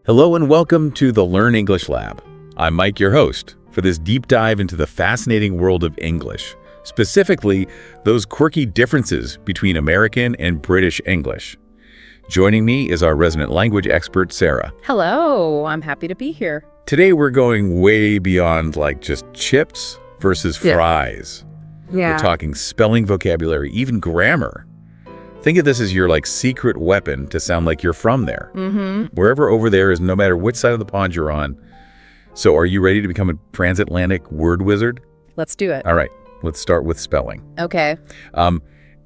Hello and welcome to the Learn English Lab. I'm Mike, your host, for this deep dive into the fascinating world of English, specifically those quirky differences between American and British English. Joining me is our resident language expert, Sarah. Hello, I'm happy to be here. Today we're going way beyond like just chips versus fries. We're talking spelling, vocabulary, even grammar. Think of this as your secret weapon to sound like you're from there. Wherever over there is, no matter which side of the pond you're on. So are you ready to become a transatlantic word wizard? Let's do it. All right, let's start with spelling. Okay.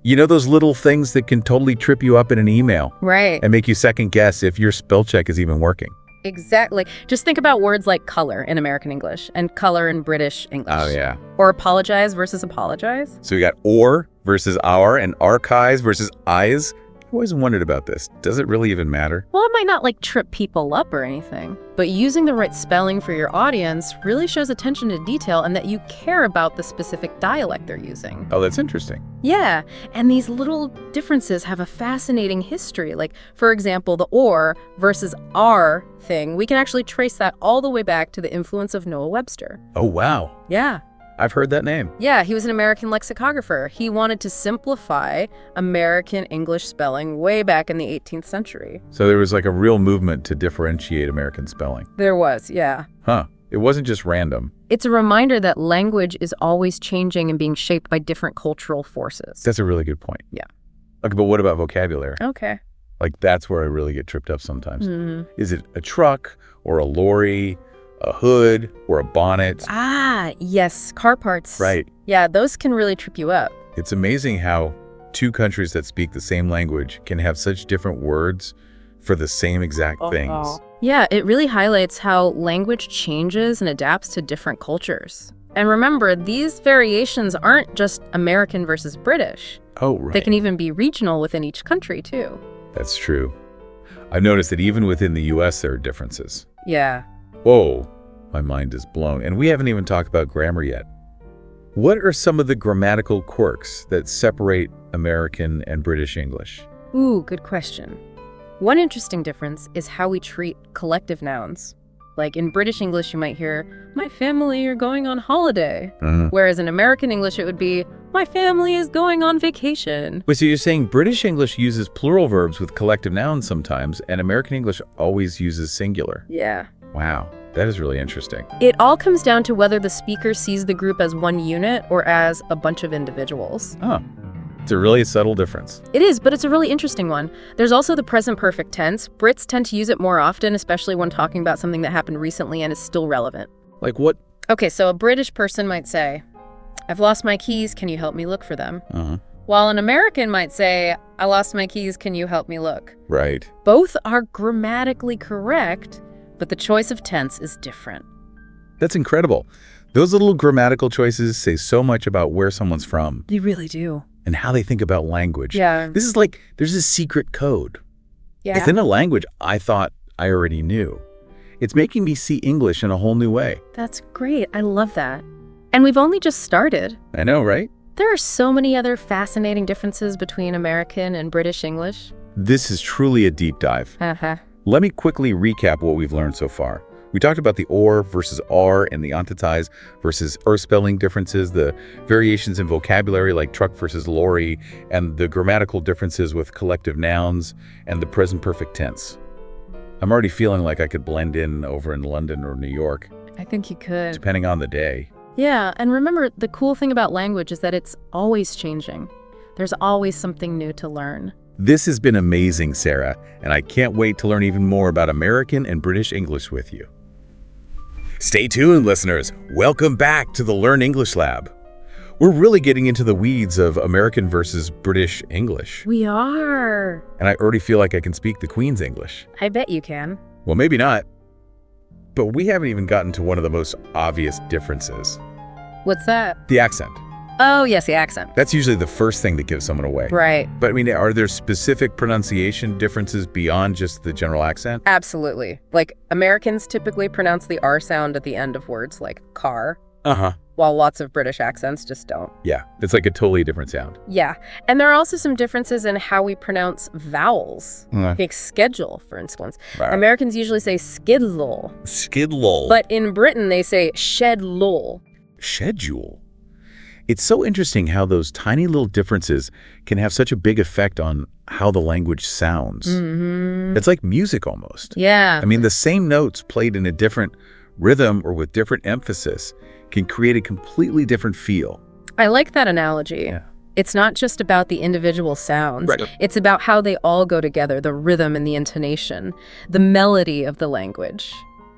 You know those little things that can totally trip you up in an email? Right. And make you second guess if your spell check is even working. Exactly. Just think about words like color in American English and color in British English. Oh, yeah. Or apologize versus apologize. So we got or versus our and archives versus eyes. I always wondered about this. Does it really even matter? Well, it might not trip people up or anything, but using the right spelling for your audience really shows attention to detail and that you care about the specific dialect they're using. Oh, that's interesting. Yeah, and these little differences have a fascinating history. For example, the or versus our thing, we can actually trace that all the way back to the influence of Noah Webster. Oh, wow. Yeah. I've heard that name. Yeah, he was an American lexicographer. He wanted to simplify American English spelling way back in the 18th century. So there was a real movement to differentiate American spelling. There was, yeah. Huh. It wasn't just random. It's a reminder that language is always changing and being shaped by different cultural forces. That's a really good point. Yeah. Okay, but what about vocabulary? Okay. That's where I really get tripped up sometimes. Is it a truck or a lorry, a hood or a bonnet? Ah, yes, car parts. Right. Yeah, those can really trip you up. It's amazing how two countries that speak the same language can have such different words for the same exact things. Yeah, it really highlights how language changes and adapts to different cultures. And remember, these variations aren't just American versus British. Oh, right. They can even be regional within each country, too. That's true. I've noticed that even within the U.S. there are differences. Yeah. Whoa, my mind is blown. And we haven't even talked about grammar yet. What are some of the grammatical quirks that separate American and British English? Ooh, good question. One interesting difference is how we treat collective nouns. In British English, you might hear, my family are going on holiday. Whereas in American English, it would be, my family is going on vacation. Wait, so you're saying British English uses plural verbs with collective nouns sometimes, and American English always uses singular? Yeah. Wow, that is really interesting. It all comes down to whether the speaker sees the group as one unit or as a bunch of individuals. Oh, it's a really subtle difference. It is, but it's a really interesting one. There's also the present perfect tense. Brits tend to use it more often, especially when talking about something that happened recently and is still relevant. Like what? Okay, so a British person might say, I've lost my keys, can you help me look for them? While an American might say, I lost my keys, can you help me look? Right. Both are grammatically correct, but the choice of tense is different. That's incredible. Those little grammatical choices say so much about where someone's from. They really do. And how they think about language. Yeah. This is there's a secret code. Yeah. It's in a language I thought I already knew. It's making me see English in a whole new way. That's great. I love that. And we've only just started. I know, right? There are so many other fascinating differences between American and British English. This is truly a deep dive. Let me quickly recap what we've learned so far. We talked about the or versus are and the entitise versus spelling differences, the variations in vocabulary like truck versus lorry, and the grammatical differences with collective nouns and the present perfect tense. I'm already feeling like I could blend in over in London or New York. I think you could. Depending on the day. Yeah, and remember, the cool thing about language is that it's always changing. There's always something new to learn. This has been amazing, Sarah, and I can't wait to learn even more about American and British English with you. Stay tuned, listeners. Welcome back to the Learn English Lab. We're really getting into the weeds of American versus British English. We are. And I already feel like I can speak the Queen's English. I bet you can. Well, maybe not. But we haven't even gotten to one of the most obvious differences. What's that? The accent. Oh, yes, the accent. That's usually the first thing that gives someone away. Right. But are there specific pronunciation differences beyond just the general accent? Absolutely. Americans typically pronounce the R sound at the end of words like car. Uh-huh. while lots of British accents just don't. Yeah, it's like a totally different sound. Yeah, and there are also some differences in how we pronounce vowels. Like schedule, for instance. Right. Americans usually say skidlol. Skidlol. But in Britain, they say shedlol. Schedule. It's so interesting how those tiny little differences can have such a big effect on how the language sounds. It's like music almost. Yeah. I mean, the same notes played in a different rhythm or with different emphasis can create a completely different feel. I like that analogy. Yeah. It's not just about the individual sounds. Right. It's about how they all go together, the rhythm and the intonation, the melody of the language.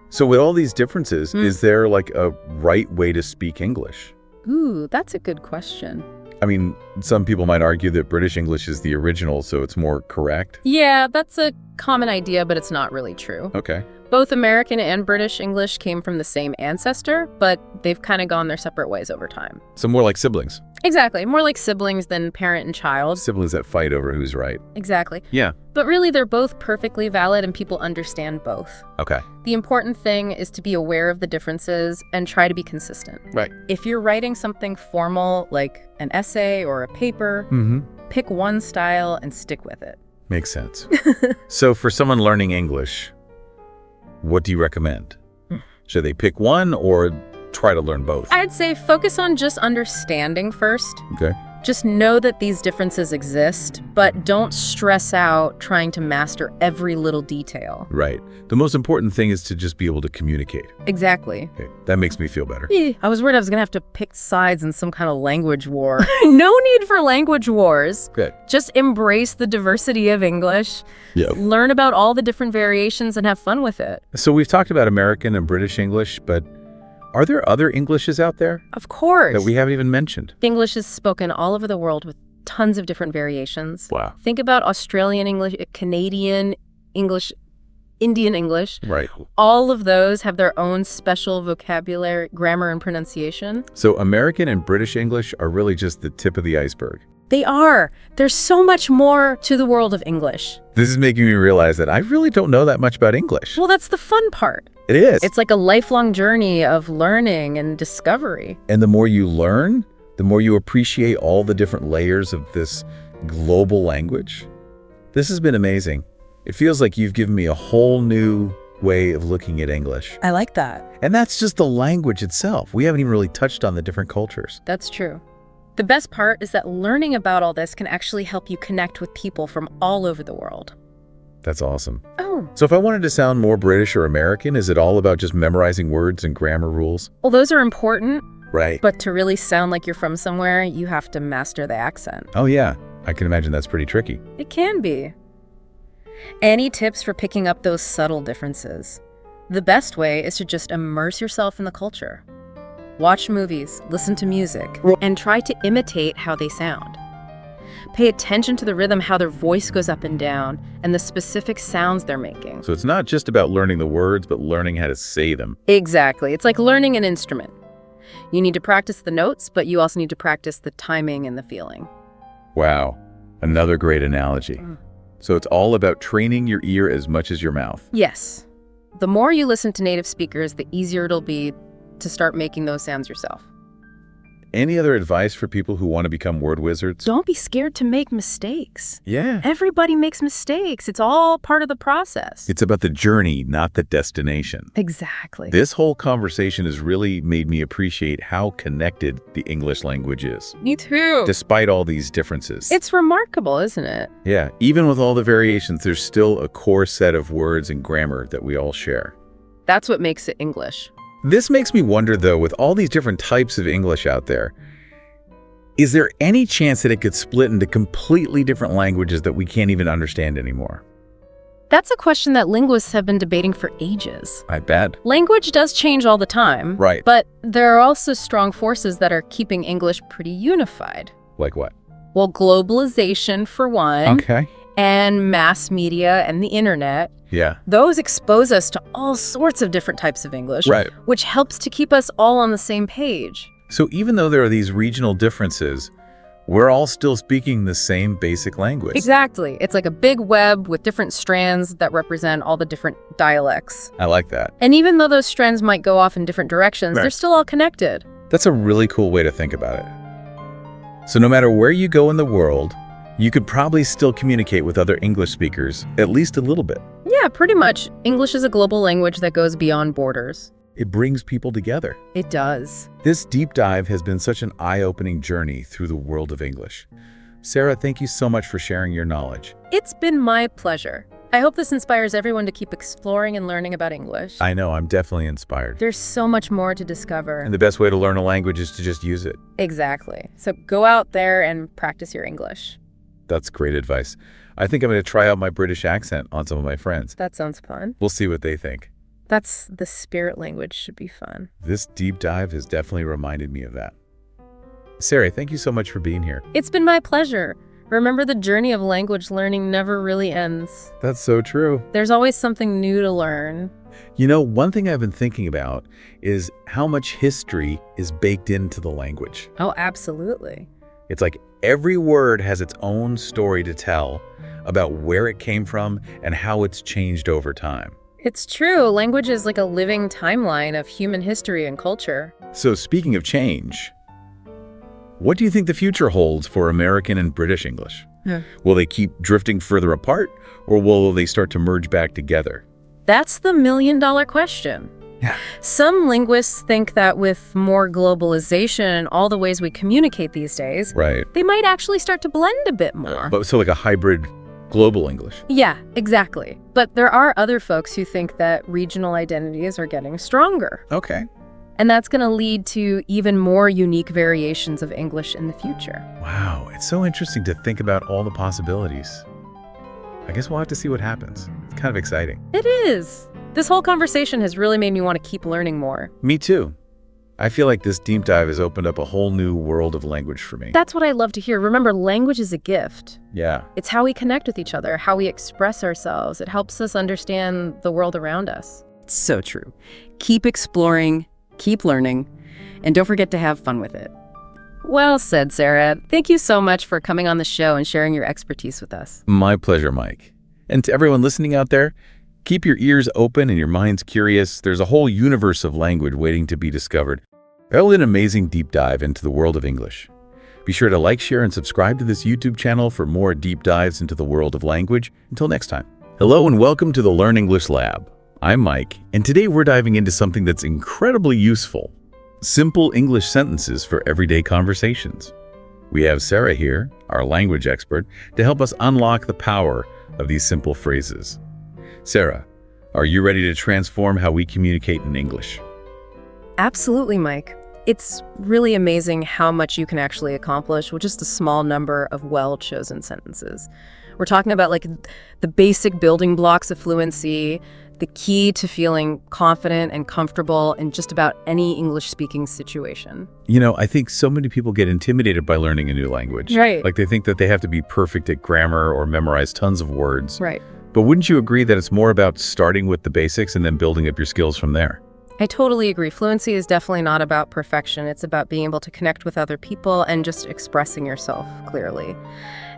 So with all these differences, is there like a right way to speak English? Ooh, that's a good question. I mean, some people might argue that British English is the original, so it's more correct. Yeah, that's a common idea, but it's not really true. Okay. Both American and British English came from the same ancestor, but they've kind of gone their separate ways over time. So more like siblings. Exactly. More like siblings than parent and child. Siblings that fight over who's right. Exactly. Yeah. But really, they're both perfectly valid and people understand both. Okay. The important thing is to be aware of the differences and try to be consistent. Right. If you're writing something formal, like an essay or a paper, pick one style and stick with it. Makes sense. So for someone learning English, what do you recommend? Should they pick one or try to learn both? I'd say focus on just understanding first. Okay. Just know that these differences exist, but don't stress out trying to master every little detail. Right. The most important thing is to just be able to communicate. Exactly. Okay. That makes me feel better. I was worried I was going to have to pick sides in some kind of language war. No need for language wars. Good. Just embrace the diversity of English. Yeah. Learn about all the different variations and have fun with it. So we've talked about American and British English, but are there other Englishes out there Of course. that we haven't even mentioned? English is spoken all over the world with tons of different variations. Wow. Think about Australian English, Canadian English, Indian English. Right. All of those have their own special vocabulary, grammar, and pronunciation. So American and British English are really just the tip of the iceberg. They are. There's so much more to the world of English. This is making me realize that I really don't know that much about English. Well, that's the fun part. It is. It's like a lifelong journey of learning and discovery. And the more you learn, the more you appreciate all the different layers of this global language. This has been amazing. It feels like you've given me a whole new way of looking at English. I like that. And that's just the language itself. We haven't even really touched on the different cultures. That's true. The best part is that learning about all this can actually help you connect with people from all over the world. That's awesome. Oh. So if I wanted to sound more British or American, is it all about just memorizing words and grammar rules? Well, those are important, Right. but to really sound like you're from somewhere, you have to master the accent. Oh yeah, I can imagine that's pretty tricky. It can be. Any tips for picking up those subtle differences? The best way is to just immerse yourself in the culture. Watch movies, listen to music, and try to imitate how they sound. Pay attention to the rhythm, how their voice goes up and down, and the specific sounds they're making. So it's not just about learning the words, but learning how to say them. Exactly. It's like learning an instrument. You need to practice the notes, but you also need to practice the timing and the feeling. Wow, another great analogy. So it's all about training your ear as much as your mouth. Yes. The more you listen to native speakers, the easier it'll be to start making those sounds yourself. Any other advice for people who want to become word wizards? Don't be scared to make mistakes. Yeah. Everybody makes mistakes. It's all part of the process. It's about the journey, not the destination. Exactly. This whole conversation has really made me appreciate how connected the English language is, Me too. despite all these differences. It's remarkable, isn't it? Yeah, even with all the variations, there's still a core set of words and grammar that we all share. That's what makes it English. This makes me wonder, though, with all these different types of English out there, is there any chance that it could split into completely different languages that we can't even understand anymore? That's a question that linguists have been debating for ages. I bet. Language does change all the time. Right. But there are also strong forces that are keeping English pretty unified. Like what? Well, globalization, for one. Okay. And mass media and the internet. Yeah. Those expose us to all sorts of different types of English, Right. which helps to keep us all on the same page. So even though there are these regional differences, we're all still speaking the same basic language. Exactly. It's like a big web with different strands that represent all the different dialects. I like that. And even though those strands might go off in different directions, Right. they're still all connected. That's a really cool way to think about it. So no matter where you go in the world, you could probably still communicate with other English speakers, at least a little bit. Yeah, pretty much. English is a global language that goes beyond borders. It brings people together. It does. This deep dive has been such an eye-opening journey through the world of English. Sarah, thank you so much for sharing your knowledge. It's been my pleasure. I hope this inspires everyone to keep exploring and learning about English. I know, I'm definitely inspired. There's so much more to discover. And the best way to learn a language is to just use it. Exactly. So go out there and practice your English. That's great advice. I think I'm going to try out my British accent on some of my friends. That sounds fun. We'll see what they think. That's the spirit language should be fun. This deep dive has definitely reminded me of that. Sarah, thank you so much for being here. It's been my pleasure. Remember, the journey of language learning never really ends. That's so true. There's always something new to learn. You know, one thing I've been thinking about is how much history is baked into the language. Oh, absolutely. It's like every word has its own story to tell about where it came from and how it's changed over time. It's true. Language is like a living timeline of human history and culture. So speaking of change, what do you think the future holds for American and British English? Will they keep drifting further apart, or will they start to merge back together? That's the million-dollar question. Yeah. Some linguists think that with more globalization and all the ways we communicate these days, Right. they might actually start to blend a bit more. But so like a hybrid global English. Yeah, exactly. But there are other folks who think that regional identities are getting stronger. Okay. And that's going to lead to even more unique variations of English in the future. Wow, it's so interesting to think about all the possibilities. I guess we'll have to see what happens. It's kind of exciting. It is. This whole conversation has really made me want to keep learning more. Me too. I feel like this deep dive has opened up a whole new world of language for me. That's what I love to hear. Remember, language is a gift. Yeah. It's how we connect with each other, how we express ourselves. It helps us understand the world around us. So true. Keep exploring, keep learning, and don't forget to have fun with it. Well said, Sarah. Thank you so much for coming on the show and sharing your expertise with us. My pleasure, Mike. And to everyone listening out there, keep your ears open and your minds curious. There's a whole universe of language waiting to be discovered. That was an amazing deep dive into the world of English. Be sure to like, share, and subscribe to this YouTube channel for more deep dives into the world of language. Until next time. Hello and welcome to the Learn English Lab. I'm Mike, and today we're diving into something that's incredibly useful. Simple English sentences for everyday conversations. We have Sarah here, our language expert, to help us unlock the power of these simple phrases. Sarah, are you ready to transform how we communicate in English? Absolutely, Mike. It's really amazing how much you can actually accomplish with just a small number of well-chosen sentences. We're talking about like the basic building blocks of fluency, the key to feeling confident and comfortable in just about any English-speaking situation. You know, I think so many people get intimidated by learning a new language. Right. Like they think that they have to be perfect at grammar or memorize tons of words. Right. But wouldn't you agree that it's more about starting with the basics and then building up your skills from there? I totally agree. Fluency is definitely not about perfection. It's about being able to connect with other people and just expressing yourself clearly.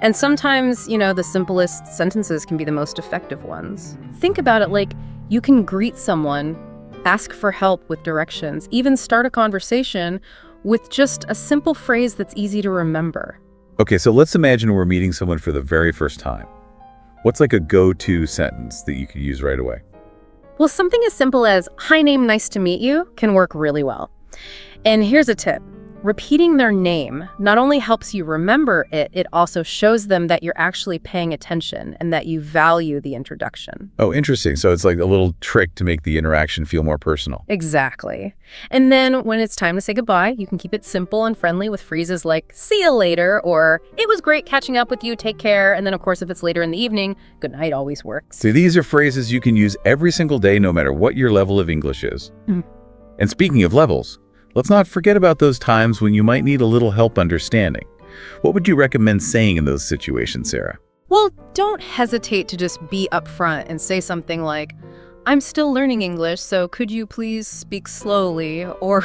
And sometimes, you know, the simplest sentences can be the most effective ones. Think about it like you can greet someone, ask for help with directions, even start a conversation with just a simple phrase that's easy to remember. Okay, so let's imagine we're meeting someone for the very first time. What's like a go-to sentence that you could use right away? Well, something as simple as, "Hi name, nice to meet you," can work really well. And here's a tip. Repeating their name not only helps you remember it, it also shows them that you're actually paying attention and that you value the introduction. Oh, interesting. So it's like a little trick to make the interaction feel more personal. Exactly. And then when it's time to say goodbye, you can keep it simple and friendly with phrases like, "See you later," or "It was great catching up with you, take care." And then, of course, if it's later in the evening, "Good night" always works. So these are phrases you can use every single day, no matter what your level of English is. And speaking of levels, let's not forget about those times when you might need a little help understanding. What would you recommend saying in those situations, Sarah? Well, don't hesitate to just be upfront and say something like, "I'm still learning English, so could you please speak slowly?" Or,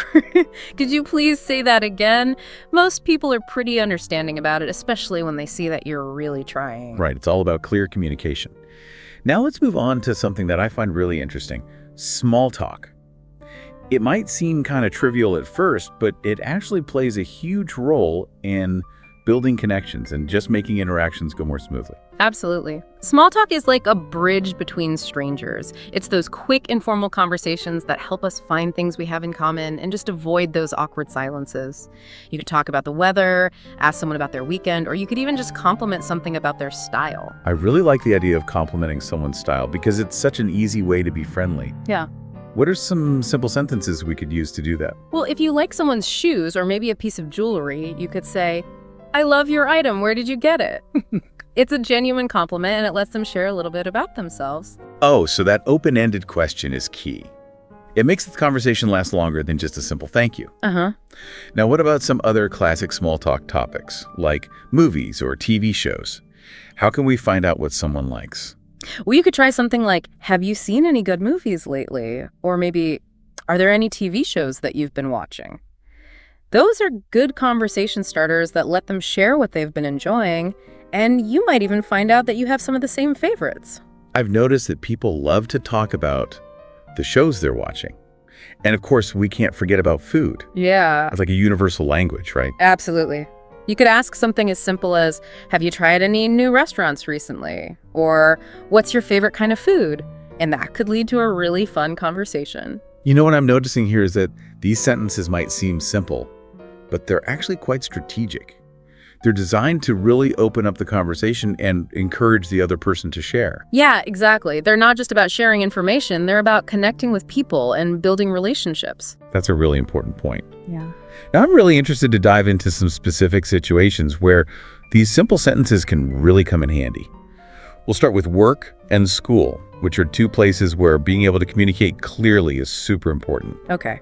"Could you please say that again?" Most people are pretty understanding about it, especially when they see that you're really trying. Right, it's all about clear communication. Now let's move on to something that I find really interesting, small talk. It might seem kind of trivial at first, but it actually plays a huge role in building connections and just making interactions go more smoothly. Absolutely. Small talk is like a bridge between strangers. It's those quick, informal conversations that help us find things we have in common and just avoid those awkward silences. You could talk about the weather, ask someone about their weekend, or you could even just compliment something about their style. I really like the idea of complimenting someone's style because it's such an easy way to be friendly. Yeah. What are some simple sentences we could use to do that? Well, if you like someone's shoes or maybe a piece of jewelry, you could say, "I love your item. Where did you get it?" It's a genuine compliment and it lets them share a little bit about themselves. Oh, so that open-ended question is key. It makes the conversation last longer than just a simple thank you. Uh-huh. Now, what about some other classic small talk topics, like movies or TV shows? How can we find out what someone likes? Well, you could try something like, "Have you seen any good movies lately?" Or maybe, "Are there any TV shows that you've been watching?" Those are good conversation starters that let them share what they've been enjoying, and you might even find out that you have some of the same favorites. I've noticed that people love to talk about the shows they're watching. And of course, we can't forget about food. Yeah. It's like a universal language, right? Absolutely. You could ask something as simple as, "Have you tried any new restaurants recently?" Or, "What's your favorite kind of food?" And that could lead to a really fun conversation. You know what I'm noticing here is that these sentences might seem simple, but they're actually quite strategic. They're designed to really open up the conversation and encourage the other person to share. Yeah, exactly. They're not just about sharing information, they're about connecting with people and building relationships. That's a really important point. Yeah. Now, I'm really interested to dive into some specific situations where these simple sentences can really come in handy. We'll start with work and school, which are two places where being able to communicate clearly is super important. Okay.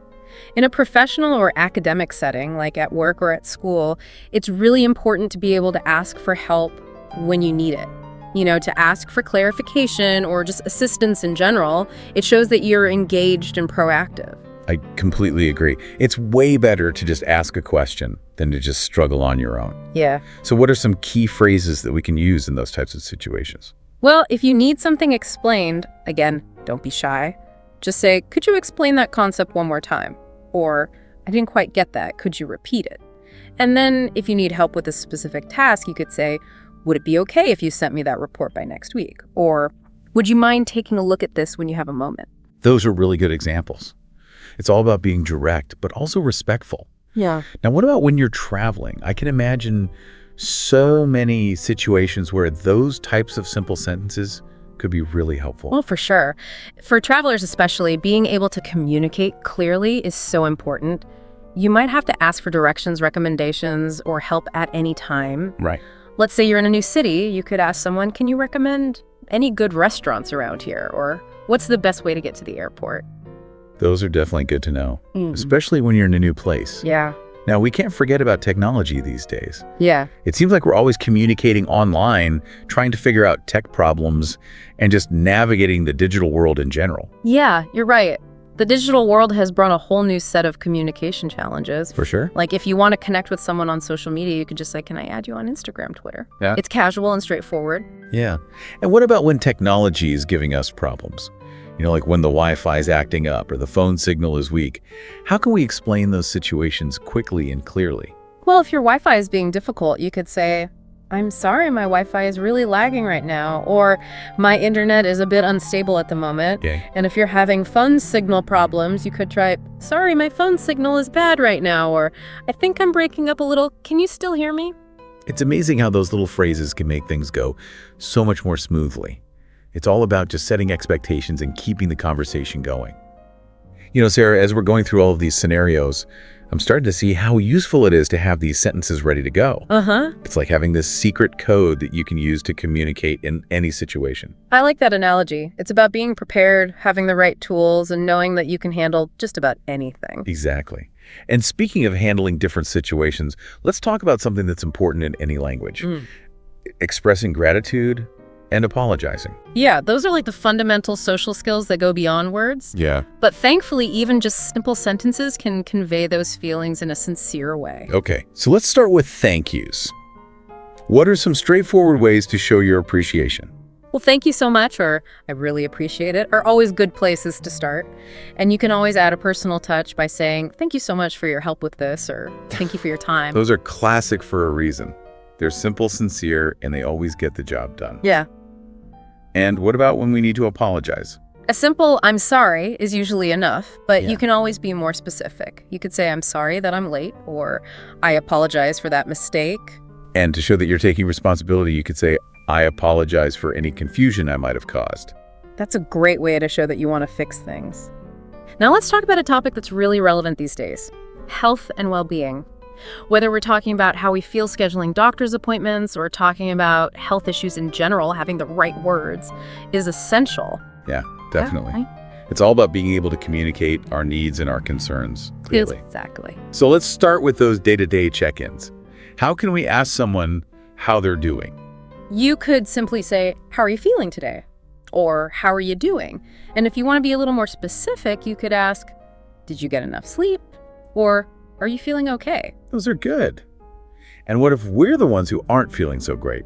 In a professional or academic setting, like at work or at school, it's really important to be able to ask for help when you need it. You know, to ask for clarification or just assistance in general. It shows that you're engaged and proactive. I completely agree. It's way better to just ask a question than to just struggle on your own. Yeah. So what are some key phrases that we can use in those types of situations? Well, if you need something explained, again, don't be shy. Just say, "Could you explain that concept one more time?" Or, "I didn't quite get that. Could you repeat it?" And then if you need help with a specific task, you could say, "Would it be okay if you sent me that report by next week?" Or, "Would you mind taking a look at this when you have a moment?" Those are really good examples. It's all about being direct, but also respectful. Yeah. Now, what about when you're traveling? I can imagine so many situations where those types of simple sentences could be really helpful. Well, for sure. For travelers especially, being able to communicate clearly is so important. You might have to ask for directions, recommendations, or help at any time. Right. Let's say you're in a new city, you could ask someone, "Can you recommend any good restaurants around here?" Or, "What's the best way to get to the airport?" Those are definitely good to know, especially when you're in a new place. Yeah. Now, we can't forget about technology these days. Yeah. It seems like we're always communicating online, trying to figure out tech problems, and just navigating the digital world in general. Yeah, you're right. The digital world has brought a whole new set of communication challenges. For sure. Like if you want to connect with someone on social media, you could just say, "Can I add you on Instagram, Twitter?" Yeah. It's casual and straightforward. Yeah. And what about when technology is giving us problems? You know, like when the Wi-Fi is acting up or the phone signal is weak. How can we explain those situations quickly and clearly? Well, if your Wi-Fi is being difficult, you could say, "I'm sorry, my Wi-Fi is really lagging right now," or "My internet is a bit unstable at the moment." Okay. And if you're having phone signal problems, you could try, "Sorry, my phone signal is bad right now," or "I think I'm breaking up a little. Can you still hear me?" It's amazing how those little phrases can make things go so much more smoothly. It's all about just setting expectations and keeping the conversation going. You know, Sarah, as we're going through all of these scenarios, I'm starting to see how useful it is to have these sentences ready to go. Uh-huh. It's like having this secret code that you can use to communicate in any situation. I like that analogy. It's about being prepared, having the right tools, and knowing that you can handle just about anything. Exactly. And speaking of handling different situations, let's talk about something that's important in any language. Expressing gratitude and apologizing. Yeah, those are like the fundamental social skills that go beyond words. Yeah. But thankfully, even just simple sentences can convey those feelings in a sincere way. Okay, so let's start with thank yous. What are some straightforward ways to show your appreciation? Well, thank you so much, or I really appreciate it, are always good places to start. And you can always add a personal touch by saying, thank you so much for your help with this, or thank you for your time. Those are classic for a reason. They're simple, sincere, and they always get the job done. Yeah. And what about when we need to apologize? A simple "I'm sorry" is usually enough, but Yeah. you can always be more specific. You could say, "I'm sorry that I'm late," or "I apologize for that mistake." And to show that you're taking responsibility, you could say, I apologize for any confusion I might have caused. That's a great way to show that you want to fix things. Now let's talk about a topic that's really relevant these days: health and well-being. Whether we're talking about how we feel scheduling doctor's appointments or talking about health issues in general, having the right words is essential. Yeah, definitely. Yeah, It's all about being able to communicate our needs and our concerns clearly. Exactly. So let's start with those day-to-day check-ins. How can we ask someone how they're doing? You could simply say, "How are you feeling today?" Or "How are you doing?" And if you want to be a little more specific, you could ask, "Did you get enough sleep?" Or "Are you feeling okay?" Those are good. And what if we're the ones who aren't feeling so great?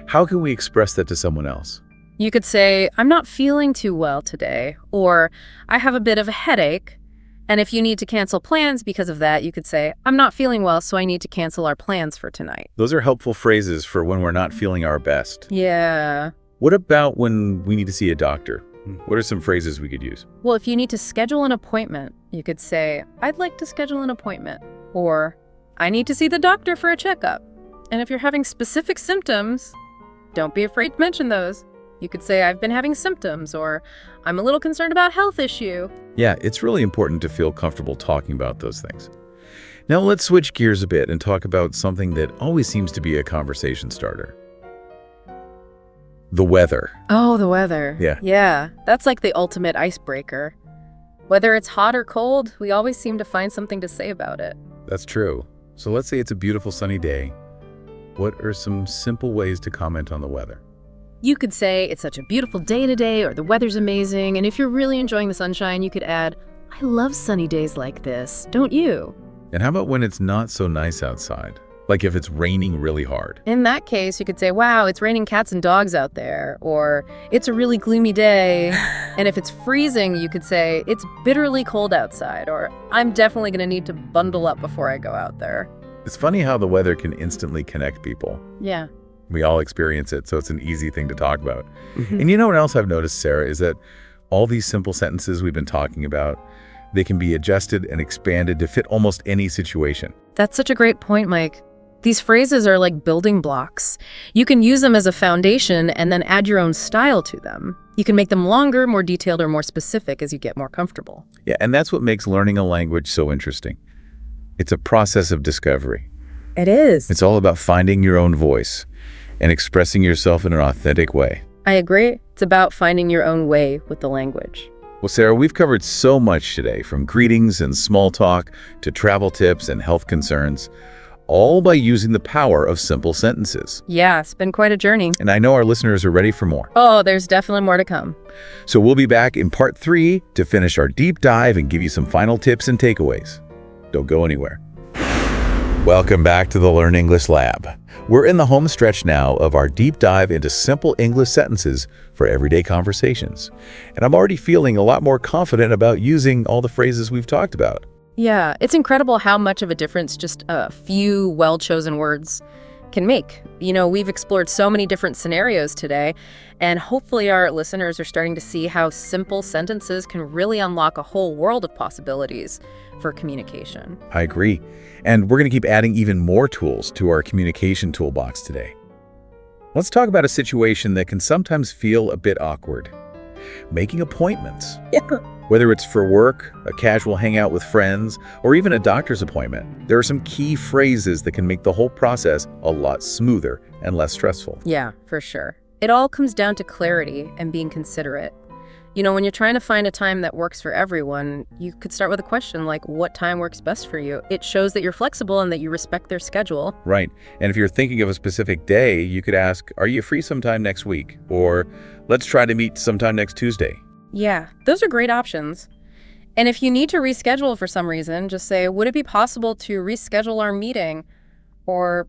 How can we express that to someone else? You could say, "I'm not feeling too well today," or "I have a bit of a headache." And if you need to cancel plans because of that, you could say, "I'm not feeling well, so I need to cancel our plans for tonight." Those are helpful phrases for when we're not feeling our best. Yeah. What about when we need to see a doctor? What are some phrases we could use? Well, if you need to schedule an appointment, you could say, "I'd like to schedule an appointment," or "I need to see the doctor for a checkup." And if you're having specific symptoms, don't be afraid to mention those. You could say, "I've been having symptoms," or "I'm a little concerned about health issue." Yeah, it's really important to feel comfortable talking about those things. Now let's switch gears a bit and talk about something that always seems to be a conversation starter. The weather. Oh, the weather. Yeah. Yeah, that's like the ultimate icebreaker. Whether it's hot or cold, we always seem to find something to say about it. That's true. So let's say it's a beautiful sunny day. What are some simple ways to comment on the weather? You could say, "It's such a beautiful day today," or "The weather's amazing." And if you're really enjoying the sunshine, you could add, "I love sunny days like this, don't you?" And how about when it's not so nice outside? Like if it's raining really hard. In that case, you could say, "Wow, it's raining cats and dogs out there," or "It's a really gloomy day." And if it's freezing, you could say, "It's bitterly cold outside," or "I'm definitely going to need to bundle up before I go out there." It's funny how the weather can instantly connect people. Yeah. We all experience it, so it's an easy thing to talk about. And you know what else I've noticed, Sarah, is that all these simple sentences we've been talking about, they can be adjusted and expanded to fit almost any situation. That's such a great point, Mike. These phrases are like building blocks. You can use them as a foundation and then add your own style to them. You can make them longer, more detailed, or more specific as you get more comfortable. Yeah, and that's what makes learning a language so interesting. It's a process of discovery. It is. It's all about finding your own voice and expressing yourself in an authentic way. I agree. It's about finding your own way with the language. Well, Sarah, we've covered so much today, from greetings and small talk to travel tips and health concerns, all by using the power of simple sentences. Yeah, it's been quite a journey. And I know our listeners are ready for more. Oh, there's definitely more to come. So we'll be back in part 3 to finish our deep dive and give you some final tips and takeaways. Don't go anywhere. Welcome back to the Learn English Lab. We're in the home stretch now of our deep dive into simple English sentences for everyday conversations. And I'm already feeling a lot more confident about using all the phrases we've talked about. Yeah, it's incredible how much of a difference just a few well-chosen words can make. You know, we've explored so many different scenarios today, and hopefully our listeners are starting to see how simple sentences can really unlock a whole world of possibilities for communication. I agree. And we're going to keep adding even more tools to our communication toolbox today. Let's talk about a situation that can sometimes feel a bit awkward. Making appointments. Yeah. Whether it's for work, a casual hangout with friends, or even a doctor's appointment, there are some key phrases that can make the whole process a lot smoother and less stressful. Yeah, for sure. It all comes down to clarity and being considerate. You know, when you're trying to find a time that works for everyone, you could start with a question like, what time works best for you? It shows that you're flexible and that you respect their schedule. Right. And if you're thinking of a specific day, you could ask, are you free sometime next week? Or let's try to meet sometime next Tuesday. Yeah, those are great options. And if you need to reschedule for some reason, just say, would it be possible to reschedule our meeting? Or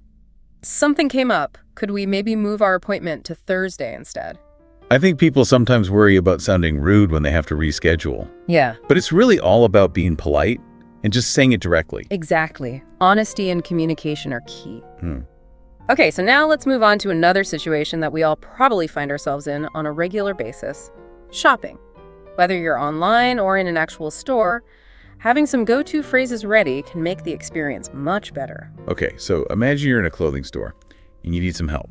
something came up. Could we maybe move our appointment to Thursday instead? I think people sometimes worry about sounding rude when they have to reschedule. Yeah, But it's really all about being polite and just saying it directly. exactly. Honesty and communication are key. Hmm. Okay, so now let's move on to another situation that we all probably find ourselves in on a regular basis. Shopping. Whether you're online or in an actual store, having some go-to phrases ready can make the experience much better. Okay, so imagine you're in a clothing store and you need some help.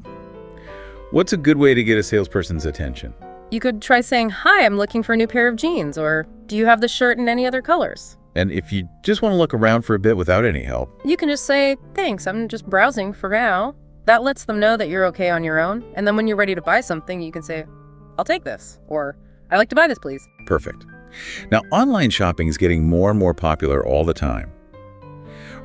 What's a good way to get a salesperson's attention? You could try saying, "Hi, I'm looking for a new pair of jeans," or "Do you have the shirt in any other colors?" And if you just want to look around for a bit without any help, You can just say, "Thanks, I'm just browsing for now." That lets them know that you're okay on your own. And then when you're ready to buy something, you can say, "I'll take this," or "I'd like to buy this, please." perfect. Now, online shopping is getting more and more popular all the time.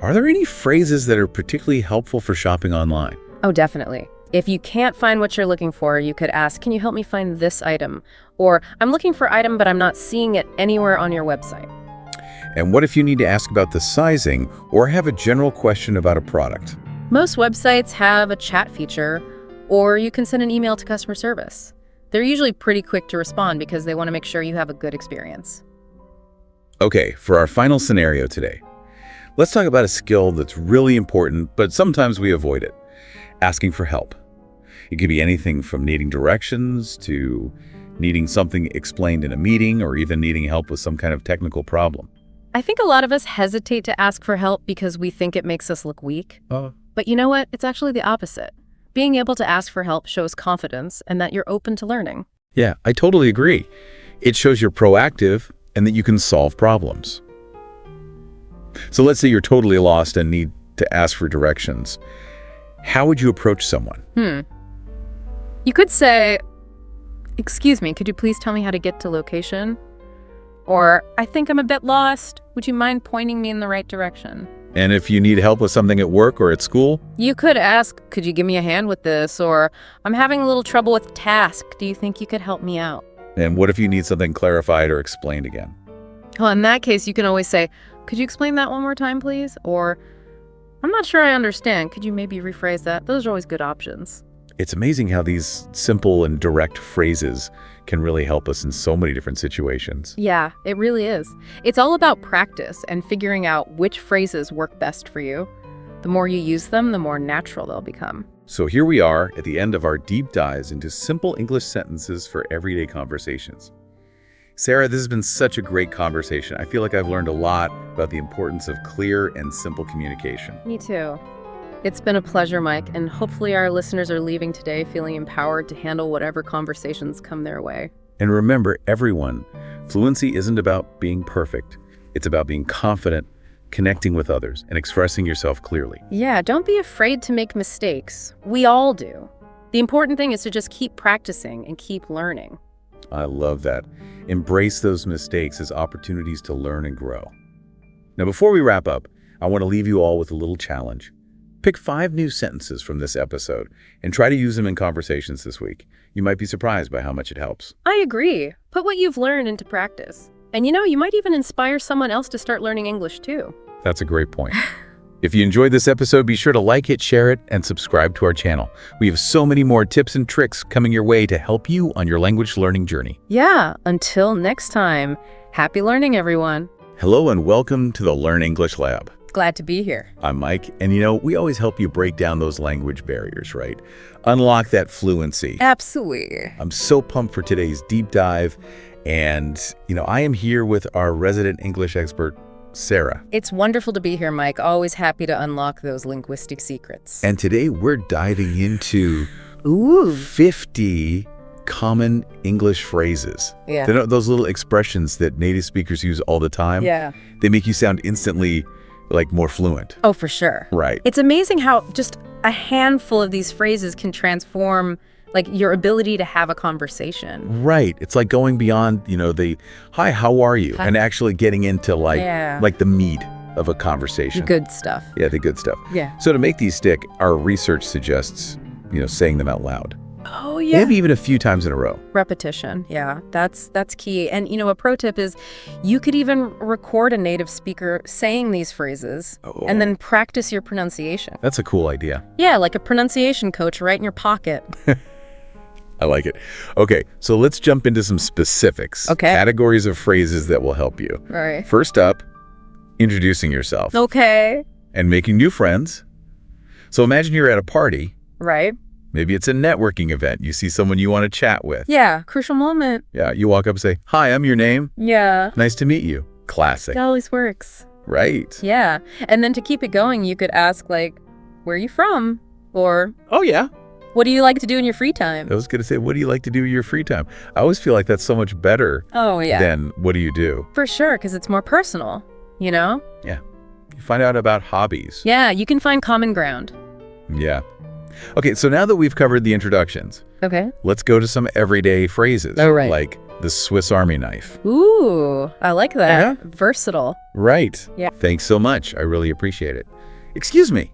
Are there any phrases that are particularly helpful for shopping online? Oh, definitely. If you can't find what you're looking for, you could ask, "Can you help me find this item?" Or, "I'm looking for item, but I'm not seeing it anywhere on your website." And what if you need to ask about the sizing or have a general question about a product? Most websites have a chat feature, or you can send an email to customer service. They're usually pretty quick to respond because they want to make sure you have a good experience. Okay, for our final scenario today, let's talk about a skill that's really important, but sometimes we avoid it: asking for help. It could be anything from needing directions to needing something explained in a meeting or even needing help with some kind of technical problem. I think a lot of us hesitate to ask for help because we think it makes us look weak. But you know what? It's actually the opposite. Being able to ask for help shows confidence and that you're open to learning. Yeah, I totally agree. It shows you're proactive and that you can solve problems. So let's say you're totally lost and need to ask for directions. How would you approach someone? You could say, "Excuse me, could you please tell me how to get to location?" Or, "I think I'm a bit lost. Would you mind pointing me in the right direction?" And if you need help with something at work or at school? You could ask, "Could you give me a hand with this?" Or, "I'm having a little trouble with a task. Do you think you could help me out?" And what if you need something clarified or explained again? Well, in that case, you can always say, "Could you explain that one more time, please?" Or, "I'm not sure I understand. Could you maybe rephrase that?" Those are always good options. It's amazing how these simple and direct phrases can really help us in so many different situations. Yeah, it really is. It's all about practice and figuring out which phrases work best for you. The more you use them, the more natural they'll become. So here we are at the end of our deep dives into simple English sentences for everyday conversations. Sarah, this has been such a great conversation. I feel like I've learned a lot about the importance of clear and simple communication. Me too. It's been a pleasure, Mike, and hopefully our listeners are leaving today feeling empowered to handle whatever conversations come their way. And remember, everyone, fluency isn't about being perfect. It's about being confident, connecting with others, and expressing yourself clearly. Yeah, don't be afraid to make mistakes. We all do. The important thing is to just keep practicing and keep learning. I love that. Embrace those mistakes as opportunities to learn and grow. Now, before we wrap up, I want to leave you all with a little challenge. Pick 5 new sentences from this episode and try to use them in conversations this week. You might be surprised by how much it helps. I agree. Put what you've learned into practice. And you might even inspire someone else to start learning English too. That's a great point. If you enjoyed this episode, be sure to like it, share it, and subscribe to our channel. We have so many more tips and tricks coming your way to help you on your language learning journey. Yeah, until next time, happy learning, everyone. Hello and welcome to the Learn English Lab. Glad to be here. I'm Mike, and we always help you break down those language barriers, right? Unlock that fluency. Absolutely. I'm so pumped for today's deep dive, and I am here with our resident English expert, Sarah. It's wonderful to be here, Mike. Always happy to unlock those linguistic secrets. And today we're diving into 50 common English phrases. Yeah. Those little expressions that native speakers use all the time. Yeah. They make you sound instantly more fluent. Oh, for sure. Right. It's amazing how just a handful of these phrases can transform your ability to have a conversation. Right. It's like going beyond, the "Hi, how are you?" Hi. and actually getting into the meat of a conversation. The good stuff. Yeah, the good stuff. Yeah. So to make these stick, our research suggests, saying them out loud. Oh, yeah. Maybe even a few times in a row. Repetition. Yeah, that's key. And, a pro tip is you could even record a native speaker saying these phrases and then practice your pronunciation. That's a cool idea. Yeah, like a pronunciation coach right in your pocket. I like it. Okay, so let's jump into some specifics. Okay. Categories of phrases that will help you. All right. First up, introducing yourself Okay. and making new friends. So imagine you're at a party. Right. Maybe it's a networking event. You see someone you want to chat with. Yeah. Crucial moment. Yeah, you walk up and say, "Hi, I'm your name. Yeah. Nice to meet you." Classic. It always works. Right. Yeah. And then to keep it going, you could ask, like, where are you from? Or Oh, yeah. what do you like to do in your free time? I was going to say, what do you like to do in your free time? I always feel like that's so much better Oh, yeah. than what do you do? For sure, because it's more personal, you know? Yeah. You find out about hobbies. Yeah, you can find common ground. Yeah. Okay, so now that we've covered the introductions, Okay. let's go to some everyday phrases. Oh, right. Like the Swiss Army knife. Ooh, I like that. Yeah. Versatile. Right. Yeah. Thanks so much. I really appreciate it. Excuse me.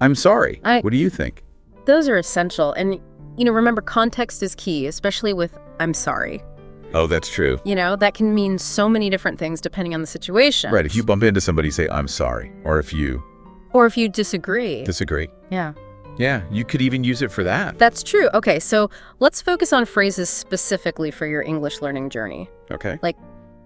I'm sorry. What do you think? Those are essential. And, you know, remember, context is key, especially with I'm sorry. Oh, that's true. You know, that can mean so many different things depending on the situation. Right. If you bump into somebody, say, "I'm sorry." Or if you Or if you disagree. disagree. Yeah. Yeah, you could even use it for that. That's true. Okay, so let's focus on phrases specifically for your English learning journey. Okay. Like,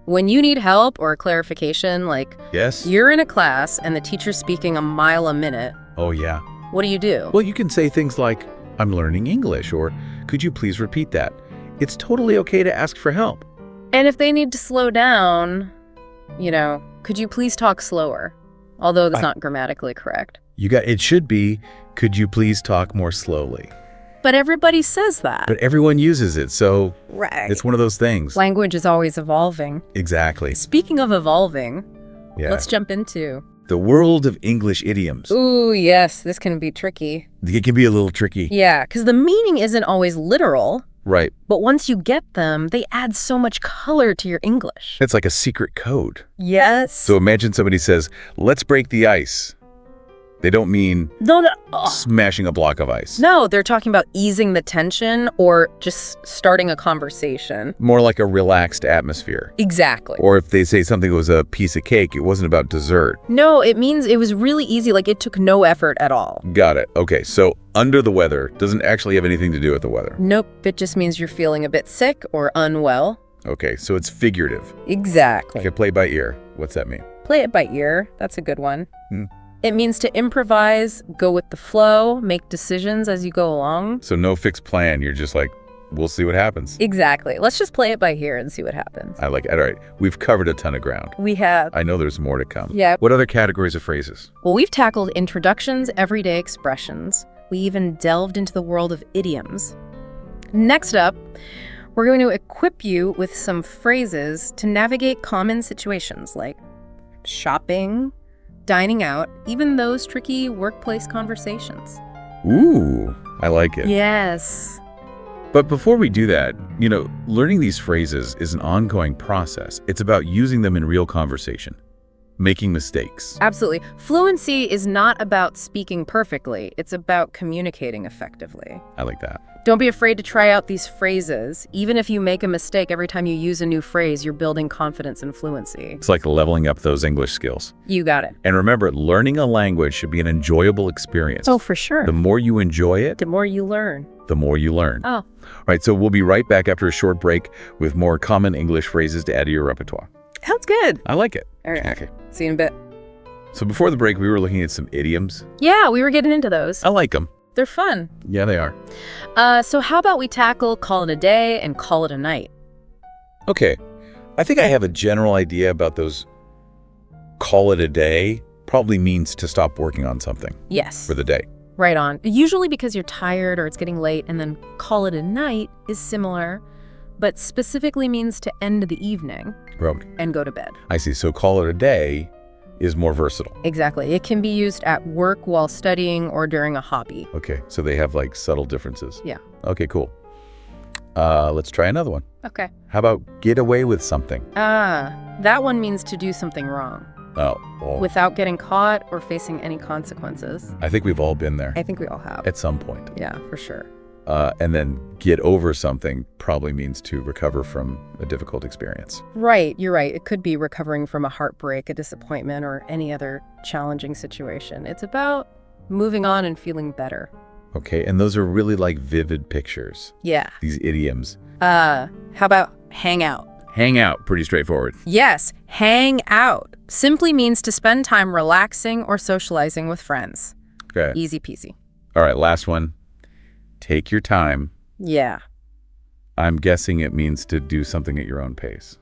when you need help or clarification, like, Yes. you're in a class and the teacher's speaking a mile a minute, Oh, yeah. what do you do? Well, you can say things like, "I'm learning English," or "Could you please repeat that?" It's totally okay to ask for help. And if they need to slow down, you know, could you please talk slower? Although that's not grammatically correct. It should be, "Could you please talk more slowly?" But everybody says that. But everyone uses it, so Right. it's one of those things. Language is always evolving. Exactly. Speaking of evolving, Yeah. let's jump into. The world of English idioms. Ooh, yes, this can be tricky. It can be a little tricky. Yeah, because the meaning isn't always literal, Right. but once you get them, they add so much color to your English. It's like a secret code. Yes. So imagine somebody says, "Let's break the ice." They don't mean No, no. Ugh. smashing a block of ice. No, they're talking about easing the tension or just starting a conversation. More like a relaxed atmosphere. Exactly. Or if they say something was a piece of cake, it wasn't about dessert. No, it means it was really easy. Like, it took no effort at all. Got it. Okay, so under the weather doesn't actually have anything to do with the weather. Nope, it just means you're feeling a bit sick or unwell. Okay, so it's figurative. Exactly. Okay, play by ear. What's that mean? Play it by ear. That's a good one. Hmm. It means to improvise, go with the flow, make decisions as you go along. So no fixed plan. You're just like, we'll see what happens. Exactly. Let's just play it by ear and see what happens. I like it. All right, we've covered a ton of ground. We have. I know there's more to come. Yeah. What other categories of phrases? Well, we've tackled introductions, everyday expressions. We even delved into the world of idioms. Next up, we're going to equip you with some phrases to navigate common situations like shopping, dining out, even those tricky workplace conversations. Ooh, I like it. Yes. But before we do that, learning these phrases is an ongoing process. It's about using them in real conversation, making mistakes. Absolutely. Fluency is not about speaking perfectly. It's about communicating effectively. I like that. Don't be afraid to try out these phrases. Even if you make a mistake every time you use a new phrase, you're building confidence and fluency. It's like leveling up those English skills. You got it. And remember, learning a language should be an enjoyable experience. Oh, for sure. The more you enjoy it, The more you learn. the more you learn. Oh. All right, so we'll be right back after a short break with more common English phrases to add to your repertoire. Sounds good. I like it. All right. Okay. See you in a bit. So before the break, we were looking at some idioms. Yeah, we were getting into those. I like them. They're fun. Yeah, they are. So how about we tackle call it a day and call it a night? Okay. I think I have a general idea about those call it a day probably means to stop working on something Yes. for the day. Right on. Usually because you're tired or it's getting late, and then call it a night is similar, but specifically means to end the evening Right. and go to bed. I see. So call it a day is more versatile. Exactly. It can be used at work while studying or during a hobby. Okay. So they have like subtle differences. Yeah. Okay, cool. Let's try another one. Okay. How about get away with something? That one means to do something wrong Oh. without getting caught or facing any consequences. I think we've all been there I think we all have. at some point. Yeah, for sure. And then get over something probably means to recover from a difficult experience. Right, you're right. It could be recovering from a heartbreak, a disappointment, or any other challenging situation. It's about moving on and feeling better. Okay, and those are really like vivid pictures, Yeah. these idioms. How about hang out? Hang out, pretty straightforward. Yes, hang out simply means to spend time relaxing or socializing with friends. Okay. Easy peasy. All right, last one. Take your time. Yeah. I'm guessing it means to do something at your own pace.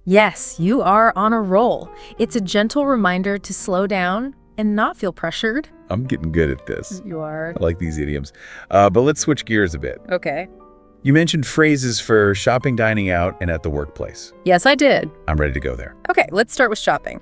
Yes, you are on a roll. It's a gentle reminder to slow down and not feel pressured. I'm getting good at this. You are. I like these idioms. But let's switch gears a bit. Okay. You mentioned phrases for shopping, dining out, and at the workplace. Yes, I did. I'm ready to go there. Okay, let's start with shopping.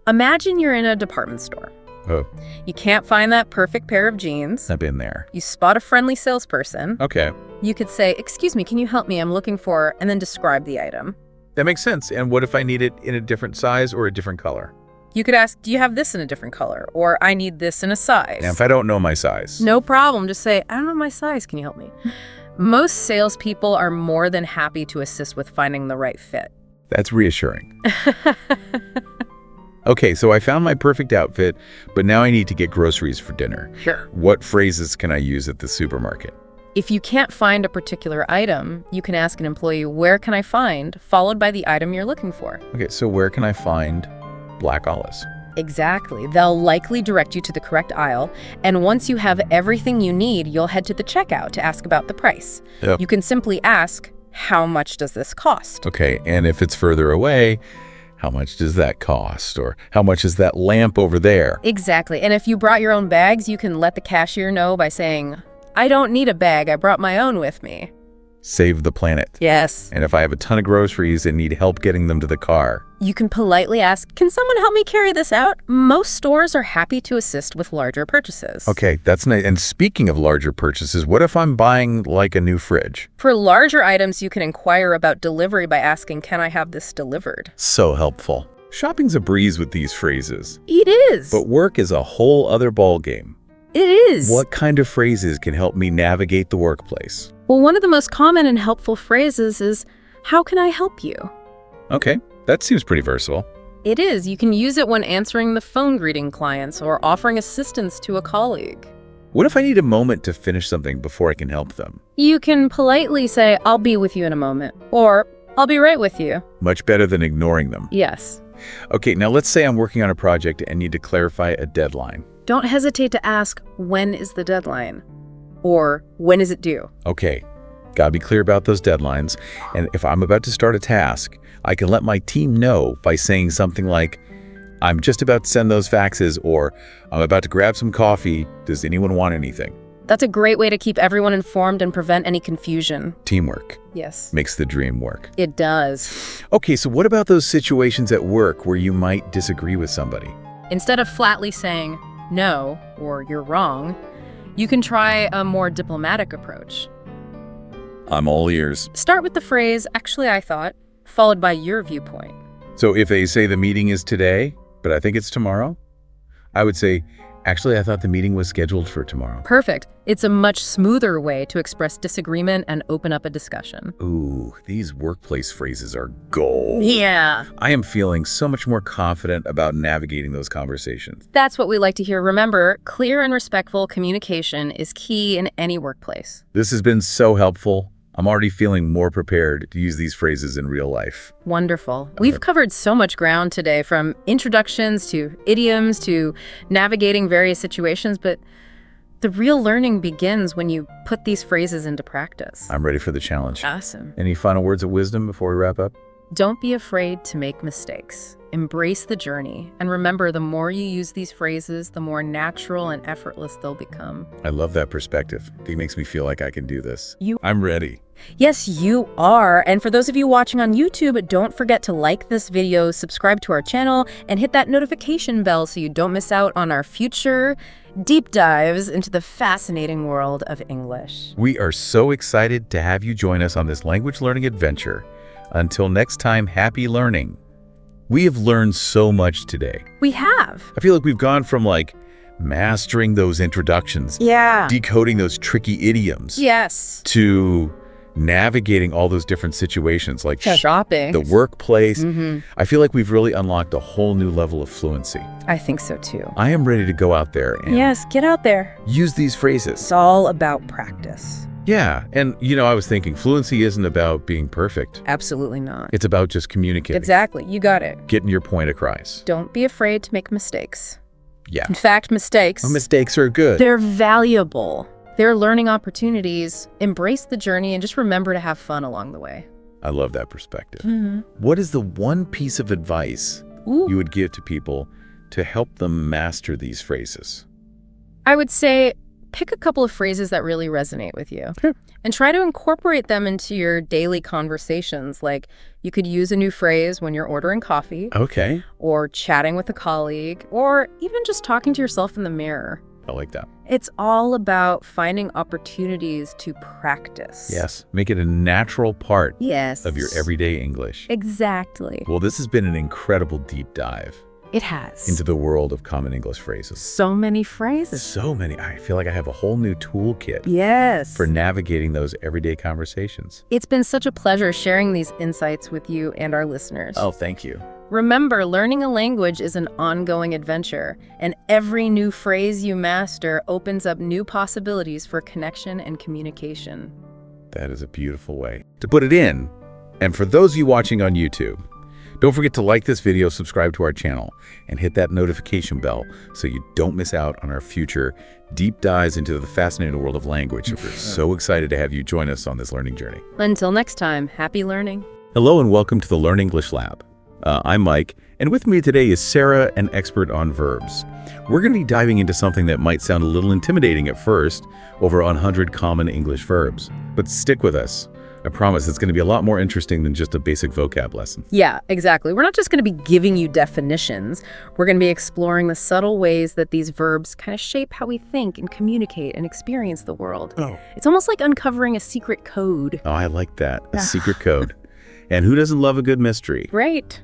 Imagine you're in a department store. Oh, You can't find that perfect pair of jeans. I've been there. You spot a friendly salesperson. Okay, You could say, "Excuse me, can you help me? I'm looking for," and then describe the item. that makes sense. And what if I need it in a different size or a different color? You could ask, "Do you have this in a different color?" Or, "I need this in a size." And if I don't know my size? No problem. Just say, "I don't know my size. Can you help me?" Most salespeople are more than happy to assist with finding the right fit. That's reassuring. Okay, so I found my perfect outfit, but now I need to get groceries for dinner. Sure. What phrases can I use at the supermarket? If you can't find a particular item, you can ask an employee, "Where can I find?" followed by the item you're looking for. Okay, so where can I find black olives? Exactly. They'll likely direct you to the correct aisle, and once you have everything you need, you'll head to the checkout to ask about the price. Yep. You can simply ask, "How much does this cost?" Okay, and if it's further away, how much does that cost? Or how much is that lamp over there? Exactly. And if you brought your own bags, you can let the cashier know by saying, "I don't need a bag. I brought my own with me." Save the planet. Yes. And if I have a ton of groceries and need help getting them to the car, You can politely ask, "Can someone help me carry this out?" Most stores are happy to assist with larger purchases. okay, that's nice. And speaking of larger purchases, what if I'm buying like a new fridge? For larger items, you can inquire about delivery by asking, "Can I have this delivered?" So helpful. Shopping's a breeze with these phrases, It is. but work is a whole other ballgame. It is. What kind of phrases can help me navigate the workplace? Well, one of the most common and helpful phrases is, "How can I help you?" Okay, that seems pretty versatile. It is. You can use it when answering the phone greeting clients or offering assistance to a colleague. What if I need a moment to finish something before I can help them? You can politely say, "I'll be with you in a moment," or "I'll be right with you." Much better than ignoring them. Yes. Okay, now let's say I'm working on a project and need to clarify a deadline. Don't hesitate to ask, "When is the deadline?" Or, "When is it due?" Okay, gotta be clear about those deadlines. And if I'm about to start a task, I can let my team know by saying something like, "I'm just about to send those faxes," or "I'm about to grab some coffee. Does anyone want anything?" That's a great way to keep everyone informed and prevent any confusion. Teamwork Yes. makes the dream work. It does. Okay, so what about those situations at work where you might disagree with somebody? Instead of flatly saying, "No," or "You're wrong," you can try a more diplomatic approach. I'm all ears. Start with the phrase, "Actually, I thought," followed by your viewpoint. So if they say the meeting is today, but I think it's tomorrow, I would say, "Actually, I thought the meeting was scheduled for tomorrow." Perfect. It's a much smoother way to express disagreement and open up a discussion. Ooh, these workplace phrases are gold. Yeah. I am feeling so much more confident about navigating those conversations. That's what we like to hear. Remember, clear and respectful communication is key in any workplace. This has been so helpful. I'm already feeling more prepared to use these phrases in real life. Wonderful. We've covered so much ground today, from introductions to idioms to navigating various situations, but the real learning begins when you put these phrases into practice. I'm ready for the challenge. Awesome. Any final words of wisdom before we wrap up? Don't be afraid to make mistakes. Embrace the journey. And remember, the more you use these phrases, the more natural and effortless they'll become. I love that perspective. It makes me feel like I can do this. You- I'm ready. Yes, you are. And for those of you watching on YouTube, don't forget to like this video, subscribe to our channel, and hit that notification bell so you don't miss out on our future deep dives into the fascinating world of English. We are so excited to have you join us on this language learning adventure. Until next time, happy learning. We have learned so much today. We have. I feel like we've gone from mastering those introductions, Yeah. decoding those tricky idioms, Yes. to navigating all those different situations, like shopping, the workplace. I feel like we've really unlocked a whole new level of fluency. I think so too. I am ready to go out there and Yes, get out there. use these phrases. It's all about practice. Yeah, and I was thinking fluency isn't about being perfect. Absolutely not. It's about just communicating. Exactly. You got it. Getting your point across. Don't be afraid to make mistakes. Yeah. In fact, mistakes, Mistakes are good. they're valuable. They're learning opportunities. Embrace the journey and just remember to have fun along the way. I love that perspective. What is the one piece of advice you would give to people to help them master these phrases? I would say pick a couple of phrases that really resonate with you. Sure. And try to incorporate them into your daily conversations. Like you could use a new phrase when you're ordering coffee, Okay. or chatting with a colleague, or even just talking to yourself in the mirror. I like that. It's all about finding opportunities to practice. Yes. Make it a natural part Yes. of your everyday English. Exactly. Well, this has been an incredible deep dive It has. into the world of common English phrases. So many phrases. So many. I feel like I have a whole new toolkit Yes. for navigating those everyday conversations. It's been such a pleasure sharing these insights with you and our listeners. Oh, thank you. Remember, learning a language is an ongoing adventure, and every new phrase you master opens up new possibilities for connection and communication. That is a beautiful way to put it in. And for those of you watching on YouTube, don't forget to like this video, subscribe to our channel, and hit that notification bell so you don't miss out on our future deep dives into the fascinating world of language. We're so excited to have you join us on this learning journey. Until next time, happy learning. Hello and welcome to the Learn English Lab. I'm Mike, and with me today is Sarah, an expert on verbs. We're going to be diving into something that might sound a little intimidating at first, over 100 common English verbs. But stick with us. I promise it's going to be a lot more interesting than just a basic vocab lesson. Yeah, exactly. We're not just going to be giving you definitions. We're going to be exploring the subtle ways that these verbs kind of shape how we think and communicate and experience the world. Oh. It's almost like uncovering a secret code. Oh, I like that. A secret code. And who doesn't love a good mystery? Right.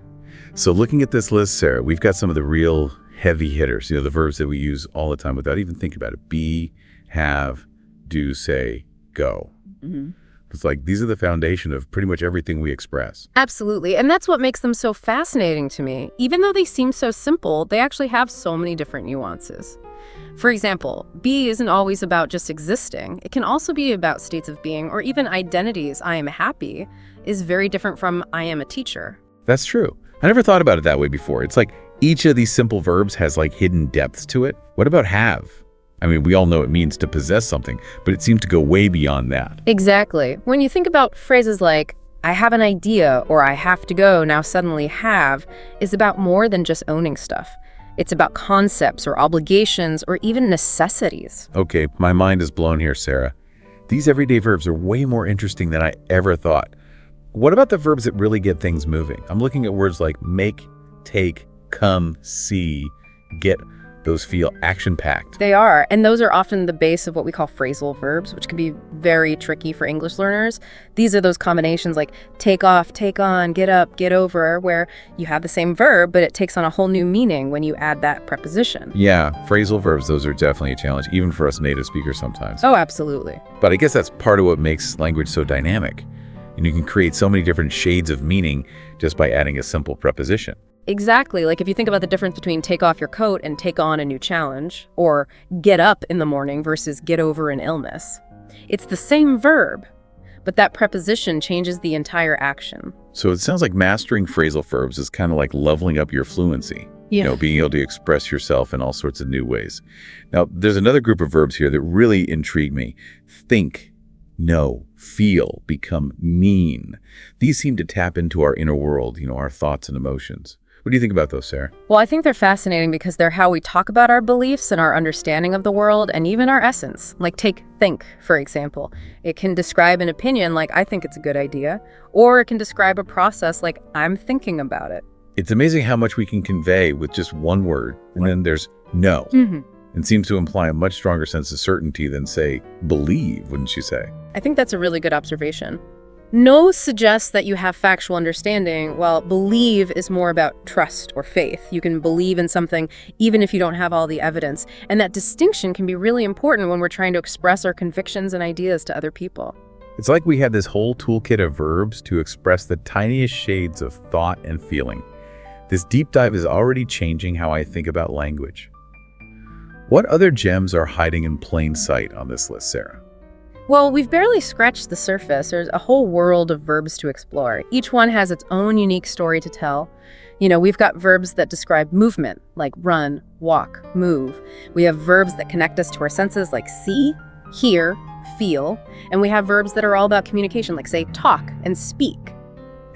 So looking at this list, Sarah, we've got some of the real heavy hitters, the verbs that we use all the time without even thinking about it. Be, have, do, say, go. It's like these are the foundation of pretty much everything we express. Absolutely. And that's what makes them so fascinating to me. Even though they seem so simple, they actually have so many different nuances. For example, be isn't always about just existing. It can also be about states of being or even identities. I am happy is very different from I am a teacher. That's true. I never thought about it that way before. It's like each of these simple verbs has like hidden depths to it. What about have? I mean, we all know it means to possess something, but it seems to go way beyond that. Exactly. When you think about phrases like, I have an idea or I have to go, now suddenly have, is about more than just owning stuff. It's about concepts or obligations or even necessities. Okay, my mind is blown here, Sarah. These everyday verbs are way more interesting than I ever thought. What about the verbs that really get things moving? I'm looking at words like make, take, come, see, get. Those feel action-packed. They are, and those are often the base of what we call phrasal verbs, which can be very tricky for English learners. These are those combinations like take off, take on, get up, get over, where you have the same verb, but it takes on a whole new meaning when you add that preposition. Yeah, phrasal verbs, those are definitely a challenge, even for us native speakers sometimes. Oh, absolutely. But I guess that's part of what makes language so dynamic. And you can create so many different shades of meaning just by adding a simple preposition. Exactly. Like if you think about the difference between take off your coat and take on a new challenge, or get up in the morning versus get over an illness. It's the same verb, but that preposition changes the entire action. So it sounds like mastering phrasal verbs is kind of like leveling up your fluency. Yeah. Being able to express yourself in all sorts of new ways. Now, there's another group of verbs here that really intrigue me. Think, know, feel, become, mean. These seem to tap into our inner world, our thoughts and emotions. What do you think about those, Sarah? Well, I think they're fascinating because they're how we talk about our beliefs and our understanding of the world and even our essence. Like take think, for example. It can describe an opinion like I think it's a good idea, or it can describe a process like I'm thinking about it. It's amazing how much we can convey with just one word. And then there's know. And seems to imply a much stronger sense of certainty than, say, believe, wouldn't you say? I think that's a really good observation. Know suggests that you have factual understanding, while believe is more about trust or faith. You can believe in something even if you don't have all the evidence. And that distinction can be really important when we're trying to express our convictions and ideas to other people. It's like we had this whole toolkit of verbs to express the tiniest shades of thought and feeling. This deep dive is already changing how I think about language. What other gems are hiding in plain sight on this list, Sarah? Well, we've barely scratched the surface. There's a whole world of verbs to explore. Each one has its own unique story to tell. We've got verbs that describe movement, like run, walk, move. We have verbs that connect us to our senses, like see, hear, feel. And we have verbs that are all about communication, like, say, talk and speak.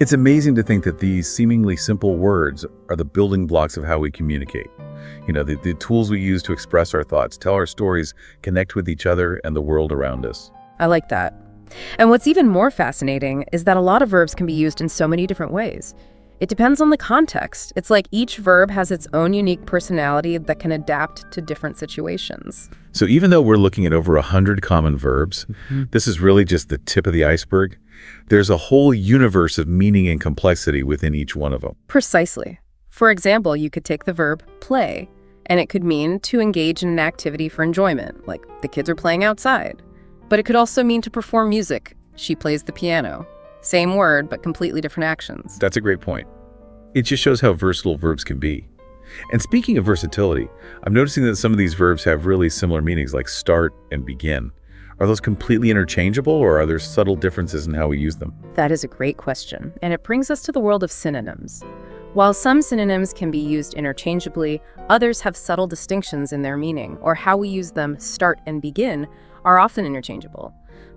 It's amazing to think that these seemingly simple words are the building blocks of how we communicate. The tools we use to express our thoughts, tell our stories, connect with each other and the world around us. I like that. And what's even more fascinating is that a lot of verbs can be used in so many different ways. It depends on the context. It's like each verb has its own unique personality that can adapt to different situations. So even though we're looking at over 100 common verbs, this is really just the tip of the iceberg. There's a whole universe of meaning and complexity within each one of them. Precisely. For example, you could take the verb play, and it could mean to engage in an activity for enjoyment, like the kids are playing outside. But it could also mean to perform music. She plays the piano. Same word, but completely different actions. That's a great point. It just shows how versatile verbs can be. And speaking of versatility, I'm noticing that some of these verbs have really similar meanings, like start and begin. Are those completely interchangeable, or are there subtle differences in how we use them? That is a great question, and it brings us to the world of synonyms. While some synonyms can be used interchangeably, others have subtle distinctions in their meaning, or how we use them, start and begin, are often interchangeable.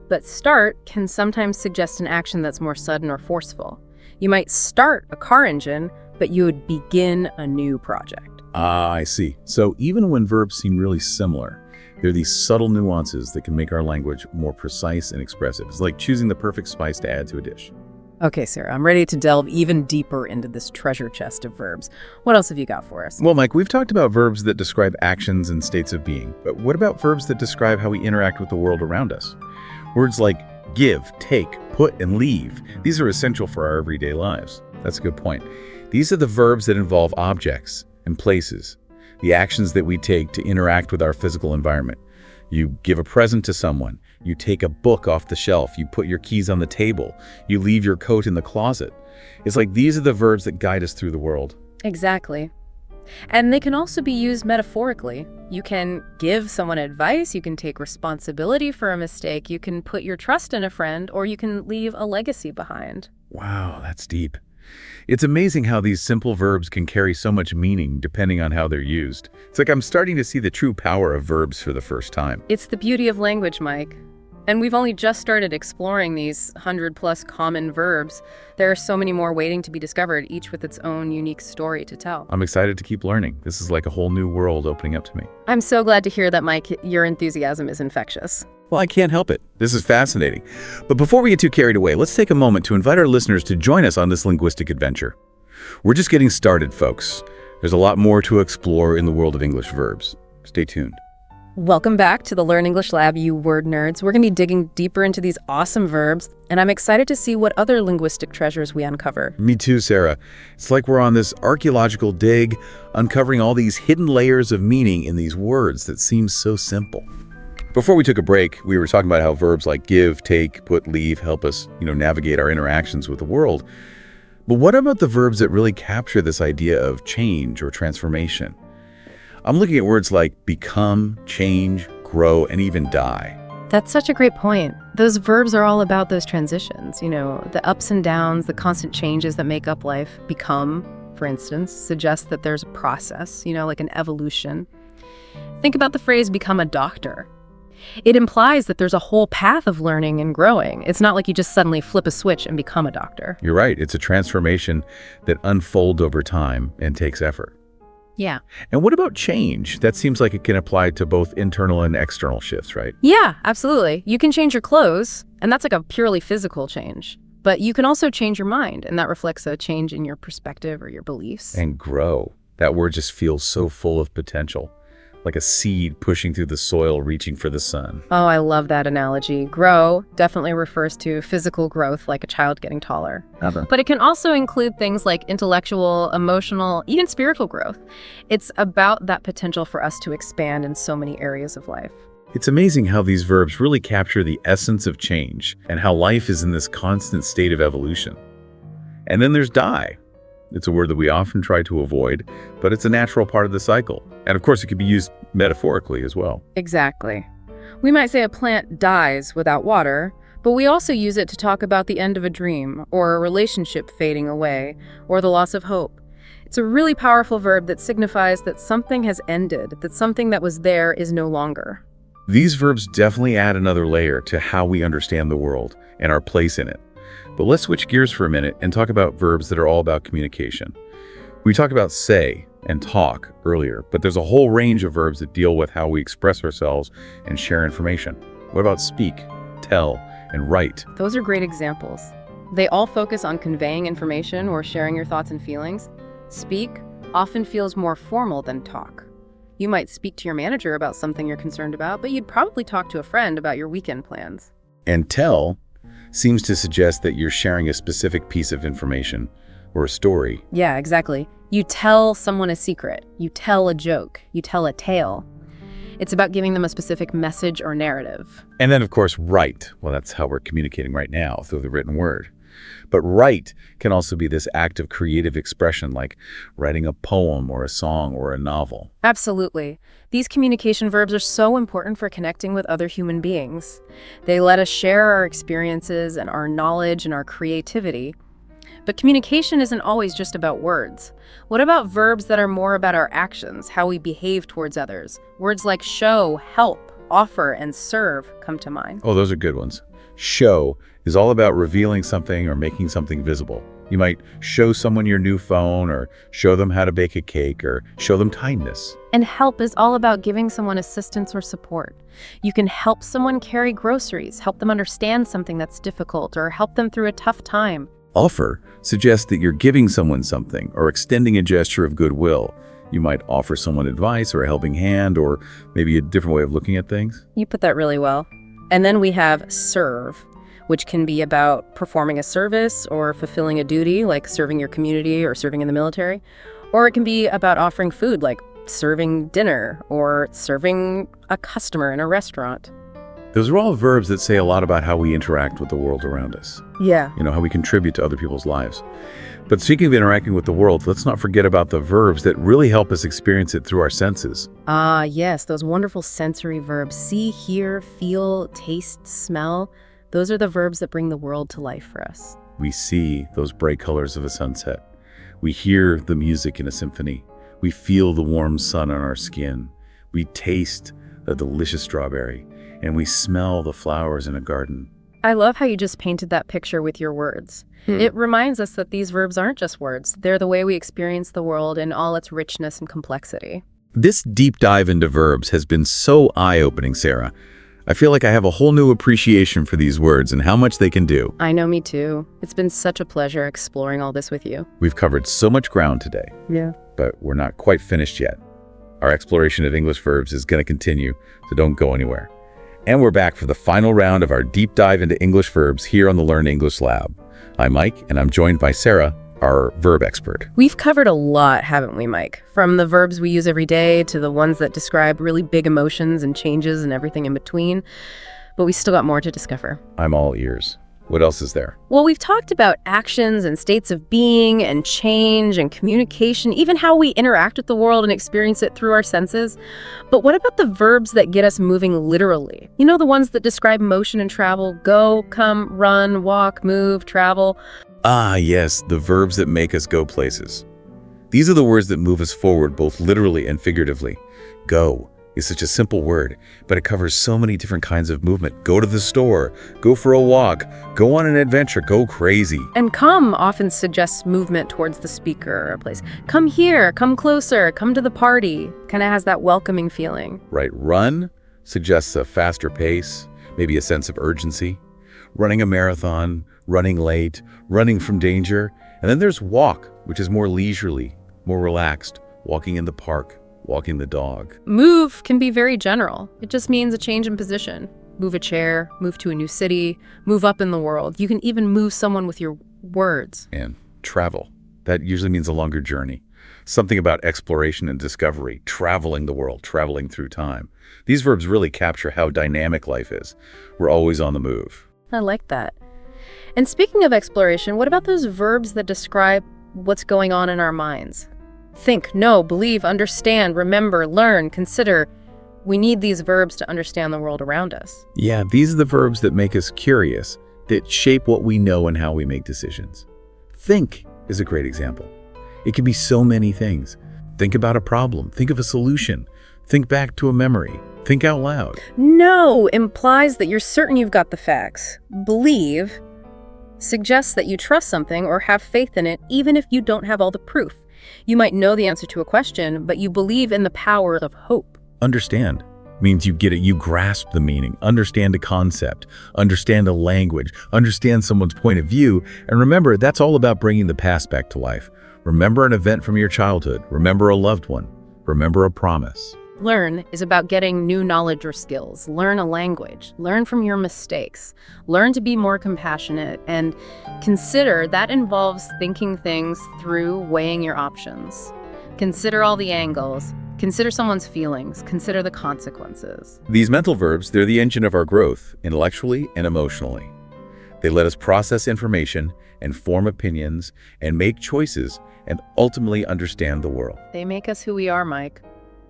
But start can sometimes suggest an action that's more sudden or forceful. You might start a car engine, but you would begin a new project. Ah, I see. So even when verbs seem really similar, there are these subtle nuances that can make our language more precise and expressive. It's like choosing the perfect spice to add to a dish. Okay, Sarah, I'm ready to delve even deeper into this treasure chest of verbs. What else have you got for us? Well, Mike, we've talked about verbs that describe actions and states of being, but what about verbs that describe how we interact with the world around us? Words like give, take, put, and leave. These are essential for our everyday lives. That's a good point. These are the verbs that involve objects and places, the actions that we take to interact with our physical environment. You give a present to someone. You take a book off the shelf. You put your keys on the table. You leave your coat in the closet. It's like these are the verbs that guide us through the world. Exactly. And they can also be used metaphorically. You can give someone advice, you can take responsibility for a mistake, you can put your trust in a friend, or you can leave a legacy behind. Wow, that's deep. It's amazing how these simple verbs can carry so much meaning depending on how they're used. It's like I'm starting to see the true power of verbs for the first time. It's the beauty of language, Mike. And we've only just started exploring these 100+ common verbs. There are so many more waiting to be discovered, each with its own unique story to tell. I'm excited to keep learning. This is like a whole new world opening up to me. I'm so glad to hear that, Mike. Your enthusiasm is infectious. Well, I can't help it. This is fascinating. But before we get too carried away, let's take a moment to invite our listeners to join us on this linguistic adventure. We're just getting started, folks. There's a lot more to explore in the world of English verbs. Stay tuned. Welcome back to the Learn English Lab, you word nerds. We're going to be digging deeper into these awesome verbs, and I'm excited to see what other linguistic treasures we uncover. Me too, Sarah. It's like we're on this archaeological dig, uncovering all these hidden layers of meaning in these words that seem so simple. Before we took a break, we were talking about how verbs like give, take, put, leave help us, navigate our interactions with the world. But what about the verbs that really capture this idea of change or transformation? I'm looking at words like become, change, grow, and even die. That's such a great point. Those verbs are all about those transitions, the ups and downs, the constant changes that make up life. Become, for instance, suggests that there's a process, like an evolution. Think about the phrase become a doctor. It implies that there's a whole path of learning and growing. It's not like you just suddenly flip a switch and become a doctor. You're right. It's a transformation that unfolds over time and takes effort. Yeah. And what about change? That seems like it can apply to both internal and external shifts, right? Yeah, absolutely. You can change your clothes, and that's like a purely physical change. But you can also change your mind, and that reflects a change in your perspective or your beliefs. And grow. That word just feels so full of potential. Like a seed pushing through the soil, reaching for the sun. Oh, I love that analogy. Grow definitely refers to physical growth, like a child getting taller. But it can also include things like intellectual, emotional, even spiritual growth. It's about that potential for us to expand in so many areas of life. It's amazing how these verbs really capture the essence of change and how life is in this constant state of evolution. And then there's die. It's a word that we often try to avoid, but it's a natural part of the cycle. And of course, it can be used metaphorically as well. Exactly. We might say a plant dies without water, but we also use it to talk about the end of a dream, or a relationship fading away, or the loss of hope. It's a really powerful verb that signifies that something has ended, that something that was there is no longer. These verbs definitely add another layer to how we understand the world and our place in it. But let's switch gears for a minute and talk about verbs that are all about communication. We talked about say and talk earlier, but there's a whole range of verbs that deal with how we express ourselves and share information. What about speak, tell, and write? Those are great examples. They all focus on conveying information or sharing your thoughts and feelings. Speak often feels more formal than talk. You might speak to your manager about something you're concerned about, but you'd probably talk to a friend about your weekend plans. And tell seems to suggest that you're sharing a specific piece of information or a story. Yeah, exactly. You tell someone a secret. You tell a joke. You tell a tale. It's about giving them a specific message or narrative. And then, of course, write. Well, that's how we're communicating right now, through the written word. But write can also be this act of creative expression, like writing a poem or a song or a novel. Absolutely. These communication verbs are so important for connecting with other human beings. They let us share our experiences and our knowledge and our creativity. But communication isn't always just about words. What about verbs that are more about our actions, how we behave towards others? Words like show, help, offer, and serve come to mind. Oh, those are good ones. Show is all about revealing something or making something visible. You might show someone your new phone, or show them how to bake a cake, or show them kindness. And help is all about giving someone assistance or support. You can help someone carry groceries, help them understand something that's difficult, or help them through a tough time. Offer suggests that you're giving someone something or extending a gesture of goodwill. You might offer someone advice or a helping hand, or maybe a different way of looking at things. You put that really well. And then we have serve, which can be about performing a service or fulfilling a duty, like serving your community or serving in the military. Or it can be about offering food, like serving dinner or serving a customer in a restaurant. Those are all verbs that say a lot about how we interact with the world around us. Yeah. How we contribute to other people's lives. But speaking of interacting with the world, let's not forget about the verbs that really help us experience it through our senses. Ah, yes, those wonderful sensory verbs. See, hear, feel, taste, smell. Those are the verbs that bring the world to life for us. We see those bright colors of a sunset. We hear the music in a symphony. We feel the warm sun on our skin. We taste a delicious strawberry. And we smell the flowers in a garden. I love how you just painted that picture with your words. It reminds us that these verbs aren't just words. They're the way we experience the world in all its richness and complexity. This deep dive into verbs has been so eye-opening, Sarah. I feel like I have a whole new appreciation for these words and how much they can do. I know, me too. It's been such a pleasure exploring all this with you. We've covered so much ground today. Yeah. But we're not quite finished yet. Our exploration of English verbs is going to continue, so don't go anywhere. And we're back for the final round of our deep dive into English verbs here on the Learn English Lab. I'm Mike, and I'm joined by Sarah, our verb expert. We've covered a lot, haven't we, Mike? From the verbs we use every day to the ones that describe really big emotions and changes and everything in between. But we still got more to discover. I'm all ears. What else is there? Well, we've talked about actions and states of being and change and communication, even how we interact with the world and experience it through our senses. But what about the verbs that get us moving literally? The ones that describe motion and travel: go, come, run, walk, move, travel. Ah, yes, the verbs that make us go places. These are the words that move us forward both literally and figuratively. Go is such a simple word, but it covers so many different kinds of movement. Go to the store, go for a walk, go on an adventure, go crazy. And come often suggests movement towards the speaker or a place. Come here, come closer, come to the party. Kind of has that welcoming feeling. Right, run suggests a faster pace, maybe a sense of urgency. Running a marathon, running late, running from danger. And then there's walk, which is more leisurely, more relaxed, walking in the park, walking the dog. Move can be very general. It just means a change in position. Move a chair, move to a new city, move up in the world. You can even move someone with your words. And travel. That usually means a longer journey. something about exploration and discovery, traveling the world, traveling through time. These verbs really capture how dynamic life is. We're always on the move. I like that. And speaking of exploration, what about those verbs that describe what's going on in our minds? Think, know, believe, understand, remember, learn, consider. We need these verbs to understand the world around us. Yeah, these are the verbs that make us curious, that shape what we know and how we make decisions. Think is a great example. It can be so many things. Think about a problem. Think of a solution. Think back to a memory. Think out loud. Know implies that you're certain you've got the facts. Believe suggests that you trust something or have faith in it, even if you don't have all the proof. You might know the answer to a question, but you believe in the power of hope. Understand means you get it, you grasp the meaning, understand a concept, understand a language, understand someone's point of view, and remember, that's all about bringing the past back to life. Remember an event from your childhood, remember a loved one, remember a promise. Learn is about getting new knowledge or skills. Learn a language. Learn from your mistakes. Learn to be more compassionate. And consider that involves thinking things through, weighing your options. Consider all the angles. Consider someone's feelings. Consider the consequences. These mental verbs, they're the engine of our growth, intellectually and emotionally. They let us process information and form opinions and make choices and ultimately understand the world. They make us who we are, Mike.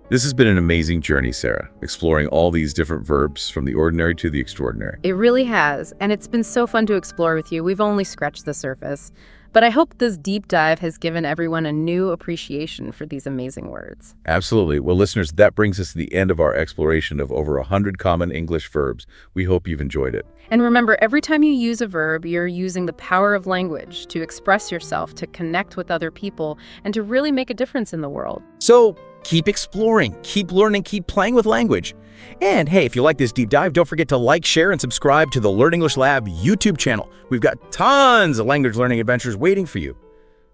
This has been an amazing journey, Sarah, exploring all these different verbs from the ordinary to the extraordinary. It really has, and it's been so fun to explore with you. We've only scratched the surface. But I hope this deep dive has given everyone a new appreciation for these amazing words. Absolutely. Well, listeners, that brings us to the end of our exploration of over 100 common English verbs. We hope you've enjoyed it. And remember, every time you use a verb, you're using the power of language to express yourself, to connect with other people, and to really make a difference in the world. So keep exploring, keep learning, keep playing with language. And hey, if you like this deep dive, don't forget to like, share, and subscribe to the Learn English Lab YouTube channel. We've got tons of language learning adventures waiting for you.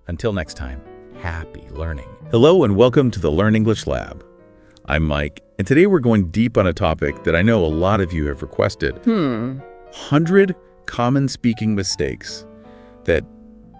Until next time, happy learning. Hello and welcome to the Learn English Lab. I'm Mike, and today we're going deep on a topic that I know a lot of you have requested. 100 common speaking mistakes that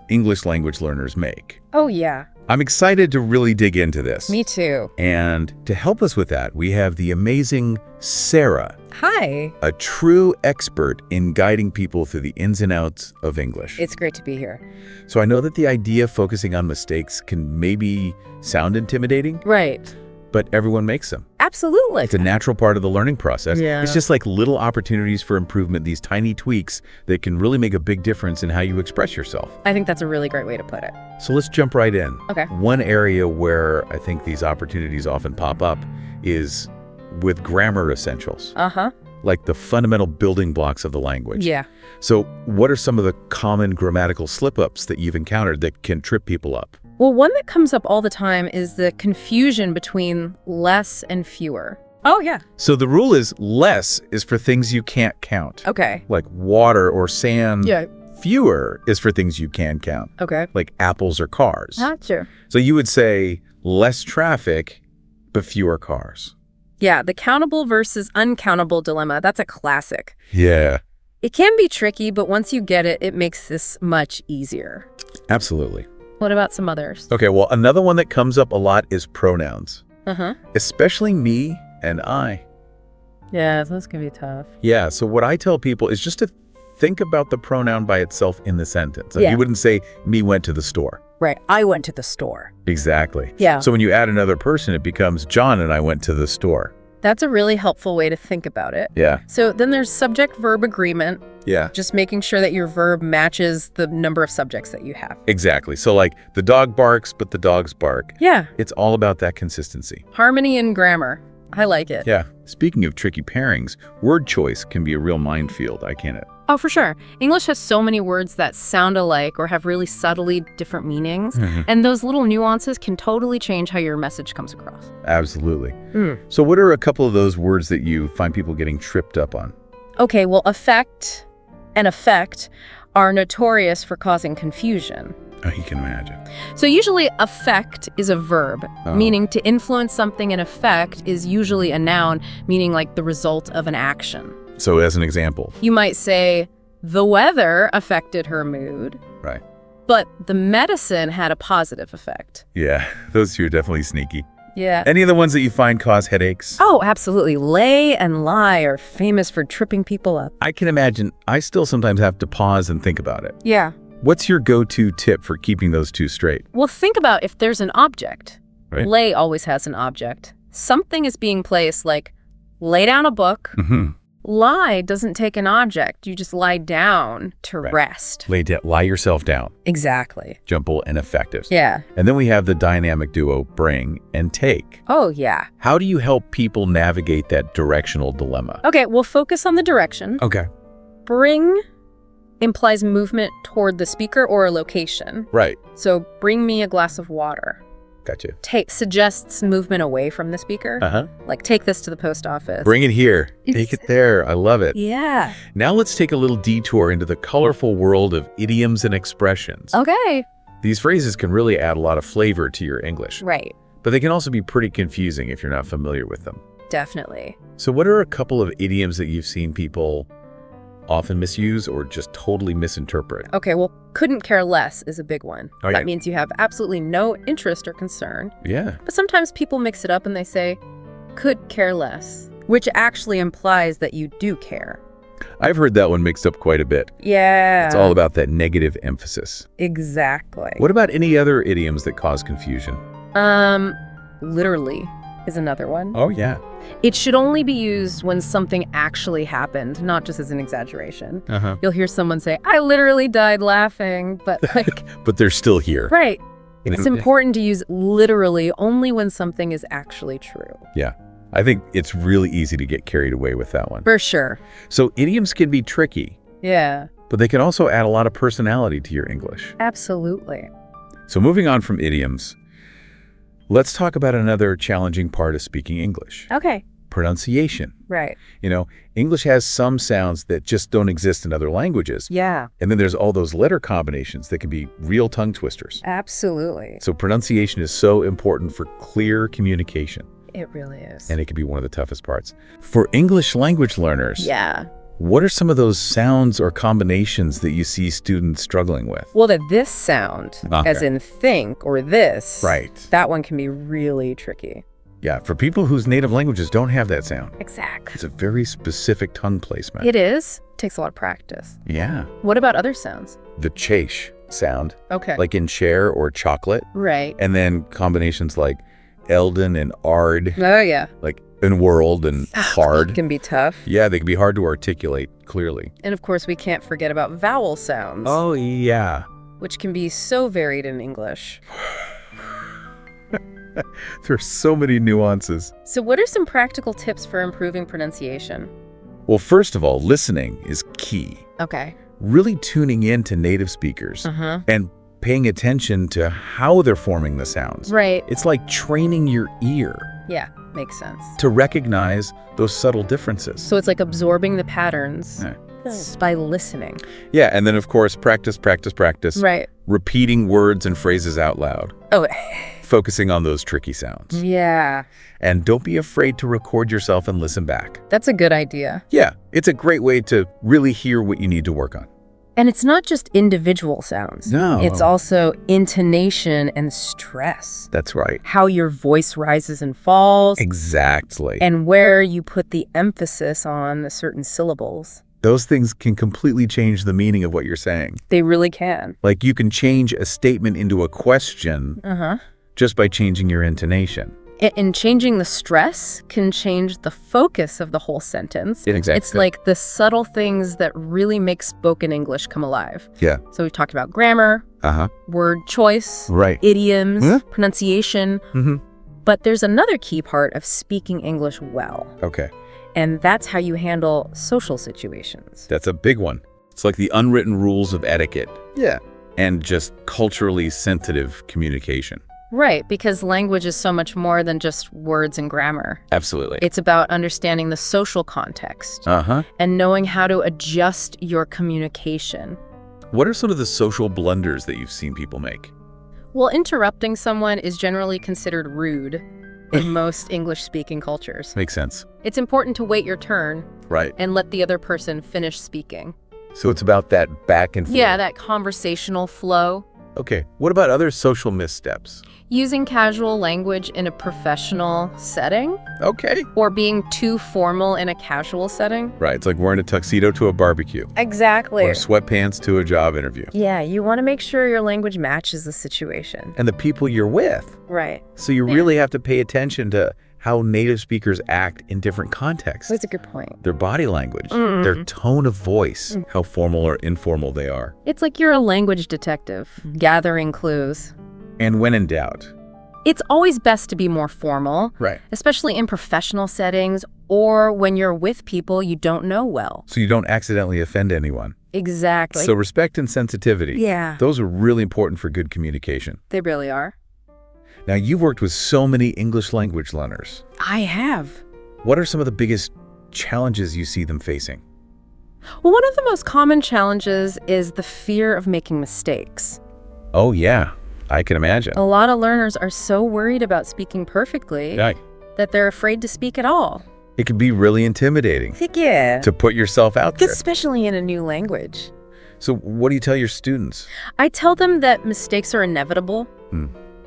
English language learners make. Oh, yeah. I'm excited to really dig into this. Me too. And to help us with that, we have the amazing Sarah. Hi. A true expert in guiding people through the ins and outs of English. It's great to be here. So I know that the idea of focusing on mistakes can maybe sound intimidating. Right. But everyone makes them. Absolutely. It's a natural part of the learning process. Yeah. It's just like little opportunities for improvement, these tiny tweaks that can really make a big difference in how you express yourself. I think that's a really great way to put it. So let's jump right in. Okay. One area where I think these opportunities often pop up is with grammar essentials. Uh-huh. Like the fundamental building blocks of the language. Yeah. So what are some of the common grammatical slip-ups that you've encountered that can trip people up? Well, one that comes up all the time is the confusion between less and fewer. Oh, yeah. So the rule is less is for things you can't count. Okay. Like water or sand. Yeah. Fewer is for things you can count. Okay. Like apples or cars. Gotcha. So you would say less traffic, but fewer cars. Yeah, the countable versus uncountable dilemma. That's a classic. Yeah. It can be tricky, but once you get it, it makes this much easier. Absolutely. What about some others? Okay, well, another one that comes up a lot is pronouns. Uh-huh. Especially me and I. Yeah, those can be tough. Yeah, so what I tell people is just to think about the pronoun by itself in the sentence. Like Yeah. You wouldn't say, me went to the store. Right. I went to the store. Exactly. Yeah. So when you add another person, it becomes John and I went to the store. That's a really helpful way to think about it. Yeah. So then there's subject-verb agreement, Yeah. just making sure that your verb matches the number of subjects that you have. Exactly. So like the dog barks, but the dogs bark. Yeah. It's all about that consistency. Harmony in grammar. I like it. Yeah. Speaking of tricky pairings, word choice can be a real minefield, can it? Oh, for sure. English has so many words that sound alike or have really subtly different meanings. And those little nuances can totally change how your message comes across. Absolutely. So what are a couple of those words that you find people getting tripped up on? Okay, well, affect and effect are notorious for causing confusion. Oh, you can imagine. So usually affect is a verb, Oh. meaning to influence something, and effect is usually a noun, meaning like the result of an action. So as an example. You might say, the weather affected her mood. Right. But the medicine had a positive effect. Yeah, those two are definitely sneaky. Yeah. Any of the ones that you find cause headaches? Oh, absolutely. Lay and lie are famous for tripping people up. I can imagine. I still sometimes have to pause and think about it. Yeah. What's your go-to tip for keeping those two straight? Well, think about if there's an object. Right. Lay always has an object. Something is being placed, like lay down a book. Mm-hmm. Lie doesn't take an object. You just lie down to Right. rest. Lie yourself down. Exactly. Jumble and effective. Yeah. And then we have the dynamic duo bring and take. Oh, yeah. How do you help people navigate that directional dilemma? Okay, we'll focus on the direction. Okay. Bring implies movement toward the speaker or a location. Right. So bring me a glass of water. Gotcha. Take suggests movement away from the speaker. Uh-huh. Like take this to the post office. Bring it here. Take it there. I love it. Yeah. Now let's take a little detour into the colorful world of idioms and expressions. Okay. These phrases can really add a lot of flavor to your English, Right. but they can also be pretty confusing if you're not familiar with them. Definitely. So what are a couple of idioms that you've seen people often misuse or just totally misinterpret? Okay, well, couldn't care less is a big one. Oh, yeah. That means you have absolutely no interest or concern. Yeah. But sometimes people mix it up and they say, could care less, which actually implies that you do care. I've heard that one mixed up quite a bit. Yeah. It's all about that negative emphasis. Exactly. What about any other idioms that cause confusion? Literally is another one. Oh, yeah. It should only be used when something actually happened, not just as an exaggeration. Uh-huh. You'll hear someone say, I literally died laughing, but like, But they're still here. right. It's important to use literally only when something is actually true. Yeah. I think it's really easy to get carried away with that one. For sure. So idioms can be tricky, Yeah, but they can also add a lot of personality to your English. absolutely. So moving on from idioms, let's talk about another challenging part of speaking English. Okay. Pronunciation. Right. You know, English has some sounds that just don't exist in other languages. Yeah, And then there's all those letter combinations that can be real tongue twisters. absolutely. So pronunciation is so important for clear communication, It really is. and it can be one of the toughest parts. For English language learners, Yeah. what are some of those sounds or combinations that you see students struggling with? Well, that this sound, Okay. as in think or this, Right. that one can be really tricky. Yeah, for people whose native languages don't have that sound. Exactly. It's a very specific tongue placement. It is. Takes a lot of practice. Yeah. What about other sounds? The chase sound, Okay. like in chair or chocolate, Right. and then combinations like Eldon and Ard, Oh, yeah. like in world and hard. It can be tough. Yeah, they can be hard to articulate clearly. And of course, we can't forget about vowel sounds, Oh, yeah. which can be so varied in English. There's so many nuances. So what are some practical tips for improving pronunciation? Well, first of all, listening is key. Okay. Really tuning in to native speakers Uh-huh. and paying attention to how they're forming the sounds. Right. It's like training your ear Yeah, makes sense. to recognize those subtle differences. So it's like absorbing the patterns Yeah. by listening. Yeah, and then of course, practice, practice, practice. Right. Repeating words and phrases out loud. Oh, Focusing on those tricky sounds. yeah. And don't be afraid to record yourself and listen back. That's a good idea. Yeah, it's a great way to really hear what you need to work on. And it's not just individual sounds. No. It's also intonation and stress. That's right. How your voice rises and falls. Exactly. And where you put the emphasis on certain syllables. Those things can completely change the meaning of what you're saying. They really can. Like you can change a statement into a question Uh-huh. just by changing your intonation. And changing the stress can change the focus of the whole sentence. Exactly. It's like the subtle things that really make spoken English come alive. Yeah. So we've talked about grammar, Uh-huh. word choice, Right. idioms, Huh? pronunciation. Mm-hmm. But there's another key part of speaking English well, Okay. and that's how you handle social situations. That's a big one. It's like the unwritten rules of etiquette. Yeah. And just culturally sensitive communication. Right, because language is so much more than just words and grammar. Absolutely. It's about understanding the social context Uh-huh. and knowing how to adjust your communication. What are sort of the social blunders that you've seen people make? Well, interrupting someone is generally considered rude in most English-speaking cultures. Makes sense. It's important to wait your turn Right. and let the other person finish speaking. So it's about that back and forth. Yeah, that conversational flow. Okay, what about other social missteps? Using casual language in a professional setting, Okay. or being too formal in a casual setting. Right, it's like wearing a tuxedo to a barbecue. Exactly. Or sweatpants to a job interview. Yeah, you want to make sure your language matches the situation. And the people you're with. Right. So you really have to pay attention to how native speakers act in different contexts. That's a good point. Their body language, their tone of voice, how formal or informal they are. It's like you're a language detective, gathering clues. And when in doubt. It's always best to be more formal, Right. especially in professional settings or when you're with people you don't know well. So you don't accidentally offend anyone. Exactly. So respect and sensitivity. Yeah, Those are really important for good communication. they really are. Now, you've worked with so many English language learners. I have. What are some of the biggest challenges you see them facing? Well, one of the most common challenges is the fear of making mistakes. Oh, yeah. I can imagine. A lot of learners are so worried about speaking perfectly Yeah. that they're afraid to speak at all. It can be really intimidating Yeah. to put yourself out there. Especially in a new language. So what do you tell your students? I tell them that mistakes are inevitable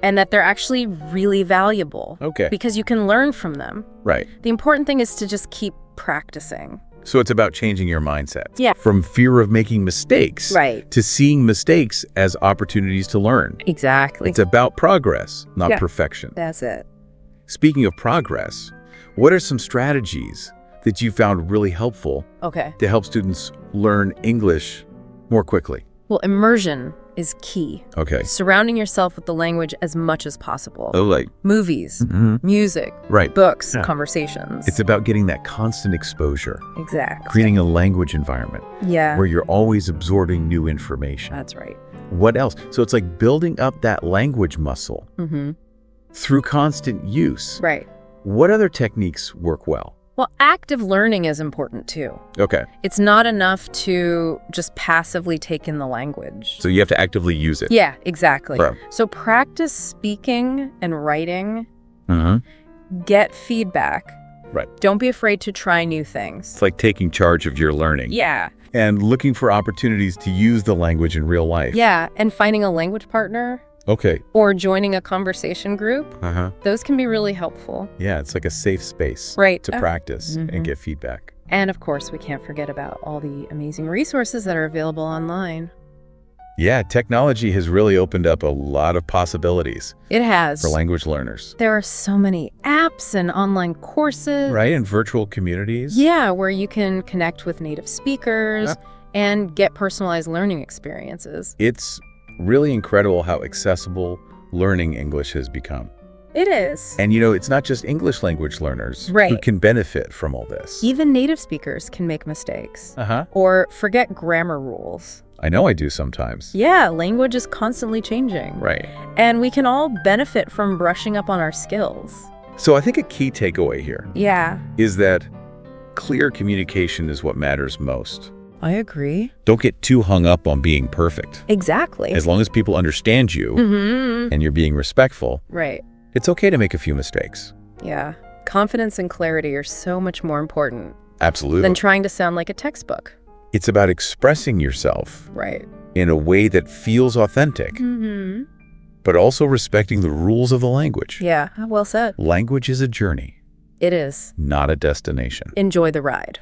and that they're actually really valuable. Okay. Because you can learn from them. Right. The important thing is to just keep practicing. So it's about changing your mindset. Yeah. From fear of making mistakes Right. to seeing mistakes as opportunities to learn. Exactly. It's about progress, not Yeah. perfection. That's it. Speaking of progress, what are some strategies that you found really helpful Okay. to help students learn English more quickly? Well, immersion is key. Okay. Surrounding yourself with the language as much as possible. Oh, like, Movies, music, right. books, Yeah. conversations. It's about getting that constant exposure, Exactly. creating a language environment Yeah. where you're always absorbing new information. That's right. What else? So it's like building up that language muscle through constant use. Right. What other techniques work well? Well, active learning is important too. Okay. It's not enough to just passively take in the language. So you have to actively use it. Yeah, exactly. Right. So practice speaking and writing. Mm-hmm. Get feedback. Right. Don't be afraid to try new things. It's like taking charge of your learning. Yeah. And looking for opportunities to use the language in real life. Yeah, and finding a language partner Okay. or joining a conversation group, Uh-huh. those can be really helpful. Yeah, it's like a safe space Right. to practice and get feedback. And of course, we can't forget about all the amazing resources that are available online. Yeah, technology has really opened up a lot of possibilities It has. for language learners. There are so many apps and online courses. Right, in virtual communities. Yeah, where you can connect with native speakers and get personalized learning experiences. It's really incredible how accessible learning English has become. It is. And you know, it's not just English language learners who Right. can benefit from all this. Even native speakers can make mistakes Uh-huh. or forget grammar rules. I know I do sometimes. Yeah, language is constantly changing. Right. And we can all benefit from brushing up on our skills. So I think a key takeaway here Yeah. is that clear communication is what matters most. I agree. Don't get too hung up on being perfect. Exactly. As long as people understand you and you're being respectful, Right. it's okay to make a few mistakes. Yeah. Confidence and clarity are so much more important Absolutely. than trying to sound like a textbook. It's about expressing yourself Right. in a way that feels authentic, but also respecting the rules of the language. Yeah, well said. Language is a journey, It is. not a destination. Enjoy the ride.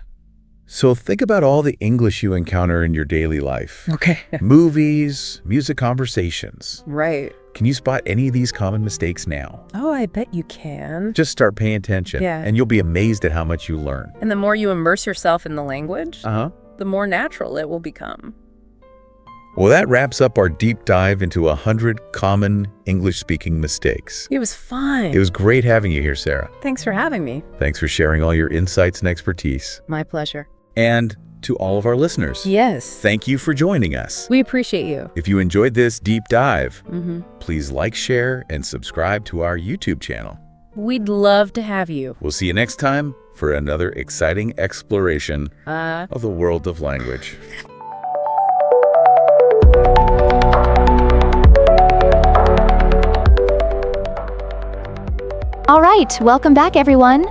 So think about all the English you encounter in your daily life. Okay. Movies, music conversations. Right. Can you spot any of these common mistakes now? Oh, I bet you can. Just start paying attention, Yeah. and you'll be amazed at how much you learn. And the more you immerse yourself in the language, Uh-huh. the more natural it will become. Well, that wraps up our deep dive into 100 common English-speaking mistakes. It was fun. It was great having you here, Sarah. Thanks for having me. Thanks for sharing all your insights and expertise. My pleasure. And to all of our listeners, Yes. thank you for joining us. We appreciate you. If you enjoyed this deep dive, please like, share, and subscribe to our YouTube channel. We'd love to have you. We'll see you next time for another exciting exploration of the world of language. All right, welcome back everyone.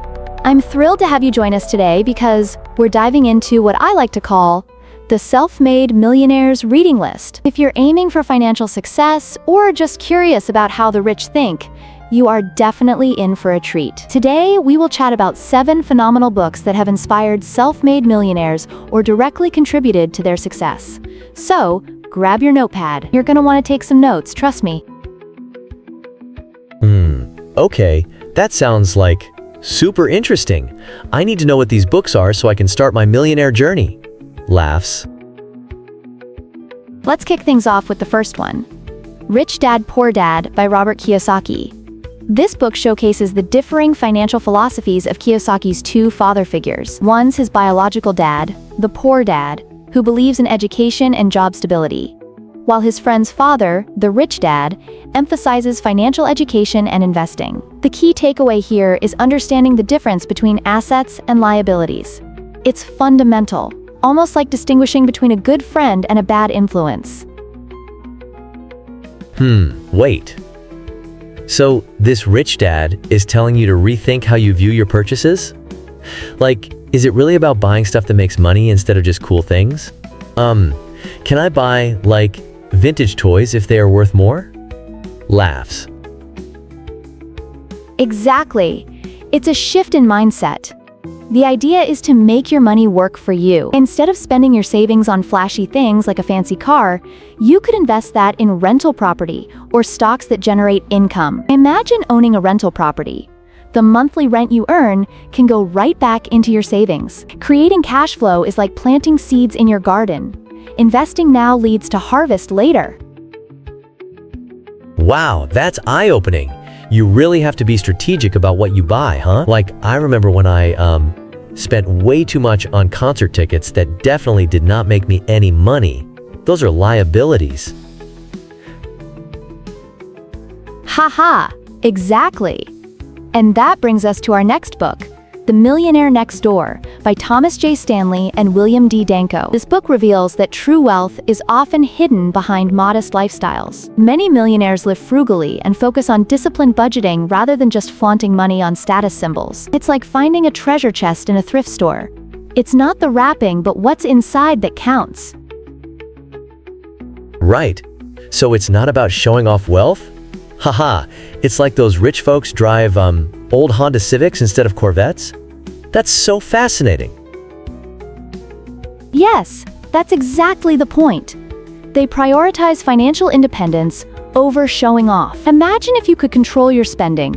I'm thrilled to have you join us today because we're diving into what I like to call the Self-Made Millionaires Reading List. If you're aiming for financial success or just curious about how the rich think, you are definitely in for a treat. Today, we will chat about 7 phenomenal books that have inspired self-made millionaires or directly contributed to their success. So, grab your notepad. You're gonna want to take some notes, trust me. Okay, that sounds like super interesting. I need to know what these books are so I can start my millionaire journey. Laughs. Let's kick things off with the first one. Rich Dad, Poor Dad by Robert Kiyosaki. This book showcases the differing financial philosophies of Kiyosaki's 2 father figures. One's his biological dad, the poor dad, who believes in education and job stability, while his friend's father, the rich dad, emphasizes financial education and investing. The key takeaway here is understanding the difference between assets and liabilities. It's fundamental, almost like distinguishing between a good friend and a bad influence. Wait. So, this rich dad is telling you to rethink how you view your purchases? Like, is it really about buying stuff that makes money instead of just cool things? Can I buy, like, vintage toys if they are worth more? Laughs. Exactly. It's a shift in mindset. The idea is to make your money work for you. Instead of spending your savings on flashy things like a fancy car, you could invest that in rental property or stocks that generate income. Imagine owning a rental property. The monthly rent you earn can go right back into your savings. Creating cash flow is like planting seeds in your garden. Investing now leads to harvest later. Wow, that's eye-opening. You really have to be strategic about what you buy, huh? Like, I remember when I spent way too much on concert tickets that definitely did not make me any money. Those are liabilities. Haha, exactly. And that brings us to our next book, The Millionaire Next Door by Thomas J. Stanley and William D. Danko. This book reveals that true wealth is often hidden behind modest lifestyles. Many millionaires live frugally and focus on disciplined budgeting rather than just flaunting money on status symbols. It's like finding a treasure chest in a thrift store. It's not the wrapping, but what's inside that counts. Right. So it's not about showing off wealth? Haha, it's like those rich folks drive old Honda Civics instead of Corvettes? That's so fascinating. Yes, that's exactly the point. They prioritize financial independence over showing off. Imagine if you could control your spending.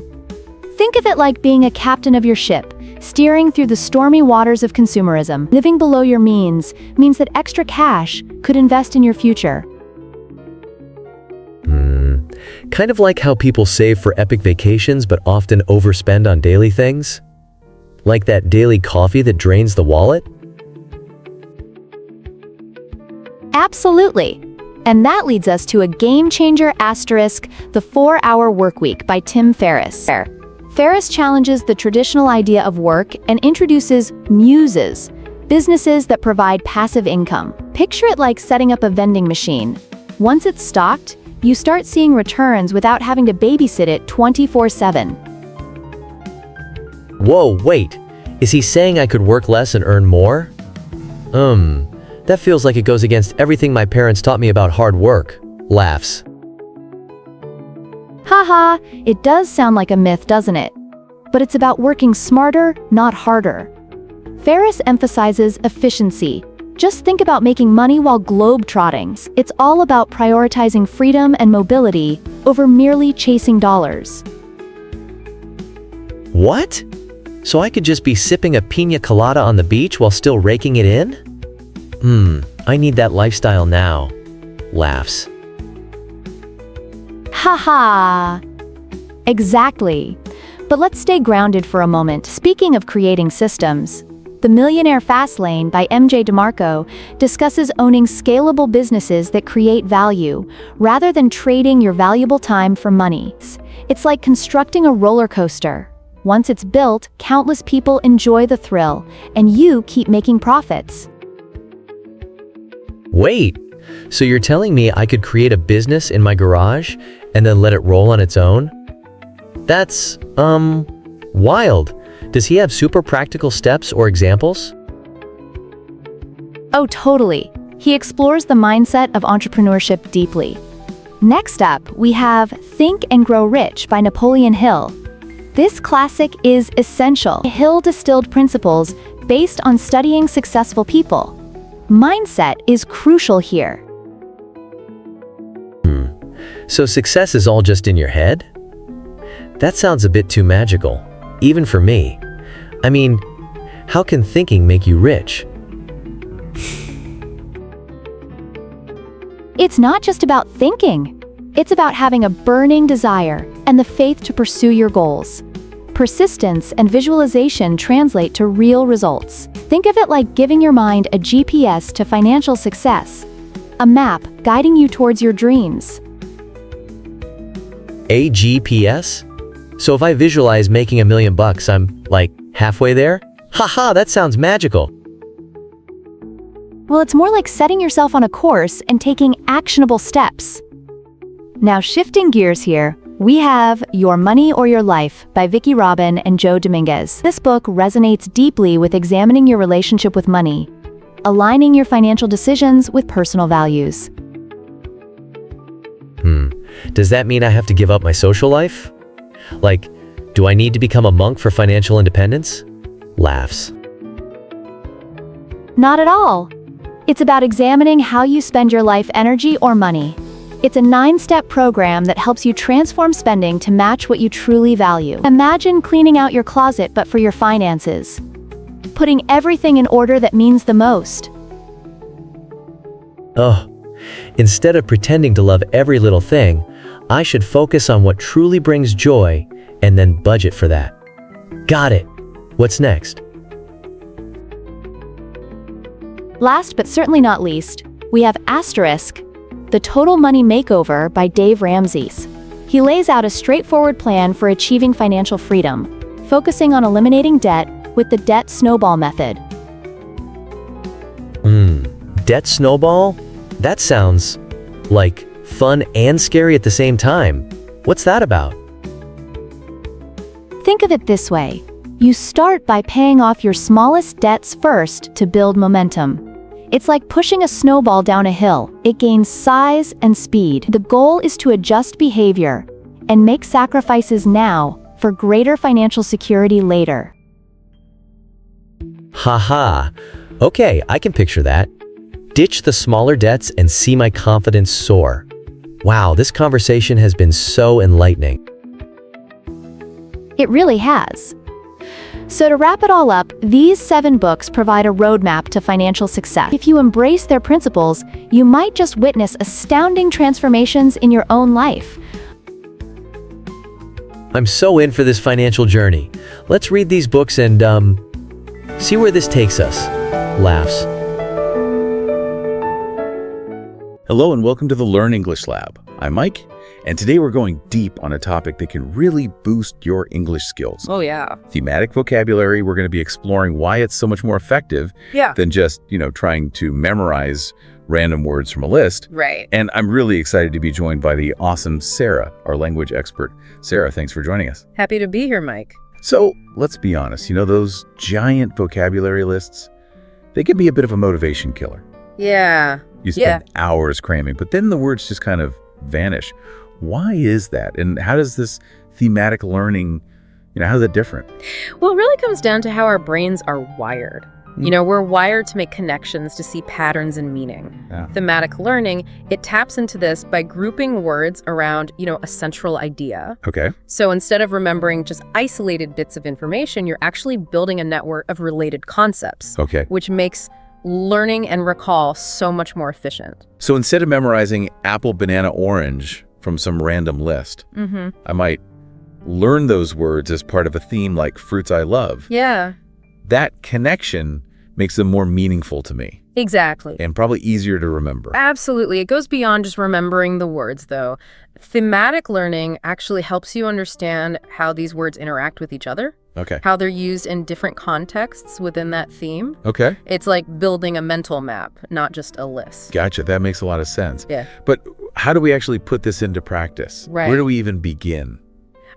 Think of it like being a captain of your ship, steering through the stormy waters of consumerism. Living below your means means that extra cash could invest in your future. Kind of like how people save for epic vacations but often overspend on daily things? Like that daily coffee that drains the wallet? Absolutely. And that leads us to a game changer asterisk, The 4-Hour Workweek by Tim Ferriss. Ferriss challenges the traditional idea of work and introduces muses, businesses that provide passive income. Picture it like setting up a vending machine. Once it's stocked, you start seeing returns without having to babysit it 24/7. Whoa, wait. Is he saying I could work less and earn more? That feels like it goes against everything my parents taught me about hard work. Laughs. Haha, it does sound like a myth, doesn't it? But it's about working smarter, not harder. Ferriss emphasizes efficiency. Just think about making money while globe-trotting. It's all about prioritizing freedom and mobility over merely chasing dollars. What? So I could just be sipping a piña colada on the beach while still raking it in? I need that lifestyle now. Laughs. Haha. Exactly. But let's stay grounded for a moment. Speaking of creating systems, The Millionaire Fastlane by MJ DeMarco discusses owning scalable businesses that create value, rather than trading your valuable time for money. It's like constructing a roller coaster. Once it's built, countless people enjoy the thrill, and you keep making profits. Wait, so you're telling me I could create a business in my garage and then let it roll on its own? That's, wild. Does he have super practical steps or examples? Oh, totally. He explores the mindset of entrepreneurship deeply. Next up, we have Think and Grow Rich by Napoleon Hill. This classic is essential. Hill distilled principles based on studying successful people. Mindset is crucial here. So success is all just in your head? That sounds a bit too magical, even for me. I mean, how can thinking make you rich? It's not just about thinking. It's about having a burning desire and the faith to pursue your goals. Persistence and visualization translate to real results. Think of it like giving your mind a GPS to financial success, a map guiding you towards your dreams. A GPS? So if I visualize making $1 million, I'm like halfway there? Haha, that sounds magical. Well, it's more like setting yourself on a course and taking actionable steps. Now, shifting gears here, we have Your Money or Your Life by Vicki Robin and Joe Dominguez. This book resonates deeply with examining your relationship with money, aligning your financial decisions with personal values. Does that mean I have to give up my social life? Like, do I need to become a monk for financial independence? Laughs. Not at all. It's about examining how you spend your life energy or money. It's a 9-step program that helps you transform spending to match what you truly value. Imagine cleaning out your closet but for your finances. Putting everything in order that means the most. Oh, instead of pretending to love every little thing, I should focus on what truly brings joy and then budget for that. Got it. What's next? Last but certainly not least, we have Asterisk, The Total Money Makeover by Dave Ramsey. He lays out a straightforward plan for achieving financial freedom, focusing on eliminating debt with the debt snowball method. Debt snowball? That sounds like fun and scary at the same time. What's that about? Think of it this way. You start by paying off your smallest debts first to build momentum. It's like pushing a snowball down a hill. It gains size and speed. The goal is to adjust behavior and make sacrifices now for greater financial security later. Haha. Okay, I can picture that. Ditch the smaller debts and see my confidence soar. Wow, this conversation has been so enlightening. It really has. So to wrap it all up, these 7 books provide a roadmap to financial success. If you embrace their principles, you might just witness astounding transformations in your own life. I'm so in for this financial journey. Let's read these books and, see where this takes us. Laughs. Hello and welcome to the Learn English Lab. I'm Mike, and today we're going deep on a topic that can really boost your English skills. Oh, yeah. Thematic vocabulary. We're going to be exploring why it's so much more effective than just, trying to memorize random words from a list. Right. And I'm really excited to be joined by the awesome Sarah, our language expert. Sarah, thanks for joining us. Happy to be here, Mike. So let's be honest, those giant vocabulary lists, they can be a bit of a motivation killer. Yeah. You spend hours cramming, but then the words just kind of vanish. Why is that? And how does this thematic learning, how is it different? Well, it really comes down to how our brains are wired. We're wired to make connections, to see patterns and meaning. Yeah. Thematic learning, it taps into this by grouping words around, a central idea. Okay. So instead of remembering just isolated bits of information, you're actually building a network of related concepts. Okay. Which makes learning and recall so much more efficient. So instead of memorizing apple, banana, orange from some random list, I might learn those words as part of a theme like fruits I love. Yeah. That connection makes them more meaningful to me. Exactly. And probably easier to remember. Absolutely. It goes beyond just remembering the words, though. Thematic learning actually helps you understand how these words interact with each other. Okay. How they're used in different contexts within that theme. Okay. It's like building a mental map, not just a list. Gotcha. That makes a lot of sense. Yeah. But how do we actually put this into practice? Right. Where do we even begin?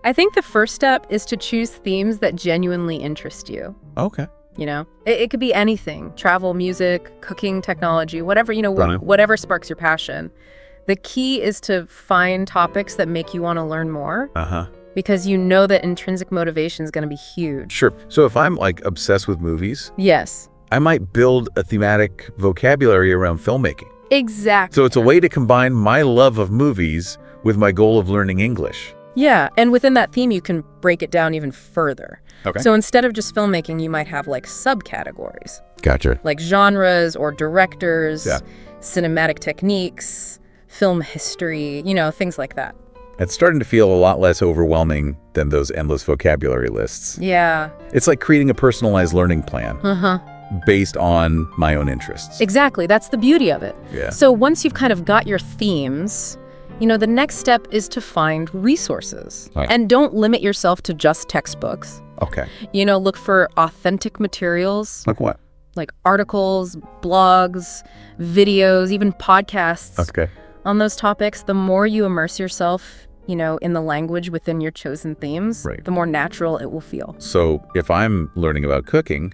I think the first step is to choose themes that genuinely interest you. Okay. You know, it could be anything: travel, music, cooking, technology, whatever, Right. whatever sparks your passion. The key is to find topics that make you want to learn more, because you know that intrinsic motivation is going to be huge. Sure. So if I'm like obsessed with movies, Yes, I might build a thematic vocabulary around filmmaking. exactly. So it's a way to combine my love of movies with my goal of learning English. Yeah, and within that theme, you can break it down even further. Okay. So instead of just filmmaking, you might have like subcategories, Gotcha. like genres or directors, Yeah. cinematic techniques, film history, things like that. It's starting to feel a lot less overwhelming than those endless vocabulary lists. Yeah. It's like creating a personalized learning plan Uh-huh. based on my own interests. Exactly. That's the beauty of it. Yeah. So once you've kind of got your themes, the next step is to find resources. Right. And don't limit yourself to just textbooks. Okay. Look for authentic materials, Like what? like articles, blogs, videos, even podcasts Okay. on those topics. The more you immerse yourself, in the language within your chosen themes, Right. the more natural it will feel. So if I'm learning about cooking,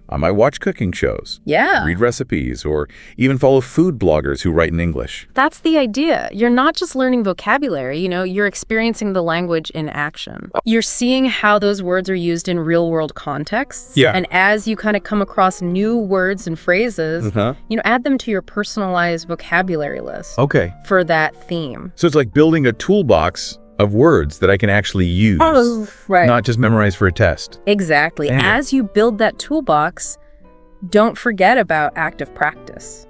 I might watch cooking shows, Yeah. read recipes, or even follow food bloggers who write in English. That's the idea. You're not just learning vocabulary, you're experiencing the language in action. You're seeing how those words are used in real-world contexts. Yeah. And as you kind of come across new words and phrases, add them to your personalized vocabulary list Okay. for that theme. So it's like building a toolbox of words that I can actually use, right. not just memorize for a test. Exactly. Yeah. As you build that toolbox, don't forget about active practice.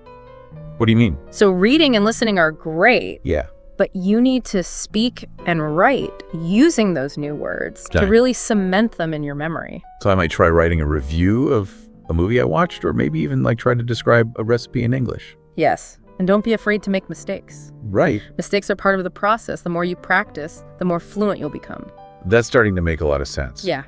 What do you mean? So reading and listening are great, Yeah. but you need to speak and write using those new words to Right. really cement them in your memory. So I might try writing a review of a movie I watched, or maybe even like try to describe a recipe in English. Yes. And don't be afraid to make mistakes. Right. Mistakes are part of the process. The more you practice, the more fluent you'll become. That's starting to make a lot of sense. Yeah.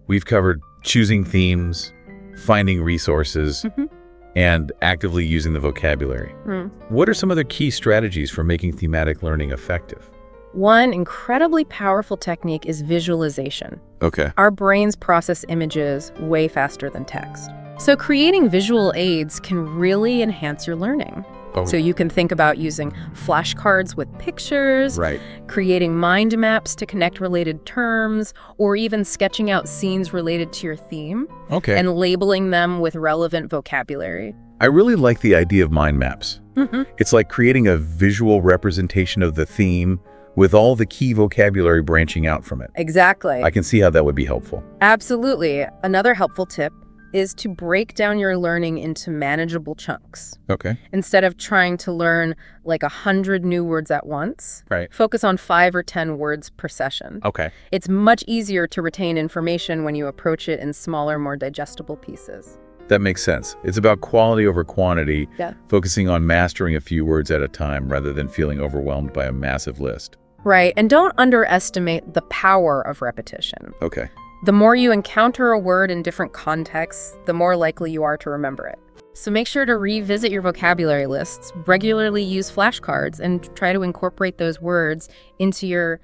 We've covered choosing themes, finding resources, Mhm. and actively using the vocabulary. Mm. What are some other key strategies for making thematic learning effective? One incredibly powerful technique is visualization. Okay. Our brains process images way faster than text. So creating visual aids can really enhance your learning. Oh, So you can think about using flashcards with pictures, right. creating mind maps to connect related terms, or even sketching out scenes related to your theme Okay. and labeling them with relevant vocabulary. I really like the idea of mind maps. Mhm. It's like creating a visual representation of the theme with all the key vocabulary branching out from it. Exactly. I can see how that would be helpful. Absolutely. Another helpful tip is to break down your learning into manageable chunks. Okay. Instead of trying to learn like 100 new words at once, Right. focus on 5 or 10 words per session. Okay. It's much easier to retain information when you approach it in smaller, more digestible pieces. That makes sense. It's about quality over quantity, Yeah. focusing on mastering a few words at a time rather than feeling overwhelmed by a massive list. Right, and don't underestimate the power of repetition. Okay. The more you encounter a word in different contexts, the more likely you are to remember it. So make sure to revisit your vocabulary lists, regularly use flashcards, and try to incorporate those words into your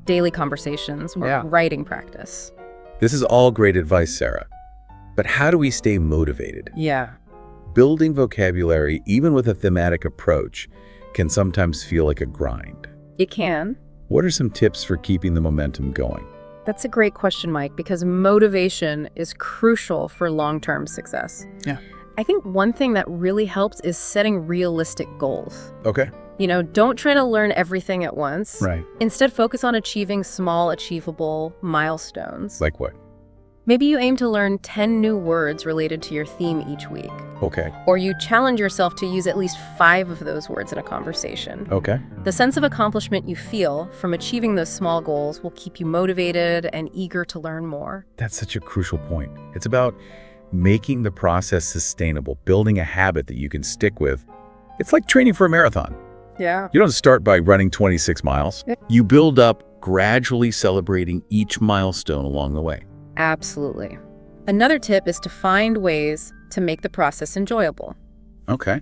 daily conversations or writing practice. This is all great advice, Sarah. But how do we stay motivated? Yeah. Building vocabulary, even with a thematic approach, can sometimes feel like a grind. It can. What are some tips for keeping the momentum going? That's a great question, Mike, because motivation is crucial for long-term success. Yeah. I think one thing that really helps is setting realistic goals. Okay. Don't try to learn everything at once. Right. Instead, focus on achieving small, achievable milestones. Like what? Maybe you aim to learn 10 new words related to your theme each week. Okay. Or you challenge yourself to use at least 5 of those words in a conversation. Okay. The sense of accomplishment you feel from achieving those small goals will keep you motivated and eager to learn more. That's such a crucial point. It's about making the process sustainable, building a habit that you can stick with. It's like training for a marathon. Yeah. You don't start by running 26 miles. You build up, gradually celebrating each milestone along the way. Absolutely. Another tip is to find ways to make the process enjoyable. Okay.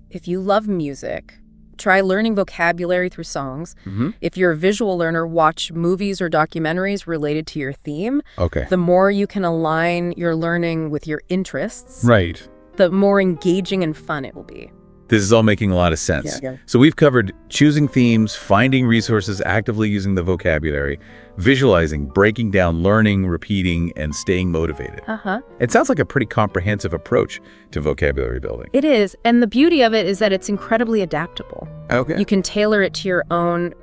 If you love music, try learning vocabulary through songs. If you're a visual learner, watch movies or documentaries related to your theme. Okay. The more you can align your learning with your interests, Right. the more engaging and fun it will be. This is all making a lot of sense. Yeah. So we've covered choosing themes, finding resources, actively using the vocabulary, visualizing, breaking down, learning, repeating, and staying motivated. It sounds like a pretty comprehensive approach to vocabulary building. It is, and the beauty of it is that it's incredibly adaptable. Okay. You can tailor it to your own,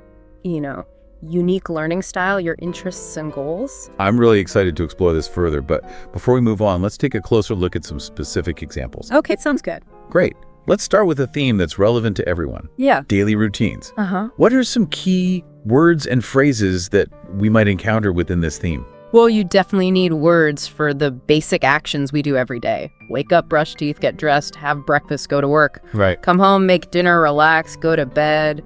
unique learning style, your interests and goals. I'm really excited to explore this further, but before we move on, let's take a closer look at some specific examples. Okay, sounds good. Great. Let's start with a theme that's relevant to everyone. Yeah. Daily routines. Uh-huh. What are some key words and phrases that we might encounter within this theme? Well, you definitely need words for the basic actions we do every day. Wake up, brush teeth, get dressed, have breakfast, go to work. Right. Come home, make dinner, relax, go to bed.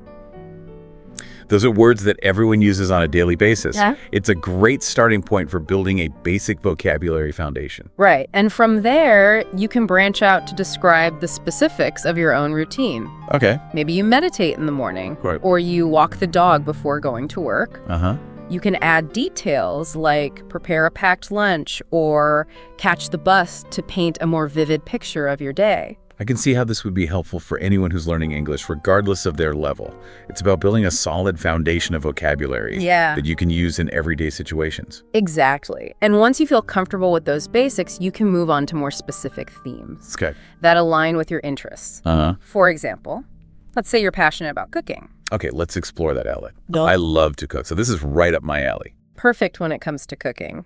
Those are words that everyone uses on a daily basis. Yeah. It's a great starting point for building a basic vocabulary foundation. Right. And from there, you can branch out to describe the specifics of your own routine. Okay. Maybe you meditate in the morning, Right. or you walk the dog before going to work. Uh-huh. You can add details like prepare a packed lunch or catch the bus to paint a more vivid picture of your day. I can see how this would be helpful for anyone who's learning English, regardless of their level. It's about building a solid foundation of vocabulary that you can use in everyday situations. Exactly. And once you feel comfortable with those basics, you can move on to more specific themes Okay. that align with your interests. Uh-huh. For example, let's say you're passionate about cooking. Okay, let's explore that outlet. I love to cook, so this is right up my alley. Perfect when it comes to cooking.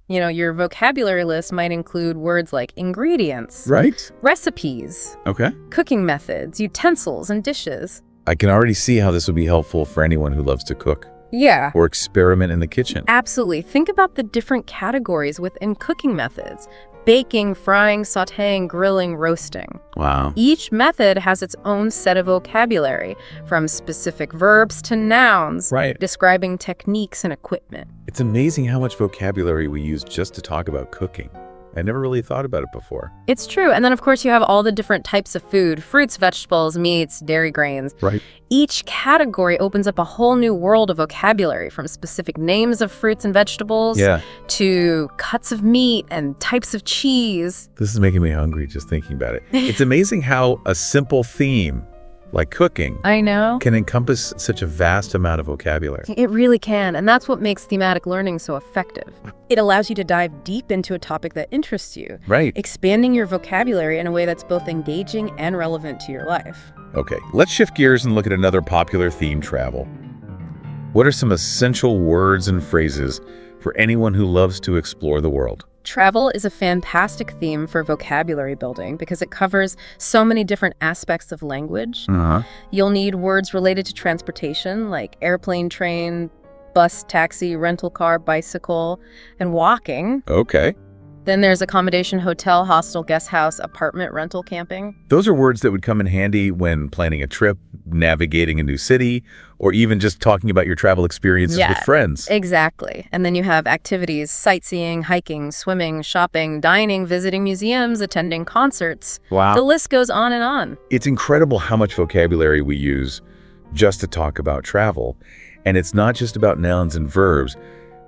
Your vocabulary list might include words like ingredients, Right. recipes, Okay. cooking methods, utensils, and dishes. I can already see how this would be helpful for anyone who loves to cook Yeah, or experiment in the kitchen. absolutely. Think about the different categories within cooking methods: baking, frying, sautéing, grilling, roasting. Wow. Each method has its own set of vocabulary, from specific verbs to nouns, Right. describing techniques and equipment. It's amazing how much vocabulary we use just to talk about cooking. I never really thought about it before. It's true. And then, of course, you have all the different types of food: fruits, vegetables, meats, dairy grains. Right. Each category opens up a whole new world of vocabulary, from specific names of fruits and vegetables to cuts of meat and types of cheese. This is making me hungry just thinking about it. It's amazing how a simple theme like cooking I know. can encompass such a vast amount of vocabulary. It really can. And that's what makes thematic learning so effective. It allows you to dive deep into a topic that interests you, Right. expanding your vocabulary in a way that's both engaging and relevant to your life. Okay, let's shift gears and look at another popular theme, travel. What are some essential words and phrases for anyone who loves to explore the world? Travel is a fantastic theme for vocabulary building because it covers so many different aspects of language. You'll need words related to transportation like airplane, train, bus, taxi, rental car, bicycle, and walking. Okay. Then there's accommodation, hotel, hostel, guest house, apartment, rental, camping. Those are words that would come in handy when planning a trip, navigating a new city, or even just talking about your travel experiences with friends. Exactly. And then you have activities: sightseeing, hiking, swimming, shopping, dining, visiting museums, attending concerts. Wow. The list goes on and on. It's incredible how much vocabulary we use just to talk about travel. And it's not just about nouns and verbs.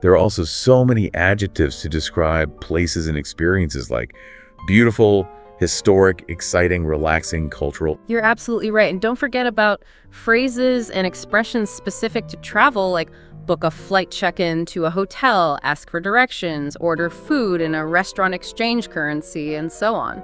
There are also so many adjectives to describe places and experiences like beautiful, historic, exciting, relaxing, cultural. You're absolutely right. And don't forget about phrases and expressions specific to travel, like book a flight check-in to a hotel, ask for directions, order food in a restaurant exchange currency, and so on.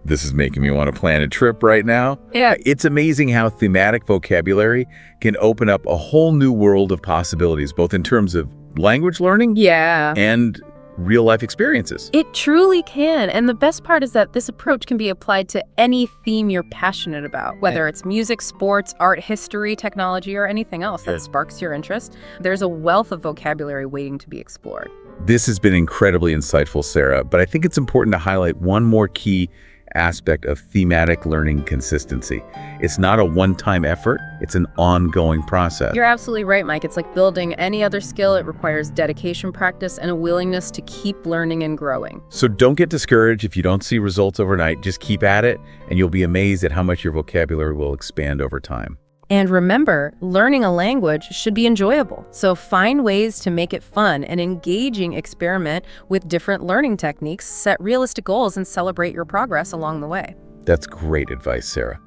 This is making me want to plan a trip right now. Yeah. It's amazing how thematic vocabulary can open up a whole new world of possibilities, both in terms of language learning and real-life experiences. It truly can. And the best part is that this approach can be applied to any theme you're passionate about, whether it's music, sports, art, history, technology, or anything else that sparks your interest. There's a wealth of vocabulary waiting to be explored. This has been incredibly insightful, Sarah, but I think it's important to highlight one more key aspect of thematic learning consistency. It's not a one-time effort, it's an ongoing process. You're absolutely right, Mike. It's like building any other skill. It requires dedication, practice, and a willingness to keep learning and growing. So don't get discouraged if you don't see results overnight. Just keep at it, and you'll be amazed at how much your vocabulary will expand over time. And remember, learning a language should be enjoyable. So find ways to make it fun and engaging. Experiment with different learning techniques, set realistic goals, and celebrate your progress along the way. That's great advice, Sarah.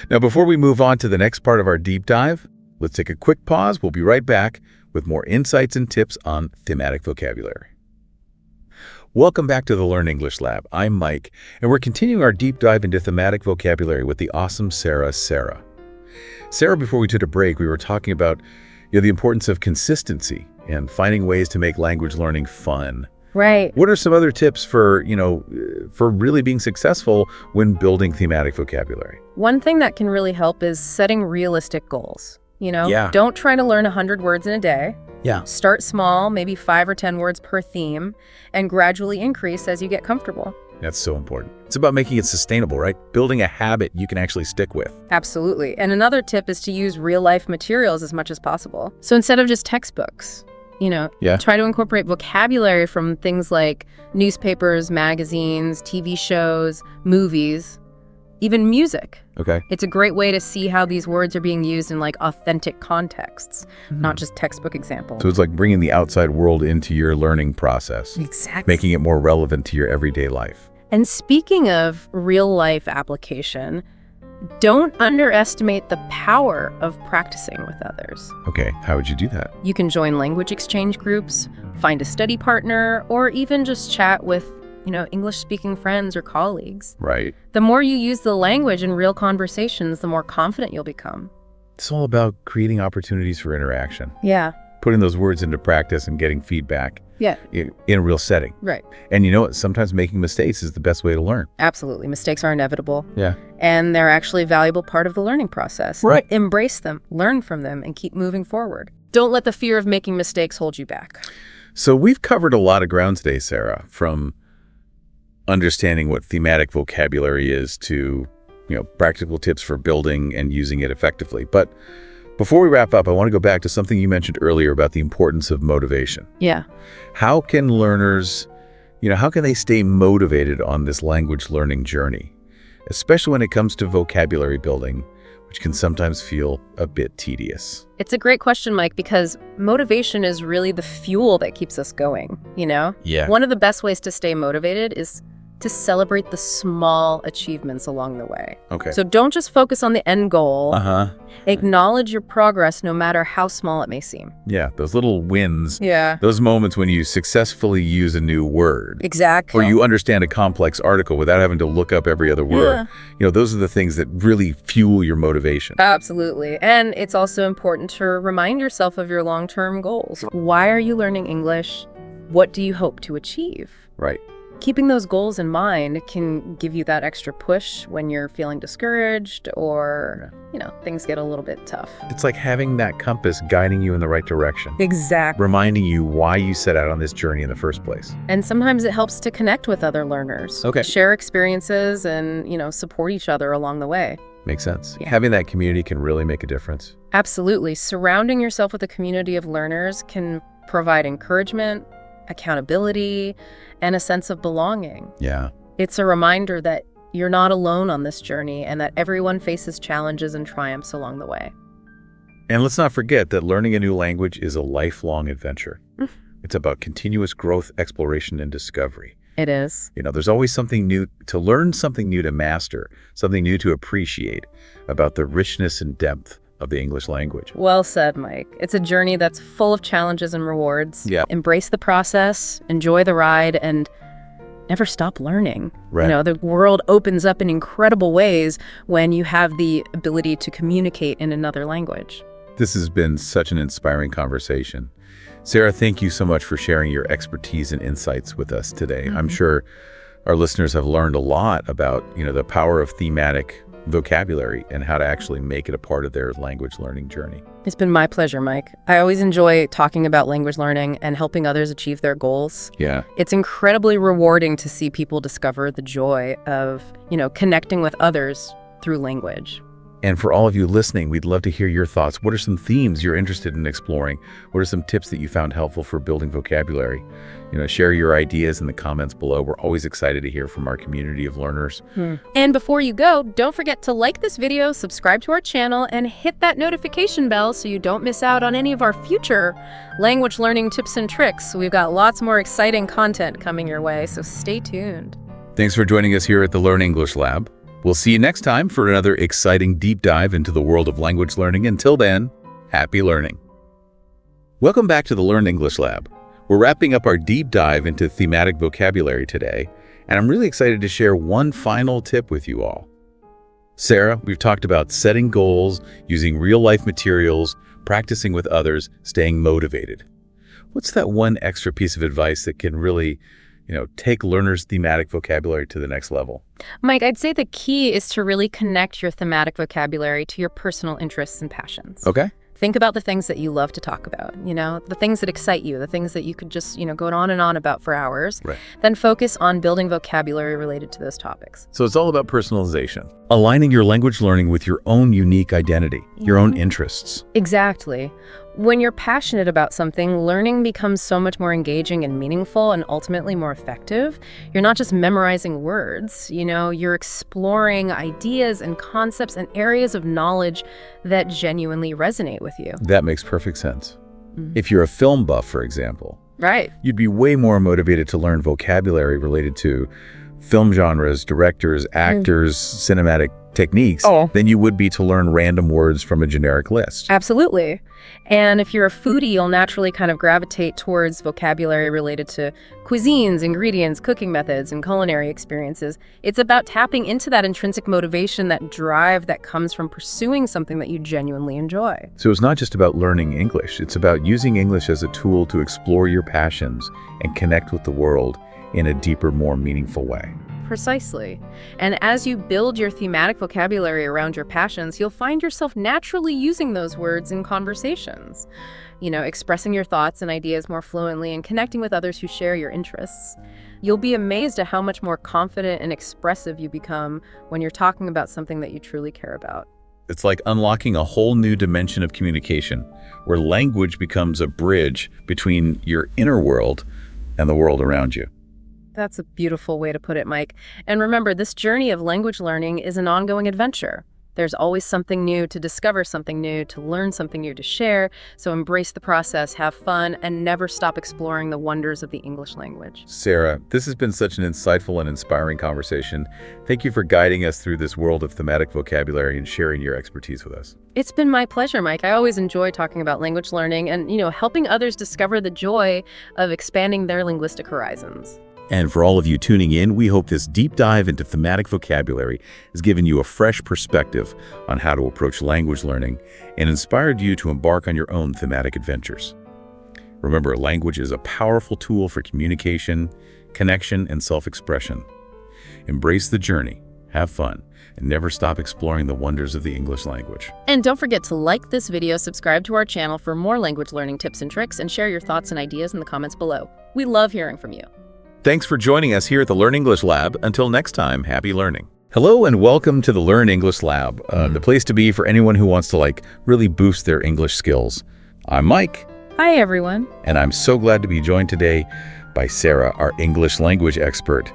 Now, before we move on to the next part of our deep dive, let's take a quick pause. We'll be right back with more insights and tips on thematic vocabulary. Welcome back to the Learn English Lab. I'm Mike, and we're continuing our deep dive into thematic vocabulary with the awesome Sarah. Sarah, before we took a break, we were talking about the importance of consistency and finding ways to make language learning fun. Right. What are some other tips for really being successful when building thematic vocabulary? One thing that can really help is setting realistic goals. Don't try to learn 100 words in a day. Yeah. Start small, maybe 5 or 10 words per theme, and gradually increase as you get comfortable. That's so important. It's about making it sustainable, right? Building a habit you can actually stick with. Absolutely. And another tip is to use real-life materials as much as possible. So instead of just textbooks, try to incorporate vocabulary from things like newspapers, magazines, TV shows, movies, even music. Okay. It's a great way to see how these words are being used in authentic contexts, not just textbook examples. So it's like bringing the outside world into your learning process. Exactly. Making it more relevant to your everyday life. And speaking of real-life application, don't underestimate the power of practicing with others. Okay, how would you do that? You can join language exchange groups, find a study partner, or even just chat with English-speaking friends or colleagues. Right. The more you use the language in real conversations, the more confident you'll become. It's all about creating opportunities for interaction. Yeah. Putting those words into practice and getting feedback. Yeah. In a real setting. Right. And you know what? Sometimes making mistakes is the best way to learn. Absolutely. Mistakes are inevitable. Yeah. And they're actually a valuable part of the learning process. Right. Embrace them, learn from them, and keep moving forward. Don't let the fear of making mistakes hold you back. So we've covered a lot of ground today, Sarah, from understanding what thematic vocabulary is to, practical tips for building and using it effectively. But before we wrap up, I want to go back to something you mentioned earlier about the importance of motivation. Yeah. How can learners, how can they stay motivated on this language learning journey, especially when it comes to vocabulary building, which can sometimes feel a bit tedious? It's a great question, Mike, because motivation is really the fuel that keeps us going, Yeah. One of the best ways to stay motivated is to celebrate the small achievements along the way. Okay. So don't just focus on the end goal. Uh-huh. Acknowledge your progress no matter how small it may seem. Yeah, those little wins. Yeah. Those moments when you successfully use a new word. Exactly. Or you understand a complex article without having to look up every other word. Those are the things that really fuel your motivation. Absolutely. And it's also important to remind yourself of your long-term goals. Why are you learning English? What do you hope to achieve? Right. Keeping those goals in mind can give you that extra push when you're feeling discouraged or, things get a little bit tough. It's like having that compass guiding you in the right direction. Exactly. Reminding you why you set out on this journey in the first place. And sometimes it helps to connect with other learners. Okay. Share experiences and, support each other along the way. Makes sense. Yeah. Having that community can really make a difference. Absolutely. Surrounding yourself with a community of learners can provide encouragement, accountability, and a sense of belonging. Yeah. It's a reminder that you're not alone on this journey and that everyone faces challenges and triumphs along the way. And let's not forget that learning a new language is a lifelong adventure. It's about continuous growth, exploration, and discovery. It is. There's always something new to learn, something new to master, something new to appreciate about the richness and depth of the English language. Well said, Mike. It's a journey that's full of challenges and rewards. Yeah. Embrace the process, enjoy the ride, and never stop learning. Right. The world opens up in incredible ways when you have the ability to communicate in another language. This has been such an inspiring conversation. Sarah, thank you so much for sharing your expertise and insights with us today. I'm sure our listeners have learned a lot about, the power of thematic vocabulary and how to actually make it a part of their language learning journey. It's been my pleasure, Mike. I always enjoy talking about language learning and helping others achieve their goals. Yeah. It's incredibly rewarding to see people discover the joy of, connecting with others through language. And for all of you listening, we'd love to hear your thoughts. What are some themes you're interested in exploring? What are some tips that you found helpful for building vocabulary? Share your ideas in the comments below. We're always excited to hear from our community of learners. And before you go, don't forget to like this video, subscribe to our channel, and hit that notification bell so you don't miss out on any of our future language learning tips and tricks. We've got lots more exciting content coming your way, so stay tuned. Thanks for joining us here at the Learn English Lab. We'll see you next time for another exciting deep dive into the world of language learning. Until then, happy learning. Welcome back to the Learn English Lab. We're wrapping up our deep dive into thematic vocabulary today, and I'm really excited to share one final tip with you all. Sarah, we've talked about setting goals, using real-life materials, practicing with others, staying motivated. What's that one extra piece of advice that can really take learners' thematic vocabulary to the next level? Mike, I'd say the key is to really connect your thematic vocabulary to your personal interests and passions. Okay. Think about the things that you love to talk about, the things that excite you, the things that you could just, go on and on about for hours. Right. Then focus on building vocabulary related to those topics. So it's all about personalization, aligning your language learning with your own unique identity, your own interests. Exactly. When you're passionate about something, learning becomes so much more engaging and meaningful and ultimately more effective. You're not just memorizing words, you're exploring ideas and concepts and areas of knowledge that genuinely resonate with you. That makes perfect sense. If you're a film buff, for example, Right. you'd be way more motivated to learn vocabulary related to film genres, directors, actors, cinematic techniques than you would be to learn random words from a generic list. Absolutely. And if you're a foodie, you'll naturally kind of gravitate towards vocabulary related to cuisines, ingredients, cooking methods, and culinary experiences. It's about tapping into that intrinsic motivation, that drive that comes from pursuing something that you genuinely enjoy. So it's not just about learning English. It's about using English as a tool to explore your passions and connect with the world in a deeper, more meaningful way. Precisely. And as you build your thematic vocabulary around your passions, you'll find yourself naturally using those words in conversations. Expressing your thoughts and ideas more fluently and connecting with others who share your interests. You'll be amazed at how much more confident and expressive you become when you're talking about something that you truly care about. It's like unlocking a whole new dimension of communication, where language becomes a bridge between your inner world and the world around you. That's a beautiful way to put it, Mike. And remember, this journey of language learning is an ongoing adventure. There's always something new to discover, something new to learn, something new to share. So embrace the process, have fun, and never stop exploring the wonders of the English language. Sarah, this has been such an insightful and inspiring conversation. Thank you for guiding us through this world of thematic vocabulary and sharing your expertise with us. It's been my pleasure, Mike. I always enjoy talking about language learning and, helping others discover the joy of expanding their linguistic horizons. And for all of you tuning in, we hope this deep dive into thematic vocabulary has given you a fresh perspective on how to approach language learning and inspired you to embark on your own thematic adventures. Remember, language is a powerful tool for communication, connection, and self-expression. Embrace the journey, have fun, and never stop exploring the wonders of the English language. And don't forget to like this video, subscribe to our channel for more language learning tips and tricks, and share your thoughts and ideas in the comments below. We love hearing from you. Thanks for joining us here at the Learn English Lab. Until next time, happy learning. Hello and welcome to the Learn English Lab, the place to be for anyone who wants to really boost their English skills. I'm Mike. Hi, everyone. And I'm so glad to be joined today by Sarah, our English language expert.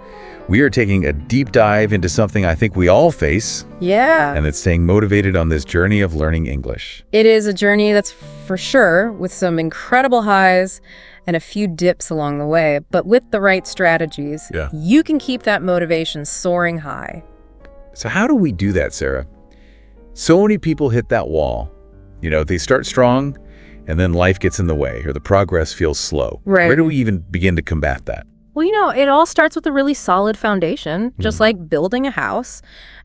We are taking a deep dive into something I think we all face, Yeah. and it's staying motivated on this journey of learning English. It is a journey that's for sure with some incredible highs and a few dips along the way, but with the right strategies, you can keep that motivation soaring high. So how do we do that, Sarah? So many people hit that wall. They start strong, and then life gets in the way, or the progress feels slow. Right. Where do we even begin to combat that? Well, it all starts with a really solid foundation, just like building a house.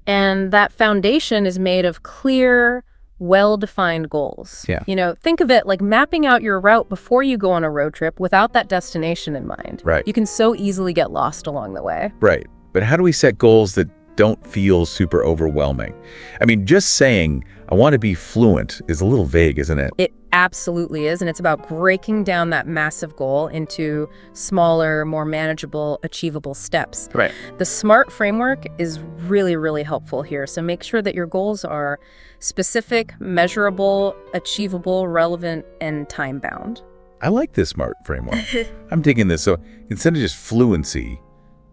And that foundation is made of clear, well-defined goals. Yeah. Think of it like mapping out your route before you go on a road trip without that destination in mind. Right. You can so easily get lost along the way. Right. But how do we set goals that don't feel super overwhelming. I mean, just saying, I want to be fluent is a little vague, isn't it? It absolutely is, and it's about breaking down that massive goal into smaller, more manageable, achievable steps. Right. The SMART framework is really, really helpful here. So make sure that your goals are specific, measurable, achievable, relevant, and time-bound. I like this SMART framework. I'm digging this. So instead of just fluency,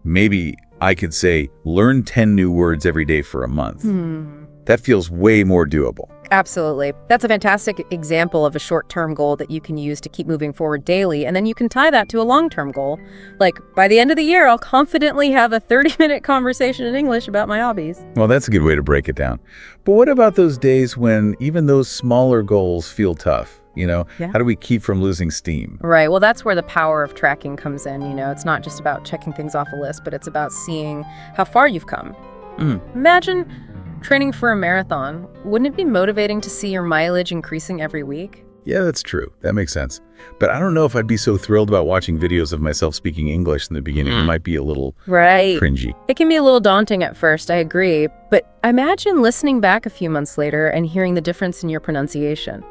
maybe I could say, learn 10 new words every day for a month. That feels way more doable. Absolutely. That's a fantastic example of a short-term goal that you can use to keep moving forward daily, and then you can tie that to a long-term goal. Like, by the end of the year, I'll confidently have a 30-minute conversation in English about my hobbies. Well, that's a good way to break it down. But what about those days when even those smaller goals feel tough? Yeah. How do we keep from losing steam? Right. Well, that's where the power of tracking comes in. It's not just about checking things off a list, but it's about seeing how far you've come. Imagine training for a marathon. Wouldn't it be motivating to see your mileage increasing every week? Yeah, that's true. That makes sense. But I don't know if I'd be so thrilled about watching videos of myself speaking English in the beginning. It might be a little cringy. It can be a little daunting at first, I agree. But imagine listening back a few months later and hearing the difference in your pronunciation,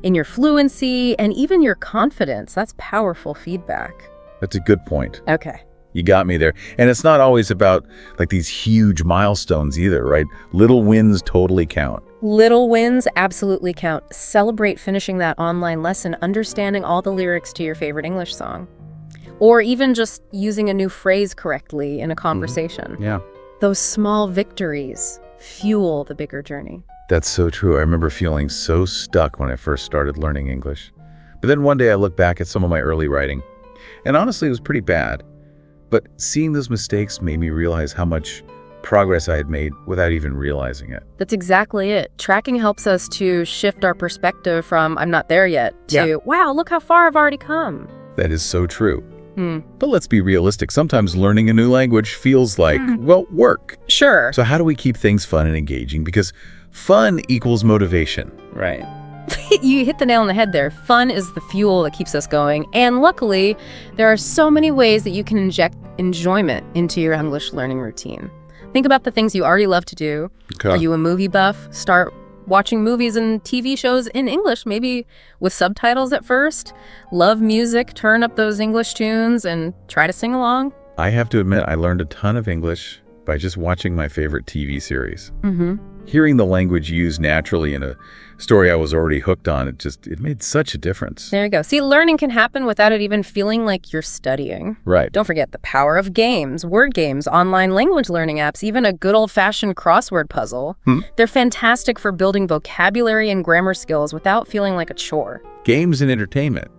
in your fluency, and even your confidence. That's powerful feedback. That's a good point. Okay. You got me there. And it's not always about like these huge milestones either, right? Little wins totally count. Little wins absolutely count. Celebrate finishing that online lesson, understanding all the lyrics to your favorite English song, or even just using a new phrase correctly in a conversation. Yeah. Those small victories fuel the bigger journey. That's so true. I remember feeling so stuck when I first started learning English. But then one day I looked back at some of my early writing, and honestly, it was pretty bad. But seeing those mistakes made me realize how much progress I had made without even realizing it. That's exactly it. Tracking helps us to shift our perspective from I'm not there yet to wow, look how far I've already come. That is so true. But let's be realistic. Sometimes learning a new language feels like, well, work. Sure. So how do we keep things fun and engaging? Because fun equals motivation. Right. You hit the nail on the head there. Fun is the fuel that keeps us going. And luckily, there are so many ways that you can inject enjoyment into your English learning routine. Think about the things you already love to do. Okay. Are you a movie buff? Start watching movies and TV shows in English, maybe with subtitles at first. Love music, turn up those English tunes and try to sing along. I have to admit, I learned a ton of English by just watching my favorite TV series. Hearing the language used naturally in a story I was already hooked on, it made such a difference. There you go. See, learning can happen without it even feeling like you're studying. Right. Don't forget the power of games, word games, online language learning apps, even a good old-fashioned crossword puzzle. They're fantastic for building vocabulary and grammar skills without feeling like a chore. Games and entertainment.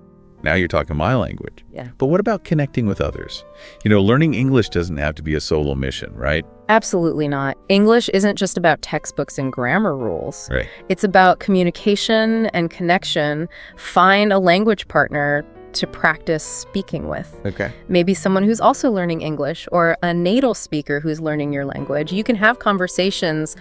Now you're talking my language. Yeah. But what about connecting with others? Learning English doesn't have to be a solo mission, right? Absolutely not. English isn't just about textbooks and grammar rules. Right. It's about communication and connection. Find a language partner to practice speaking with. Okay. Maybe someone who's also learning English or a native speaker who's learning your language. You can have conversations,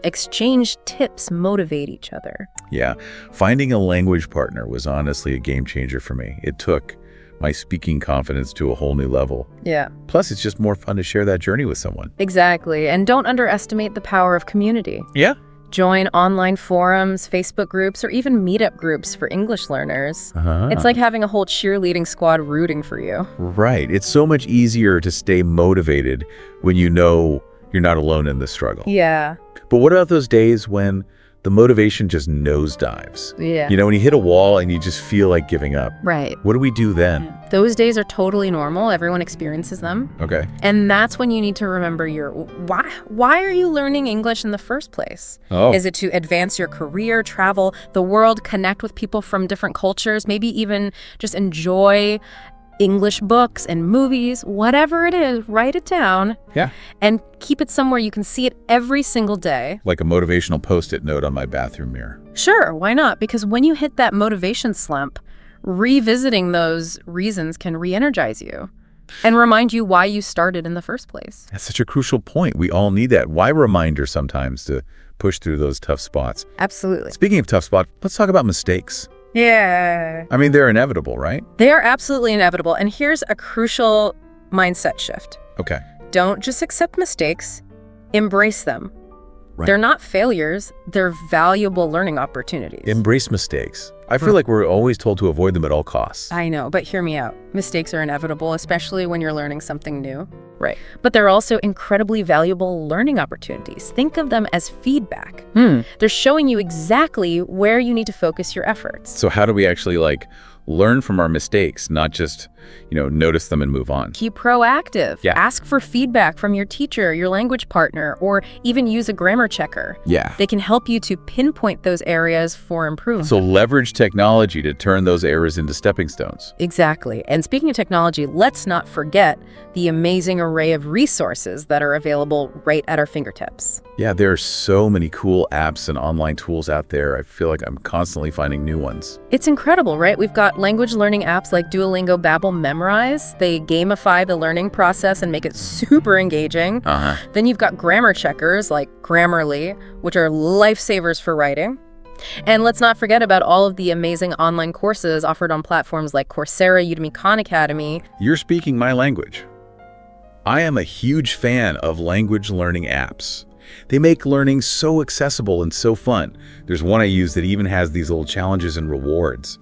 exchange tips, motivate each other. Yeah. Finding a language partner was honestly a game changer for me. It took my speaking confidence to a whole new level. Yeah. Plus, it's just more fun to share that journey with someone. Exactly. And don't underestimate the power of community. Yeah. Join online forums, Facebook groups, or even meetup groups for English learners. It's like having a whole cheerleading squad rooting for you. Right. It's so much easier to stay motivated when you know you're not alone in the struggle. Yeah. But what about those days when the motivation just nosedives? Yeah. When you hit a wall and you just feel like giving up. Right. What do we do then? Those days are totally normal. Everyone experiences them. Okay. And that's when you need to remember why are you learning English in the first place? Oh. Is it to advance your career, travel the world, connect with people from different cultures, maybe even just enjoy English books and movies, whatever it is, write it down. Yeah. And keep it somewhere you can see it every single day. Like a motivational Post-it note on my bathroom mirror. Sure, why not? Because when you hit that motivation slump, revisiting those reasons can re-energize you and remind you why you started in the first place. That's such a crucial point. We all need that. Why reminder sometimes to push through those tough spots. Absolutely. Speaking of tough spots, let's talk about mistakes. Yeah. I mean, they're inevitable, right? They are absolutely inevitable. And here's a crucial mindset shift. Okay. Don't just accept mistakes. Embrace them. Right. They're not failures, they're valuable learning opportunities. Embrace mistakes. I feel like we're always told to avoid them at all costs. I know, but hear me out. Mistakes are inevitable, especially when you're learning something new. Right. But they're also incredibly valuable learning opportunities. Think of them as feedback. They're showing you exactly where you need to focus your efforts. So how do we actually learn from our mistakes, not just, notice them and move on? Keep proactive. Yeah. Ask for feedback from your teacher, your language partner, or even use a grammar checker. Yeah. They can help you to pinpoint those areas for improvement. So leverage technology to turn those errors into stepping stones. Exactly. And speaking of technology, let's not forget the amazing array of resources that are available right at our fingertips. Yeah, there are so many cool apps and online tools out there. I feel like I'm constantly finding new ones. It's incredible, right? We've got language learning apps like Duolingo, Babbel, Memrise. They gamify the learning process and make it super engaging. Then you've got grammar checkers like Grammarly, which are lifesavers for writing. And let's not forget about all of the amazing online courses offered on platforms like Coursera, Udemy, Khan Academy. You're speaking my language. I am a huge fan of language learning apps. They make learning so accessible and so fun. There's one I use that even has these little challenges and rewards,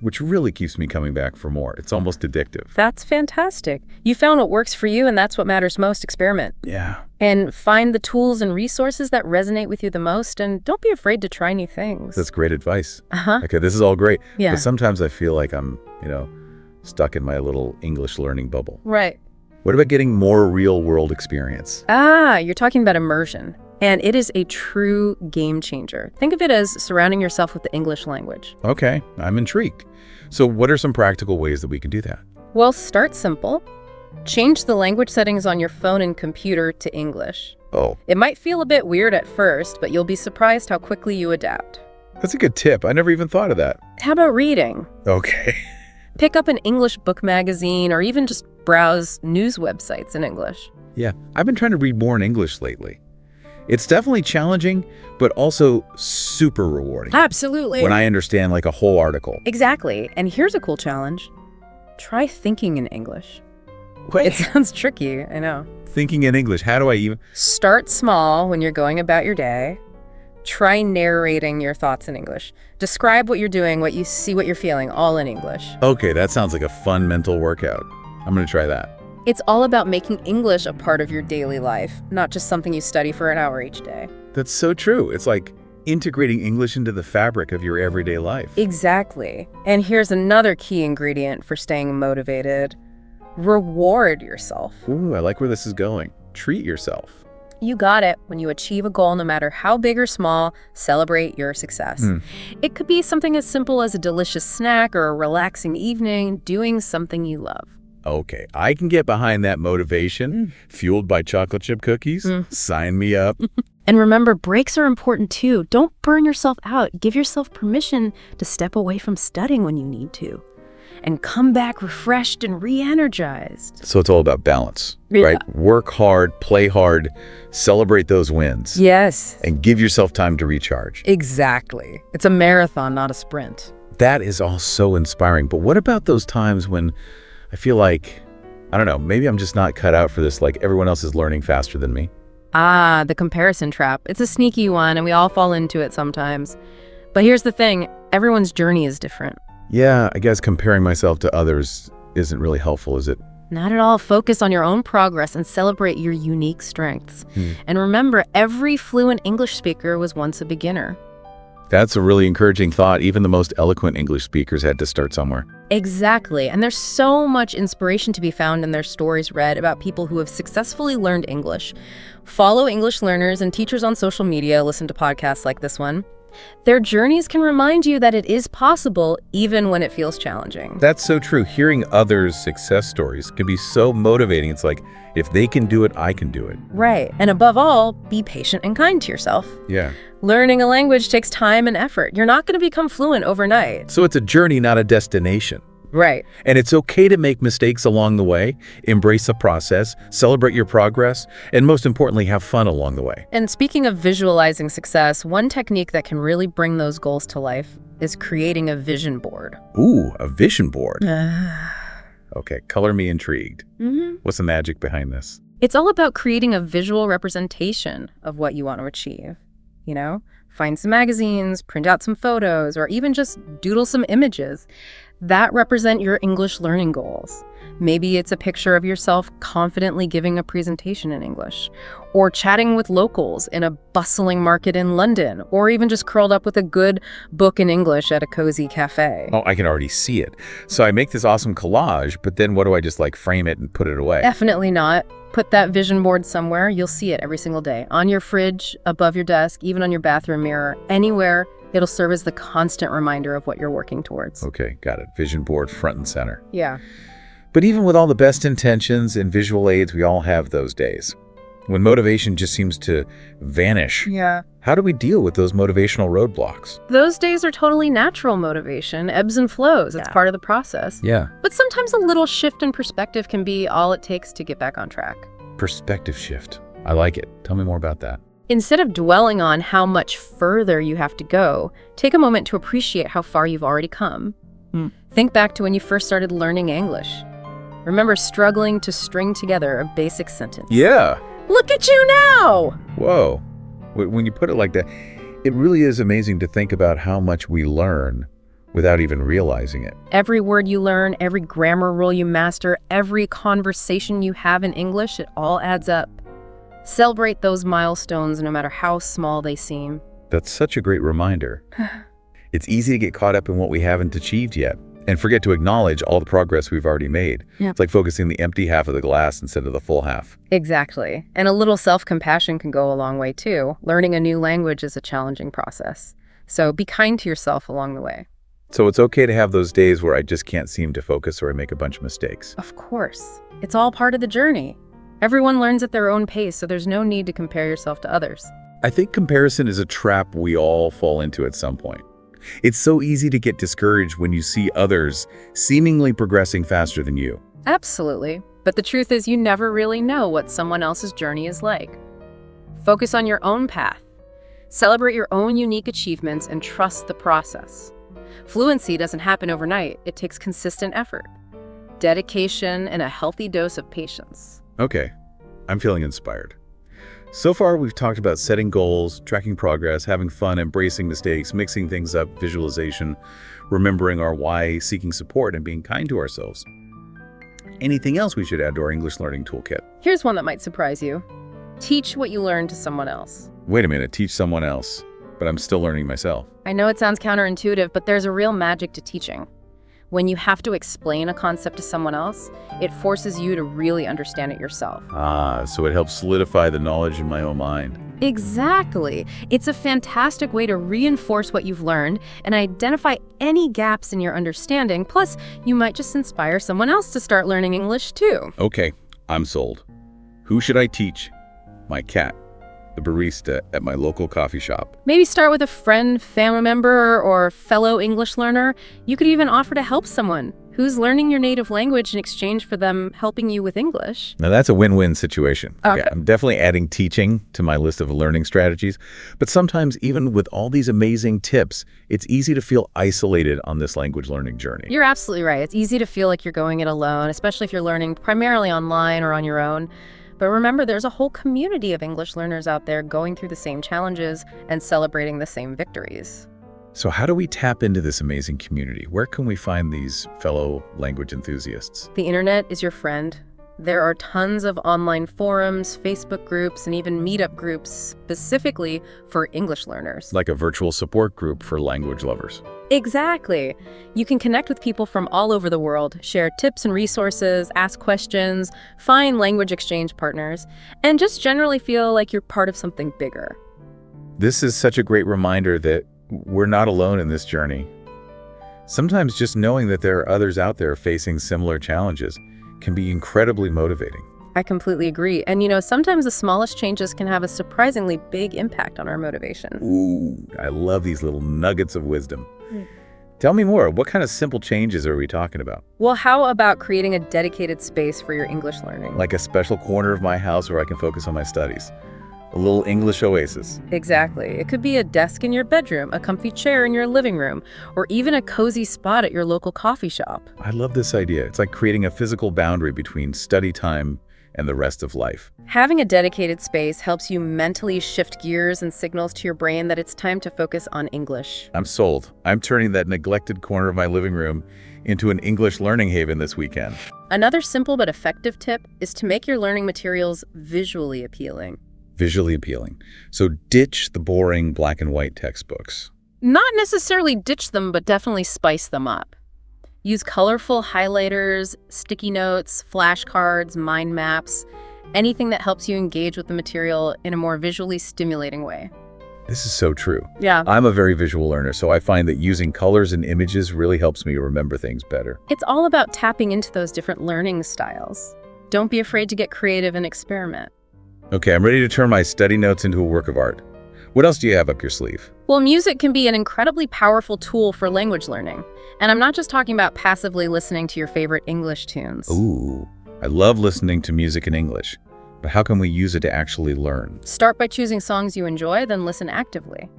which really keeps me coming back for more. It's almost addictive. That's fantastic. You found what works for you, and that's what matters most. Experiment. Yeah. And find the tools and resources that resonate with you the most, and don't be afraid to try new things. That's great advice. Uh-huh. Okay, this is all great. Yeah. But sometimes I feel like I'm, stuck in my little English learning bubble. Right. What about getting more real-world experience? You're talking about immersion. And it is a true game changer. Think of it as surrounding yourself with the English language. Okay, I'm intrigued. So what are some practical ways that we can do that? Well, start simple. Change the language settings on your phone and computer to English. Oh, It might feel a bit weird at first, but you'll be surprised how quickly you adapt. that's a good tip. I never even thought of that. How about reading? Okay. Pick up an English book magazine or even just browse news websites in English. Yeah, I've been trying to read more in English lately. It's definitely challenging, but also super rewarding. Absolutely. When I understand a whole article. Exactly. And here's a cool challenge. Try thinking in English. Wait, It sounds tricky, I know. thinking in English, how do I even? Start small when you're going about your day. Try narrating your thoughts in English. Describe what you're doing, what you see, what you're feeling, all in English. Okay, that sounds like a fun mental workout. I'm going to try that. It's all about making English a part of your daily life, not just something you study for an hour each day. That's so true. It's like integrating English into the fabric of your everyday life. Exactly. And here's another key ingredient for staying motivated. Reward yourself. Ooh, I like where this is going. Treat yourself. You got it. When you achieve a goal, no matter how big or small, celebrate your success. It could be something as simple as a delicious snack or a relaxing evening, doing something you love. Okay, I can get behind that motivation, fueled by chocolate chip cookies. Sign me up. And remember, breaks are important too. Don't burn yourself out. Give yourself permission to step away from studying when you need to. And come back refreshed and re-energized. So it's all about balance, Yeah. right? Work hard, play hard, celebrate those wins, Yes, and give yourself time to recharge. exactly. It's a marathon, not a sprint. That is all so inspiring. But what about those times when I feel like, I don't know, maybe I'm just not cut out for this, like everyone else is learning faster than me? The comparison trap. It's a sneaky one, and we all fall into it sometimes. But here's the thing. Everyone's journey is different. Yeah, I guess comparing myself to others isn't really helpful, is it? Not at all. Focus on your own progress and celebrate your unique strengths. And remember, every fluent English speaker was once a beginner. That's a really encouraging thought. Even the most eloquent English speakers had to start somewhere. Exactly. And there's so much inspiration to be found in their stories read about people who have successfully learned English. Follow English learners and teachers on social media. Listen to podcasts like this one. Their journeys can remind you that it is possible even when it feels challenging. That's so true. Hearing others' success stories can be so motivating. It's like, if they can do it, I can do it. Right. And above all, be patient and kind to yourself. Yeah. Learning a language takes time and effort. You're not going to become fluent overnight. So it's a journey, not a destination. Right. And it's okay to make mistakes along the way, embrace the process, celebrate your progress, and most importantly, have fun along the way. And speaking of visualizing success, one technique that can really bring those goals to life is creating a vision board. Ooh, a vision board. Okay, color me intrigued. What's the magic behind this? It's all about creating a visual representation of what you want to achieve. You know, find some magazines, print out some photos, or even just doodle some images that represent your English learning goals. Maybe it's a picture of yourself confidently giving a presentation in English, or chatting with locals in a bustling market in London, or even just curled up with a good book in English at a cozy cafe. Oh, I can already see it. So I make this awesome collage, but then what do I just like frame it and put it away? Definitely not. Put that vision board somewhere. You'll see it every single day. On your fridge, above your desk, even on your bathroom mirror, anywhere. It'll serve as the constant reminder of what you're working towards. Okay, got it. Vision board front and center. Yeah. But even with all the best intentions and visual aids, we all have those days when motivation just seems to vanish. Yeah. How do we deal with those motivational roadblocks? Those days are totally natural motivation, ebbs and flows. It's part of the process. Yeah. But sometimes a little shift in perspective can be all it takes to get back on track. Perspective shift. I like it. Tell me more about that. Instead of dwelling on how much further you have to go, take a moment to appreciate how far you've already come. Think back to when you first started learning English. Remember struggling to string together a basic sentence. Yeah. Look at you now! Whoa. When you put it like that, it really is amazing to think about how much we learn without even realizing it. Every word you learn, every grammar rule you master, every conversation you have in English, it all adds up. Celebrate those milestones no matter how small they seem. That's such a great reminder. It's easy to get caught up in what we haven't achieved yet and forget to acknowledge all the progress we've already made. Yep. It's like focusing the empty half of the glass instead of the full half. Exactly. And a little self-compassion can go a long way too. Learning a new language is a challenging process. So be kind to yourself along the way. So it's okay to have those days where I just can't seem to focus or I make a bunch of mistakes. Of course. It's all part of the journey. Everyone learns at their own pace, so there's no need to compare yourself to others. I think comparison is a trap we all fall into at some point. It's so easy to get discouraged when you see others seemingly progressing faster than you. Absolutely. But the truth is you never really know what someone else's journey is like. Focus on your own path. Celebrate your own unique achievements and trust the process. Fluency doesn't happen overnight. It takes consistent effort, dedication, and a healthy dose of patience. Okay, I'm feeling inspired. So far, we've talked about setting goals, tracking progress, having fun, embracing mistakes, mixing things up, visualization, remembering our why, seeking support, and being kind to ourselves. Anything else we should add to our English learning toolkit? Here's one that might surprise you. Teach what you learned to someone else. Wait a minute, teach someone else, but I'm still learning myself. I know it sounds counterintuitive, but there's a real magic to teaching. When you have to explain a concept to someone else, it forces you to really understand it yourself. So it helps solidify the knowledge in my own mind. Exactly. It's a fantastic way to reinforce what you've learned and identify any gaps in your understanding. Plus, you might just inspire someone else to start learning English too. Okay, I'm sold. Who should I teach? My cat, the barista at my local coffee shop. Maybe start with a friend, family member, or fellow English learner. You could even offer to help someone who's learning your native language in exchange for them helping you with English. Now that's a win-win situation. Okay. I'm definitely adding teaching to my list of learning strategies, but sometimes even with all these amazing tips, it's easy to feel isolated on this language learning journey. You're absolutely right. It's easy to feel like you're going it alone, especially if you're learning primarily online or on your own. But remember, there's a whole community of English learners out there going through the same challenges and celebrating the same victories. So how do we tap into this amazing community? Where can we find these fellow language enthusiasts? The internet is your friend. There are tons of online forums, Facebook groups, and even meetup groups specifically for English learners. Like a virtual support group for language lovers. Exactly. You can connect with people from all over the world, share tips and resources, ask questions, find language exchange partners, and just generally feel like you're part of something bigger. This is such a great reminder that we're not alone in this journey. Sometimes just knowing that there are others out there facing similar challenges can be incredibly motivating. I completely agree. And sometimes the smallest changes can have a surprisingly big impact on our motivation. Ooh, I love these little nuggets of wisdom. Tell me more. What kind of simple changes are we talking about? Well, how about creating a dedicated space for your English learning? Like a special corner of my house where I can focus on my studies. A little English oasis. Exactly. It could be a desk in your bedroom, a comfy chair in your living room, or even a cozy spot at your local coffee shop. I love this idea. It's like creating a physical boundary between study time and the rest of life. Having a dedicated space helps you mentally shift gears and signals to your brain that it's time to focus on English. I'm sold. I'm turning that neglected corner of my living room into an English learning haven this weekend. Another simple but effective tip is to make your learning materials visually appealing. Visually appealing. So ditch the boring black and white textbooks. Not necessarily ditch them, but definitely spice them up. Use colorful highlighters, sticky notes, flashcards, mind maps, anything that helps you engage with the material in a more visually stimulating way. This is so true. Yeah. I'm a very visual learner, so I find that using colors and images really helps me remember things better. It's all about tapping into those different learning styles. Don't be afraid to get creative and experiment. Okay, I'm ready to turn my study notes into a work of art. What else do you have up your sleeve? Well, music can be an incredibly powerful tool for language learning. And I'm not just talking about passively listening to your favorite English tunes. Ooh, I love listening to music in English, but how can we use it to actually learn? Start by choosing songs you enjoy, then listen actively.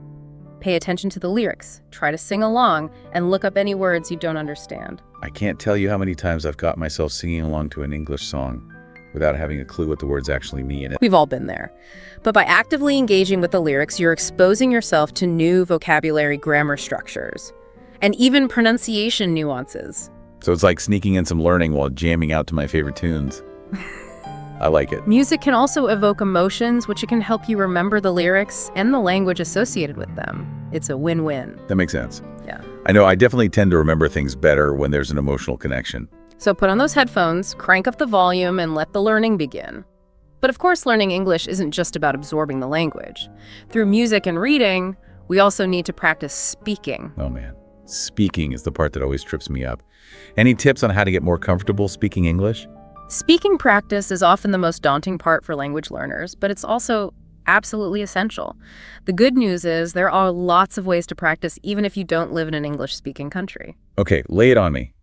Pay attention to the lyrics, try to sing along, and look up any words you don't understand. I can't tell you how many times I've got myself singing along to an English song without having a clue what the words actually mean. We've all been there. But by actively engaging with the lyrics, you're exposing yourself to new vocabulary grammar structures and even pronunciation nuances. So it's like sneaking in some learning while jamming out to my favorite tunes. I like it. Music can also evoke emotions, which can help you remember the lyrics and the language associated with them. It's a win-win. That makes sense. Yeah. I know I definitely tend to remember things better when there's an emotional connection. So put on those headphones, crank up the volume, and let the learning begin. But of course, learning English isn't just about absorbing the language. Through music and reading, we also need to practice speaking. Oh man, speaking is the part that always trips me up. Any tips on how to get more comfortable speaking English? Speaking practice is often the most daunting part for language learners, but it's also absolutely essential. The good news is there are lots of ways to practice even if you don't live in an English-speaking country. Okay, lay it on me.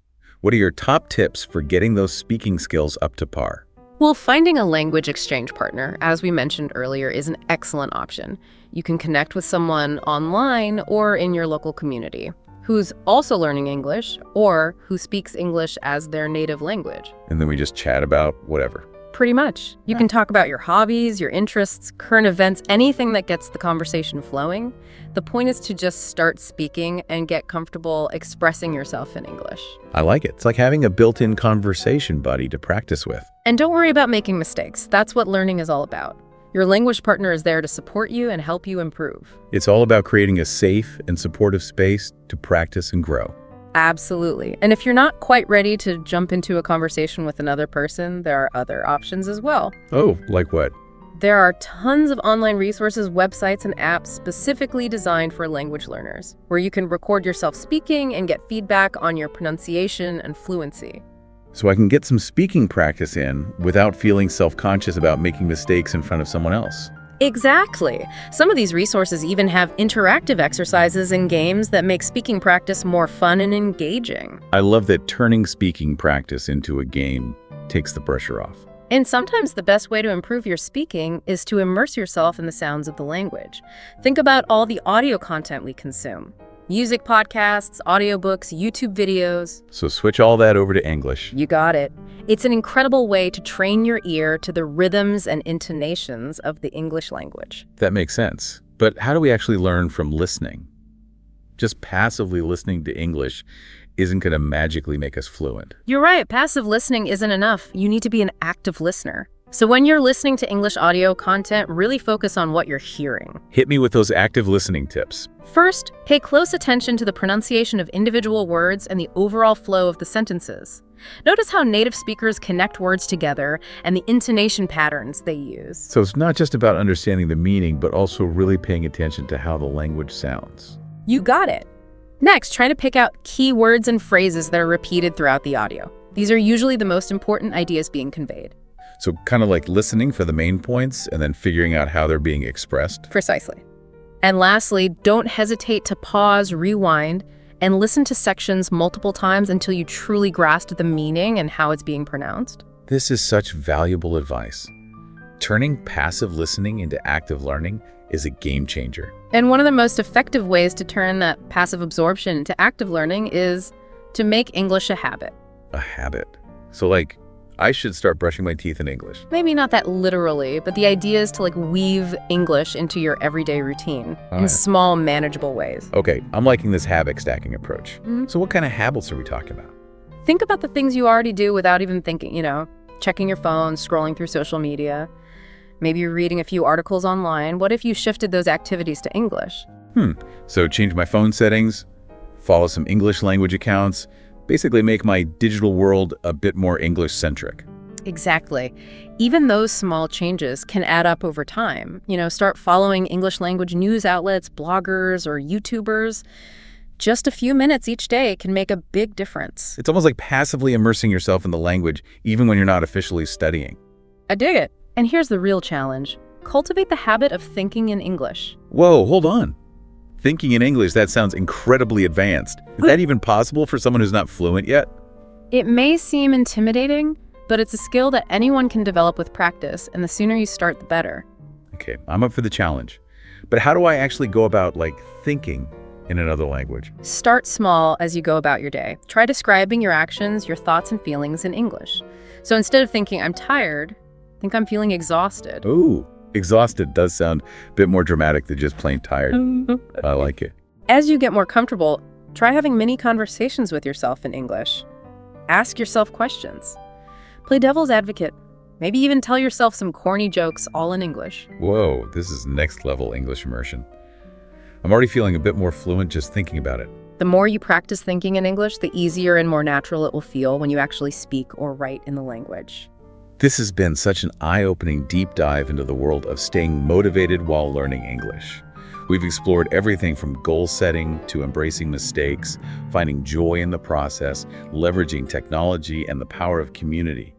What are your top tips for getting those speaking skills up to par? Well, finding a language exchange partner, as we mentioned earlier, is an excellent option. You can connect with someone online or in your local community who's also learning English or who speaks English as their native language. And then we just chat about whatever. Pretty much. You can talk about your hobbies, your interests, current events, anything that gets the conversation flowing. The point is to just start speaking and get comfortable expressing yourself in English. I like it. It's like having a built-in conversation buddy to practice with. And don't worry about making mistakes. That's what learning is all about. Your language partner is there to support you and help you improve. It's all about creating a safe and supportive space to practice and grow. Absolutely. And if you're not quite ready to jump into a conversation with another person, there are other options as well. Oh, like what? There are tons of online resources, websites, and apps specifically designed for language learners, where you can record yourself speaking and get feedback on your pronunciation and fluency. So I can get some speaking practice in without feeling self-conscious about making mistakes in front of someone else. Exactly. Some of these resources even have interactive exercises and games that make speaking practice more fun and engaging. I love that turning speaking practice into a game takes the pressure off. And sometimes the best way to improve your speaking is to immerse yourself in the sounds of the language. Think about all the audio content we consume. Music podcasts, audiobooks, YouTube videos. So switch all that over to English. You got it. It's an incredible way to train your ear to the rhythms and intonations of the English language. That makes sense. But how do we actually learn from listening? Just passively listening to English isn't going to magically make us fluent. You're right. Passive listening isn't enough. You need to be an active listener. So when you're listening to English audio content, really focus on what you're hearing. Hit me with those active listening tips. First, pay close attention to the pronunciation of individual words and the overall flow of the sentences. Notice how native speakers connect words together and the intonation patterns they use. So it's not just about understanding the meaning, but also really paying attention to how the language sounds. You got it. Next, try to pick out key words and phrases that are repeated throughout the audio. These are usually the most important ideas being conveyed. So kind of like listening for the main points and then figuring out how they're being expressed. Precisely. And lastly, don't hesitate to pause, rewind, and listen to sections multiple times until you truly grasp the meaning and how it's being pronounced. This is such valuable advice. Turning passive listening into active learning is a game changer. And one of the most effective ways to turn that passive absorption into active learning is to make English a habit. A habit. So like, I should start brushing my teeth in English. Maybe not that literally, but the idea is to like weave English into your everyday routine in small, manageable ways. Okay, I'm liking this habit stacking approach. So what kind of habits are we talking about? Think about the things you already do without even thinking, checking your phone, scrolling through social media. Maybe you're reading a few articles online. What if you shifted those activities to English? So change my phone settings, follow some English language accounts, basically make my digital world a bit more English-centric. Exactly. Even those small changes can add up over time. Start following English language news outlets, bloggers, or YouTubers. Just a few minutes each day can make a big difference. It's almost like passively immersing yourself in the language, even when you're not officially studying. I dig it. And here's the real challenge. Cultivate the habit of thinking in English. Whoa, hold on. Thinking in English, that sounds incredibly advanced. Is that even possible for someone who's not fluent yet? It may seem intimidating, but it's a skill that anyone can develop with practice, and the sooner you start, the better. Okay, I'm up for the challenge. But how do I actually go about, thinking in another language? Start small as you go about your day. Try describing your actions, your thoughts, and feelings in English. So instead of thinking, I'm tired, think I'm feeling exhausted. Ooh, exhausted does sound a bit more dramatic than just plain tired. I like it. As you get more comfortable, try having mini conversations with yourself in English. Ask yourself questions. Play devil's advocate. Maybe even tell yourself some corny jokes all in English. Whoa, this is next level English immersion. I'm already feeling a bit more fluent just thinking about it. The more you practice thinking in English, the easier and more natural it will feel when you actually speak or write in the language. This has been such an eye-opening deep dive into the world of staying motivated while learning English. We've explored everything from goal setting to embracing mistakes, finding joy in the process, leveraging technology, and the power of community.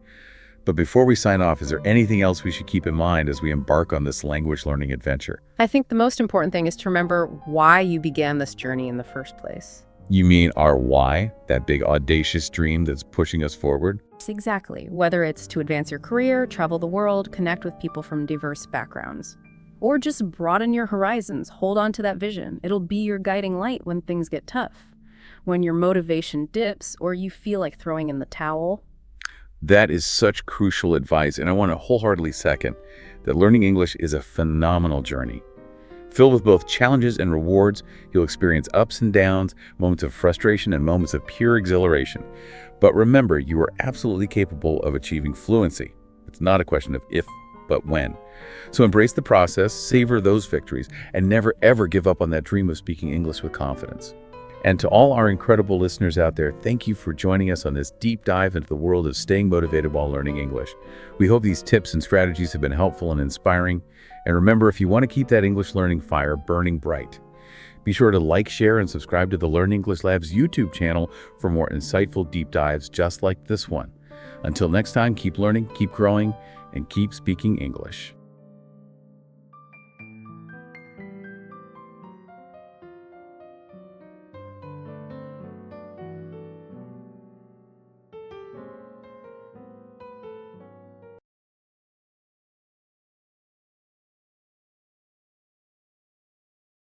But before we sign off, is there anything else we should keep in mind as we embark on this language learning adventure? I think the most important thing is to remember why you began this journey in the first place. You mean our why? That big audacious dream that's pushing us forward? Exactly. Whether it's to advance your career, travel the world, connect with people from diverse backgrounds, or just broaden your horizons, hold on to that vision. It'll be your guiding light when things get tough. When your motivation dips or you feel like throwing in the towel. That is such crucial advice, and I want to wholeheartedly second that learning English is a phenomenal journey. Filled with both challenges and rewards, you'll experience ups and downs, moments of frustration, and moments of pure exhilaration. But remember, you are absolutely capable of achieving fluency. It's not a question of if, but when. So embrace the process, savor those victories, and never ever give up on that dream of speaking English with confidence. And to all our incredible listeners out there, thank you for joining us on this deep dive into the world of staying motivated while learning English. We hope these tips and strategies have been helpful and inspiring. And remember, if you want to keep that English learning fire burning bright, be sure to like, share, and subscribe to the Learn English Lab's YouTube channel for more insightful deep dives just like this one. Until next time, keep learning, keep growing, and keep speaking English.